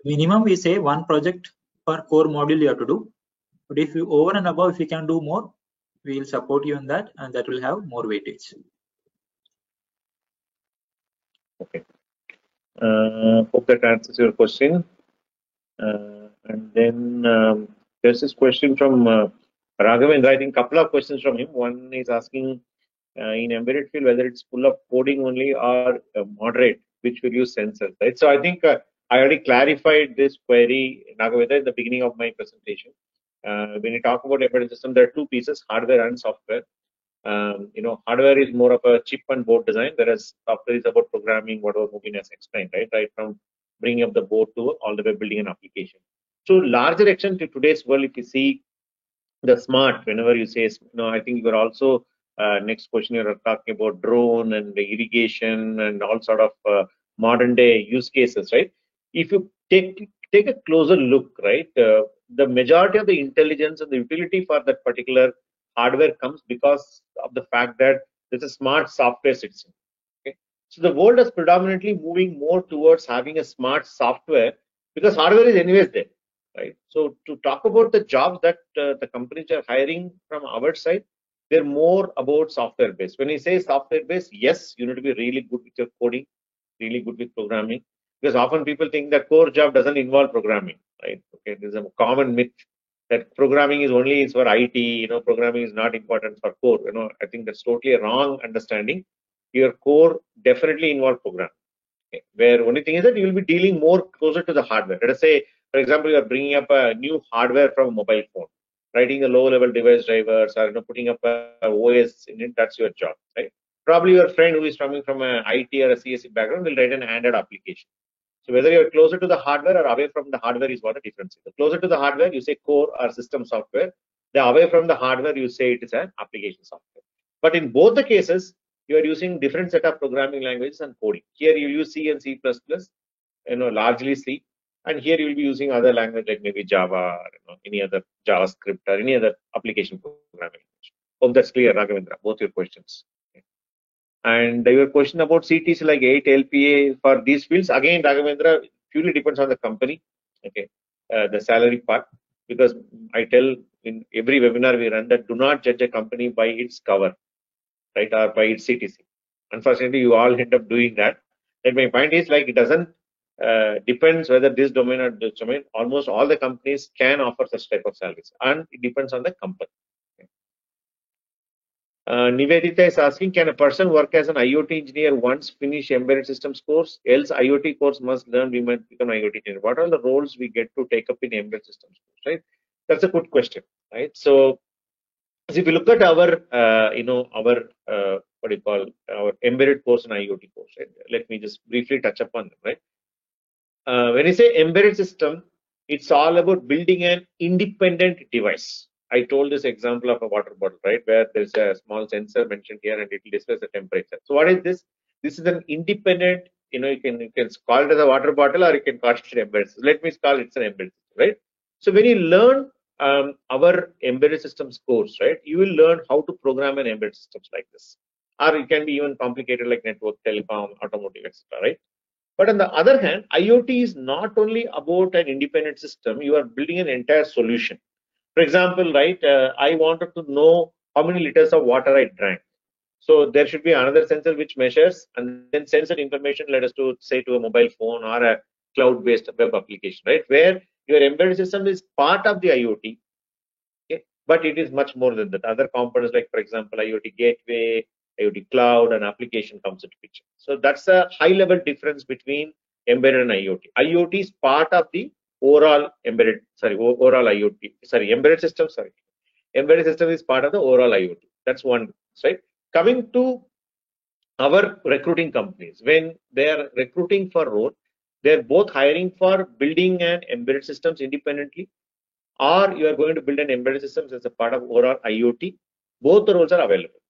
Minimum, we say 1 project per core module you have to do. But if you over and above, if you can do more, we will support you in that, and that will have more weightage. Okay. Hope that answers your question. And then there's this question from Raghavendra. I think a couple of questions from him. One is asking in embedded field whether it's full of coding only or moderate, which will use sensors, right? So I think I already clarified this query, Raghavendra, in the beginning of my presentation. When you talk about embedded system, there are 2 pieces, hardware and software. Hardware is more of a chip and board design, whereas software is about programming, whatever Mubin has explained, right from bringing up the board to all the way building an application. So larger extent to today's world, if you see the smart, whenever you say, I think you are also next question you are talking about drone and the irrigation and all sort of modern day use cases, right? If you take a closer look, right, the majority of the intelligence and the utility for that particular hardware comes because of the fact that there's a smart software system. Okay, so the world is predominantly moving more towards having a smart software because hardware is anyways there, right? So to talk about the jobs that the companies are hiring from our side, they're more about software based. When you say software based, yes, you need to be really good with your coding, really good with programming, because often people think that core job doesn't involve programming, right? Okay, there's a common myth that programming is only for IT, programming is not important for core. I think that's totally a wrong understanding. Your core definitely involves programming. Okay. Where only thing is that you will be dealing more closer to the hardware. Let us say, for example, you are bringing up a new hardware from a mobile phone, writing the low-level device drivers, or putting up a OS in it. That's your job, right? Probably your friend who is coming from an IT or a CSE background will write an Android application. So whether you're closer to the hardware or away from the hardware is what the difference is. The closer to the hardware, you say core or system software. The away from the hardware, you say it is an application software. But in both the cases, you are using different set of programming languages and coding. Here you use C and C++, largely C. And here you will be using other language like maybe Java, or, any other JavaScript or any other application programming language. Hope that's clear, Raghavendra, both your questions. And your question about CTC like 8 LPA for these fields, again, Raghavendra, purely depends on the company, okay, the salary part, because I tell in every webinar we run that do not judge a company by its cover, right, or by its CTC. Unfortunately, you all end up doing that. And my point is like it doesn't depends whether this domain or this domain. Almost all the companies can offer such type of salaries, and it depends on the company. Nivedita is asking, can a person work as an IoT engineer once finish embedded systems course? Else IoT course must learn, we might become IoT engineer. What are the roles we get to take up in embedded systems course, right? That's a good question, right? So if you look at our, what do you call, our embedded course and IoT course, right? Let me just briefly touch upon them, right? When you say embedded system, it's all about building an independent device. I told this example of a water bottle, right, where there's a small sensor mentioned here and it will display the temperature. So what is this? This is an independent, you can call it as a water bottle or you can call it an embedded system. Let me call it an embedded system, right? So when you learn our embedded systems course, right, you will learn how to program an embedded systems like this. Or it can be even complicated like network, telecom, automotive, etc., right? But on the other hand, IoT is not only about an independent system, you are building an entire solution. For example, right, I wanted to know how many liters of water I drank. So there should be another sensor which measures and then sends that information, let us to say to a mobile phone or cloud-based web application, right? Where your embedded system is part of the IoT, okay? But it is much more than that. Other components like, for example, IoT gateway, IoT cloud, and application comes into picture. So that's a high-level difference between embedded and IoT. IoT is part of the overall embedded, overall IoT, embedded system, Embedded system is part of the overall IoT. That's one, right? Coming to our recruiting companies, when they are recruiting for role, they're both hiring for building an embedded systems independently, or you are going to build an embedded systems as a part of overall IoT. Both the roles are available.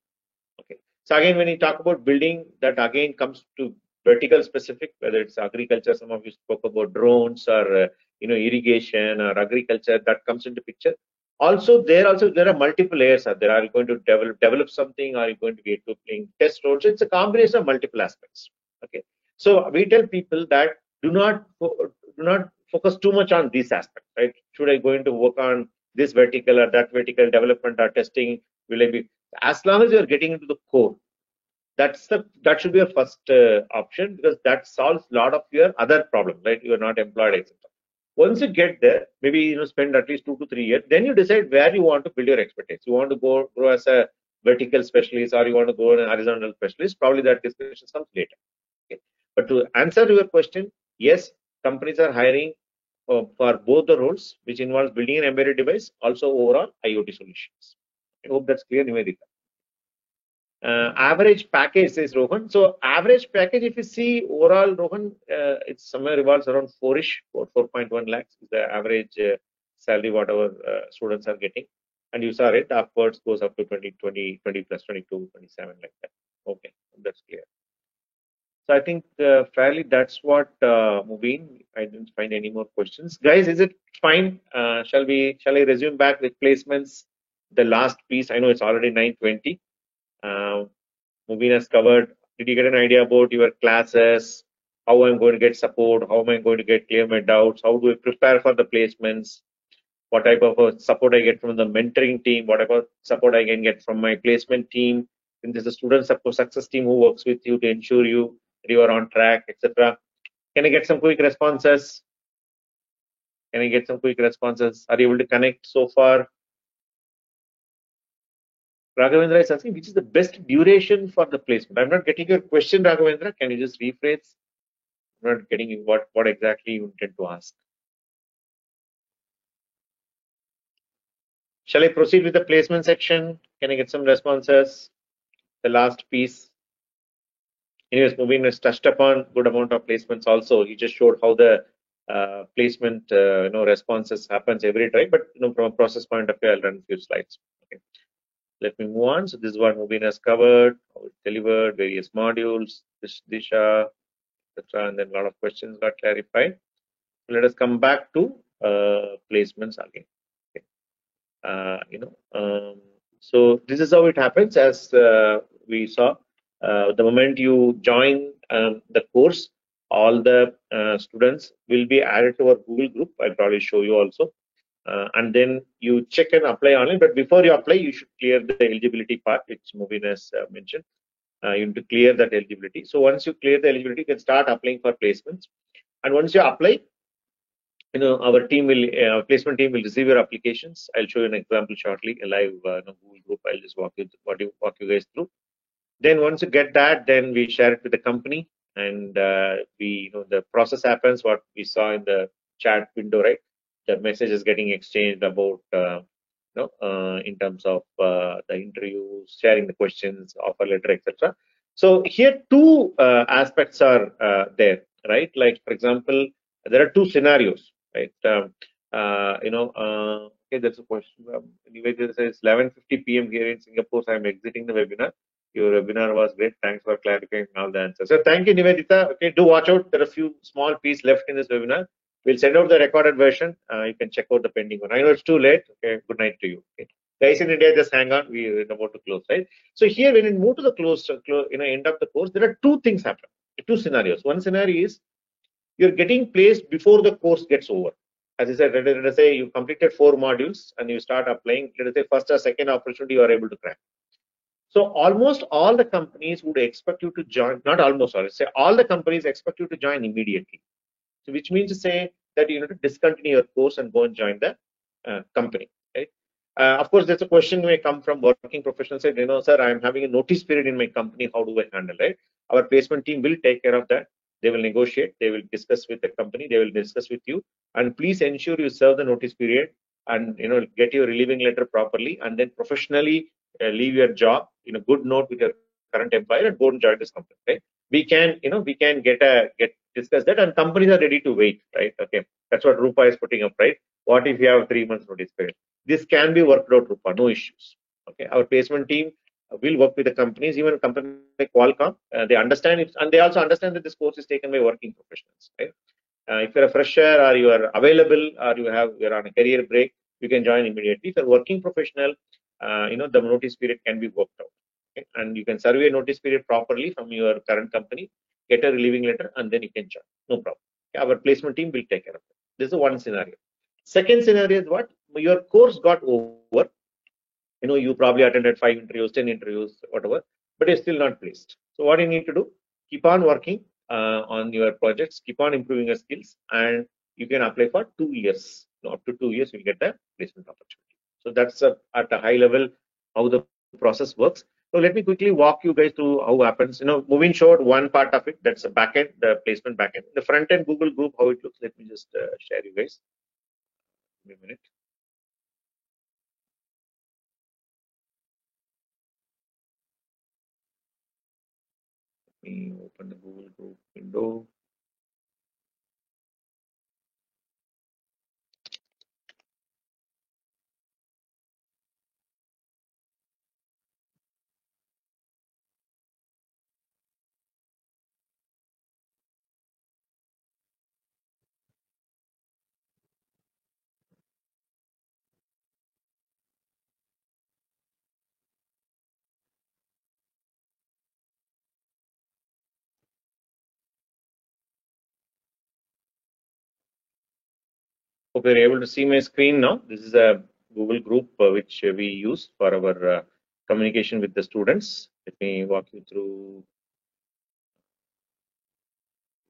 Okay. So again, when you talk about building, that again comes to vertical specific, whether it's agriculture, some of you spoke about drones, or irrigation or agriculture, that comes into picture. Also, there are multiple layers. Are you going to develop something? Are you going to be playing test roles? So it's a combination of multiple aspects. Okay. So we tell people that do not focus too much on these aspects, right? Should I going to work on this vertical or that vertical, development or testing? Will I be, as long as you are getting into the core, that should be a first option, because that solves a lot of your other problems, right? You are not employed, etc. Once you get there, maybe spend at least 2 to 3 years, then you decide where you want to build your expertise. You want to grow as a vertical specialist, or you want to go an horizontal specialist. Probably that discussion comes later. Okay. But to answer your question, yes, companies are hiring for both the roles, which involves building an embedded device, also overall IoT solutions. I hope that's clear, Nivedita. Average package, says Rohan. So average package, if you see overall, Rohan, it's somewhere revolves around 4.1 lakhs is the average salary whatever students are getting. And you saw it, upwards goes up to 20 plus 22, 27, like that. Okay, that's clear. So I think fairly that's what Mubin. I didn't find any more questions. Guys, is it fine? Shall I resume back with placements? The last piece, I know it's already 9:20. Mubin has covered. Did you get an idea about your classes? How I'm going to get support? How am I going to clear my doubts? How do I prepare for the placements? What type of support I get from the mentoring team? What type of support I can get from my placement team? And there's a student support success team who works with you to ensure you are on track, etc. Can I get some quick responses? Are you able to connect so far? Raghavendra is asking, which is the best duration for the placement? I'm not getting your question, Raghavendra. Can you just rephrase? I'm not getting what exactly you intend to ask. Shall I proceed with the placement section? Can I get some responses? The last piece. Anyways, Mubin has touched upon good amount of placements also. He just showed how the placement responses happens every time, but from a process point of view, I'll run a few slides. Okay. Let me move on. So this is what Mubin has covered, how it delivered, various modules, Disha, etc. And then a lot of questions got clarified. So let us come back to placements again. Okay. So this is how it happens, as we saw. The moment you join the course, all the students will be added to our Google group. I'll probably show you also. And then you check and apply online. But before you apply, you should clear the eligibility part, which Mubin has mentioned. You need to clear that eligibility. So once you clear the eligibility, you can start applying for placements. And once you apply, our team will, placement team will receive your applications. I'll show you an example shortly, a live Google group. I'll just walk you guys through. Then once you get that, then we share it with the company, and the process happens. What we saw in the chat window, right? The message is getting exchanged about, in terms of the interviews, sharing the questions, offer letter, etc. So here two aspects are there, right? Like for example, there are two scenarios, right? Okay, that's a question. Anyway, this says 11:50 p.m. here in Singapore. So I'm exiting the webinar. Your webinar was great. Thanks for clarifying all the answers. So thank you, Nivedita. Okay, do watch out. There are a few small pieces left in this webinar. We'll send out the recorded version. You can check out the pending one. I know it's too late. Okay, good night to you. Okay. Guys in India, just hang on. We're about to close, right? So here, when we move to the end of the course, there are two things happen. Two scenarios. One scenario is you're getting placed before the course gets over. As I said, let us say you completed 4 modules and you start applying. Let us say first or second opportunity you are able to crack. So almost all the companies would expect you to join, not almost all, say all the companies expect you to join immediately. So which means to say that you need to discontinue your course and go and join the company, right? Of course, there's a question may come from working professionals said, sir, I'm having a notice period in my company. How do I handle it? Our placement team will take care of that. They will negotiate. They will discuss with the company. They will discuss with you. And please ensure you serve the notice period and get your relieving letter properly, and then professionally leave your job in a good note with your current employer and go and join this company. Right? We can get discuss that, and companies are ready to wait. Right? Okay, that's what Rupa is putting up. Right? What if you have 3 months notice period? This can be worked out, Rupa. No issues. Okay, our placement team will work with the companies, even a company like Qualcomm. They understand it, and they also understand that this course is taken by working professionals. Right? If you're a fresher or you are available or you're on a career break, you can join immediately. If you're a working professional, the notice period can be worked out. Okay? And you can serve a notice period properly from your current company, get a relieving letter, and then you can join. No problem. Okay? Our placement team will take care of it. This is one scenario. Second scenario is what? Your course got over. You probably attended 5 interviews, 10 interviews, whatever, but you're still not placed. So what you need to do? Keep on working on your projects, keep on improving your skills, and you can apply for 2 years. Up to 2 years, you'll get the placement opportunity. So that's at a high level how the process works. So let me quickly walk you guys through how it happens. Mubin showed one part of it. That's the backend, the placement backend. The front end Google group, how it looks. Let me just share you guys. Give me a minute. Let me open the Google group window. Hope you're able to see my screen now. This is a Google group which we use for our communication with the students. Let me walk you through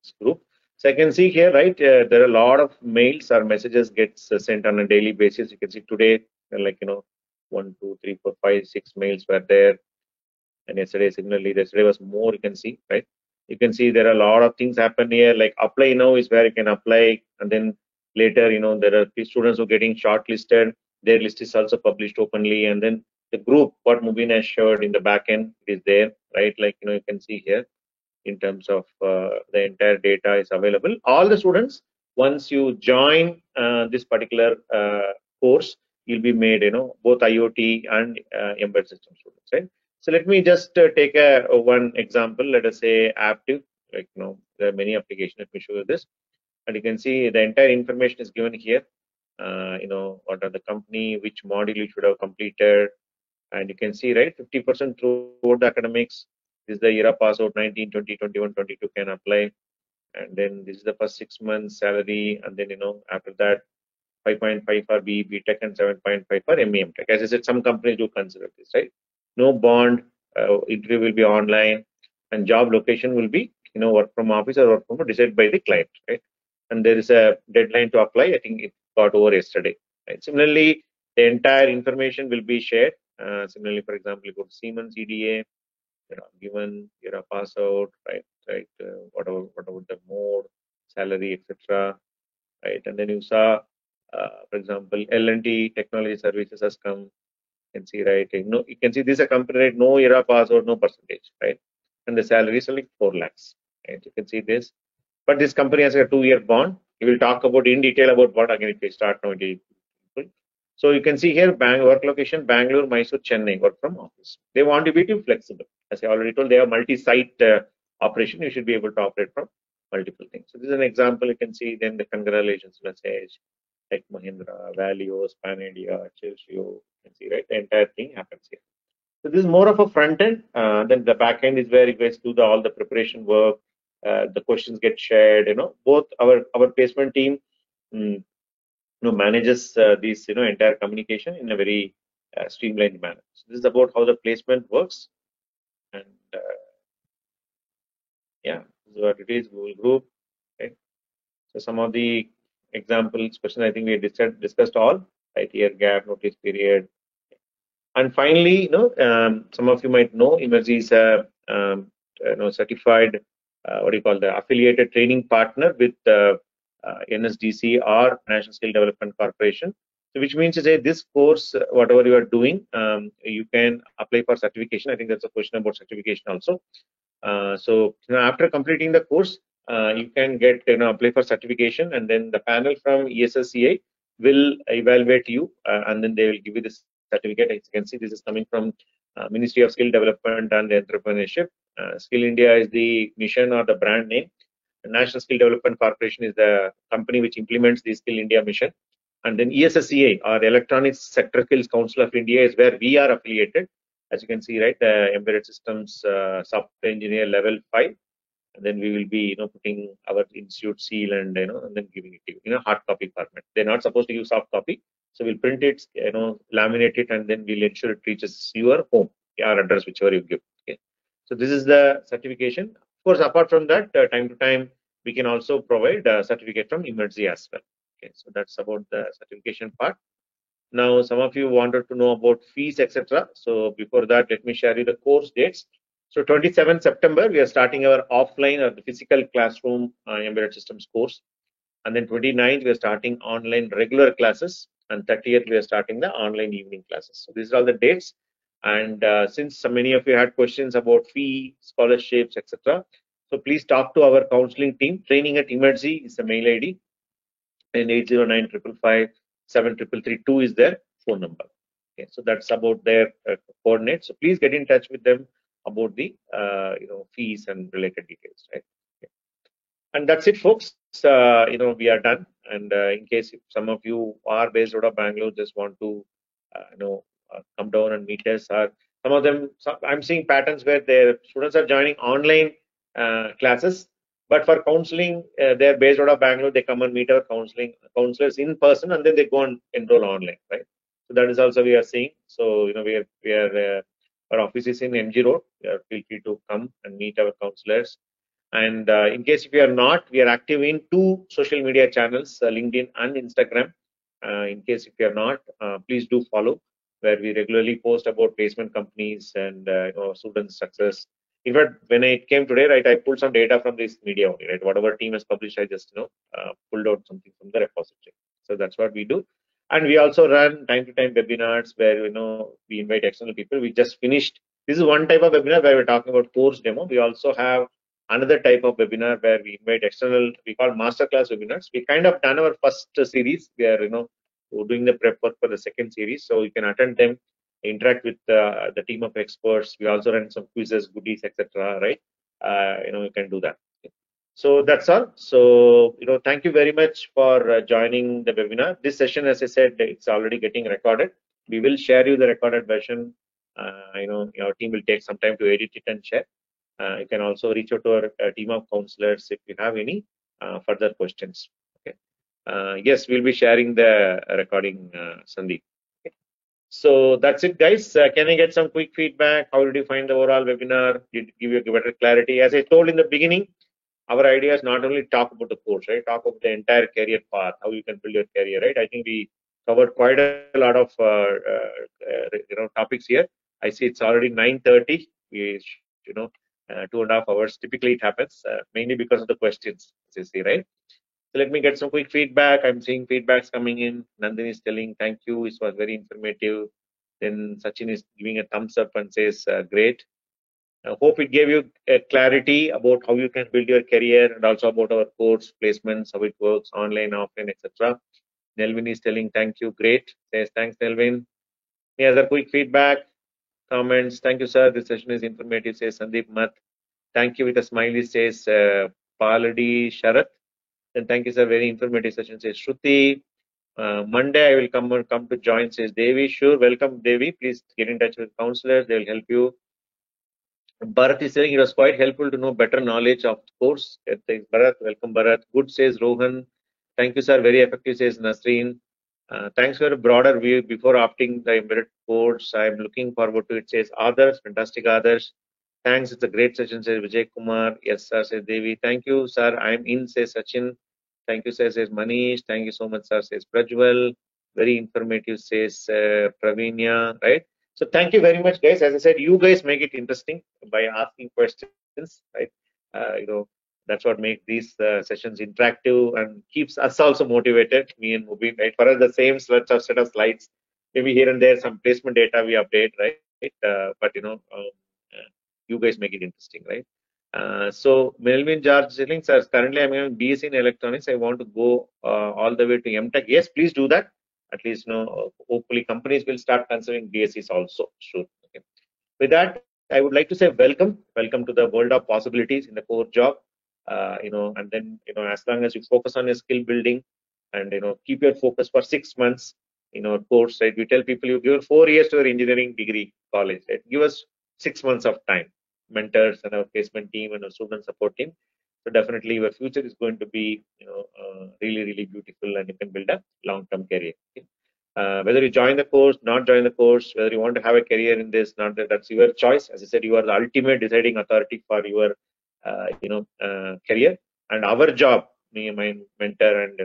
this group. So I can see here, right, there are a lot of mails or messages gets sent on a daily basis. You can see today, 1, 2, 3, 4, 5, 6 mails were there. And yesterday, similarly, yesterday was more, you can see, right? You can see there are a lot of things happen here, like apply now is where you can apply, and then later, there are students who are getting shortlisted. Their list is also published openly, and then the group, what Mubin has showed in the back end, is there, right? Like, you can see here in terms of the entire data is available. All the students, once you join this particular course, you'll be made, both IoT and embedded system students, right? So let me just take one example. Let us say Aptiv, like, there are many applications. Let me show you this. And you can see the entire information is given here. What are the company, which module you should have completed. And you can see, right, 50% throughout the academics. This is the year of pass out, 19, 20, 21, 22 can apply. And then this is the first 6 months salary. And then, after that, 5.5 for BE Tech and 7.5 for MEM Tech. As I said, some companies do consider this, right? No bond, interview will be online, and job location will be, work from office or work from home decided by the client, right? And there is a deadline to apply. I think it got over yesterday, right? Similarly, the entire information will be shared. Similarly, for example, you go to Siemens EDA, given your pass out, right? Whatever the mode, salary, etc. Right? And then you saw, for example, L&T Technology Services has come. You can see, right? You can see this is a company, right? No era pass out, no percentage, right? And the salary is like 4 lakhs, right? You can see this. But this company has a 2-year bond. We will talk about in detail about what again if we start now. So you can see here, work location, Bangalore, Mysore, Chennai, work from office. They want to be too flexible. As I already told, they have multi-site operation. You should be able to operate from multiple things. So this is an example. You can see then the congratulations message, Tech Mahindra, Valio, Span India, Chelsea. You can see, right? The entire thing happens here. So this is more of a front end. Then the back end is where you guys do all the preparation work. The questions get shared. Both our placement team manages these entire communication in a very streamlined manner. So this is about how the placement works, and yeah, this is what it is. Google group. Okay. So some of the examples, questions, I think we discussed all, right? Year gap, notice period. And finally, some of you might know, Emergy is a certified, what do you call, the affiliated training partner with NSDC or National Skill Development Corporation. So which means to say this course, whatever you are doing, you can apply for certification. I think that's a question about certification also. So after completing the course, you can get apply for certification, and then the panel from ESSCI will evaluate you, and then they will give you this certificate. As you can see, this is coming from Ministry of Skill Development and Entrepreneurship. Skill India is the mission or the brand name. The National Skill Development Corporation is the company which implements the Skill India mission. And then ESSCI, or Electronic Sector Skills Council of India, is where we are affiliated. As you can see, right, the embedded systems software engineer level 5. And then we will be, putting our institute seal and and then giving it to you in a hard copy format. They're not supposed to use soft copy, so we'll print it, laminate it, and then we'll ensure it reaches your home, your address, whichever you give. Okay. So this is the certification. Of course, apart from that, time to time we can also provide a certificate from Emergy as well. Okay, so that's about the certification part. Now, some of you wanted to know about fees, etc. So before that, let me share you the course dates. So 27th September, we are starting our offline or the physical classroom embedded systems course. And then 29th, we are starting online regular classes. And 30th, we are starting the online evening classes. So these are all the dates. And since so many of you had questions about fee, scholarships, etc. So please talk to our counseling team. Training@Emergy is the mail ID. And 809-555-73332 is their phone number. Okay, so that's about their coordinates. So please get in touch with them about the fees and related details, right? Okay. And that's it, folks. We are done. And in case if some of you are based out of Bangalore, just want to come down and meet us, or some of them, I'm seeing patterns where their students are joining online classes. But for counseling, they're based out of Bangalore. They come and meet our counselors in person, and then they go and enroll online, right? So that is also we are seeing. So we are our office is in MG Road. Feel free to come and meet our counselors. And in case if you are not, we are active in 2 social media channels, LinkedIn and Instagram. In case if you are not, please do follow, where we regularly post about placement companies and student success. In fact, when it came today, right, I pulled some data from this media only, right? Whatever team has published, I just pulled out something from the repository. So that's what we do. And we also run time to time webinars where we invite external people. We just finished. This is one type of webinar where we're talking about course demo. We also have another type of webinar where we invite external. We call masterclass webinars. We kind of done our first series. We are doing the prep work for the second series, so you can attend them, interact with the team of experts. We also run some quizzes, goodies, etc. Right? You can do that. So that's all. So thank you very much for joining the webinar. This session, as I said, it's already getting recorded. We will share you the recorded version. Your team will take some time to edit it and share. You can also reach out to our team of counselors if you have any further questions. Okay. Yes, we'll be sharing the recording, Sandeep. Okay. So that's it, guys. Can I get some quick feedback? How did you find the overall webinar? Did it give you a better clarity? As I told in the beginning, our idea is not only talk about the course, right? Talk about the entire career path, how you can build your career, right? I think we covered quite a lot of topics here. I see it's already 9:30. We 2.5 hours. Typically, it happens mainly because of the questions, as you see, right? So let me get some quick feedback. I'm seeing feedbacks coming in. Nandini is telling thank you. It was very informative. Then Sachin is giving a thumbs up and says great. I hope it gave you clarity about how you can build your career and also about our course placements, how it works, online, offline, etc. Nelvin is telling thank you, great. Says thanks, Nelvin. Any other quick feedback, comments? Thank you, sir. This session is informative, says Sandeep Math. Thank you with a smiley, says Paladi Sharath. Then thank you, sir. Very informative session, says Shruti. Monday I will come to join, says Devi. Sure, welcome, Devi. Please get in touch with counselors. They will help you. Bharat is saying it was quite helpful to know better knowledge of the course. Thanks, Bharat. Welcome, Bharat. Good, says Rohan. Thank you, sir. Very effective, says Nasreen. Thanks for a broader view before opting the embedded course. I'm looking forward to it, says others. Fantastic others. Thanks. It's a great session, says Vijay Kumar. Yes, sir, says Devi. Thank you, sir. I'm in, says Sachin. Thank you, says Manish. Thank you so much, sir, says Prajwal. Very informative, says Praveenya, right? So thank you very much, guys. As I said, you guys make it interesting by asking questions, right? That's what makes these sessions interactive and keeps us also motivated, me and Mubin, right? For us, the same set of slides, maybe here and there some placement data we update, right? You guys make it interesting, right? So Melvin George saying, sir, currently I'm in BSc in electronics. I want to go all the way to MTech. Yes, please do that. At least, hopefully companies will start considering BScs also. Sure. Okay. With that, I would like to say welcome to the world of possibilities in the core job. And then, as long as you focus on your skill building and, keep your focus for 6 months in our course, right? We tell people you give 4 years to your engineering degree college, right? Give us 6 months of time, mentors and our placement team and our student support team. So definitely your future is going to be, really, really beautiful, and you can build a long-term career. Okay? Whether you join the course, not join the course, whether you want to have a career in this, not that's your choice. As I said, you are the ultimate deciding authority for your, career. And our job, me and my mentor, and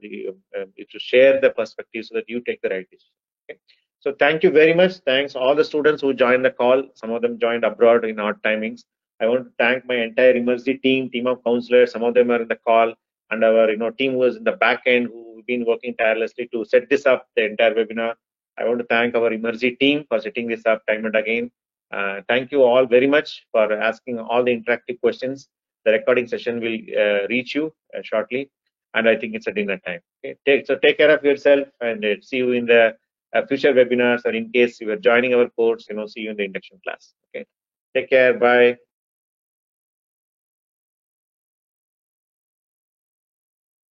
is to share the perspective so that you take the right decision. Okay? So thank you very much. Thanks all the students who joined the call. Some of them joined abroad in odd timings. I want to thank my entire Immersive team of counselors. Some of them are in the call, and our team was in the back end who've been working tirelessly to set this up, the entire webinar. I want to thank our Immersive team for setting this up time and again. Thank you all very much for asking all the interactive questions. The recording session will reach you shortly, and I think it's a dinner time. Okay? Take care of yourself, and see you in the future webinars, or in case you are joining our course, see you in the induction class. Okay, take care. Bye.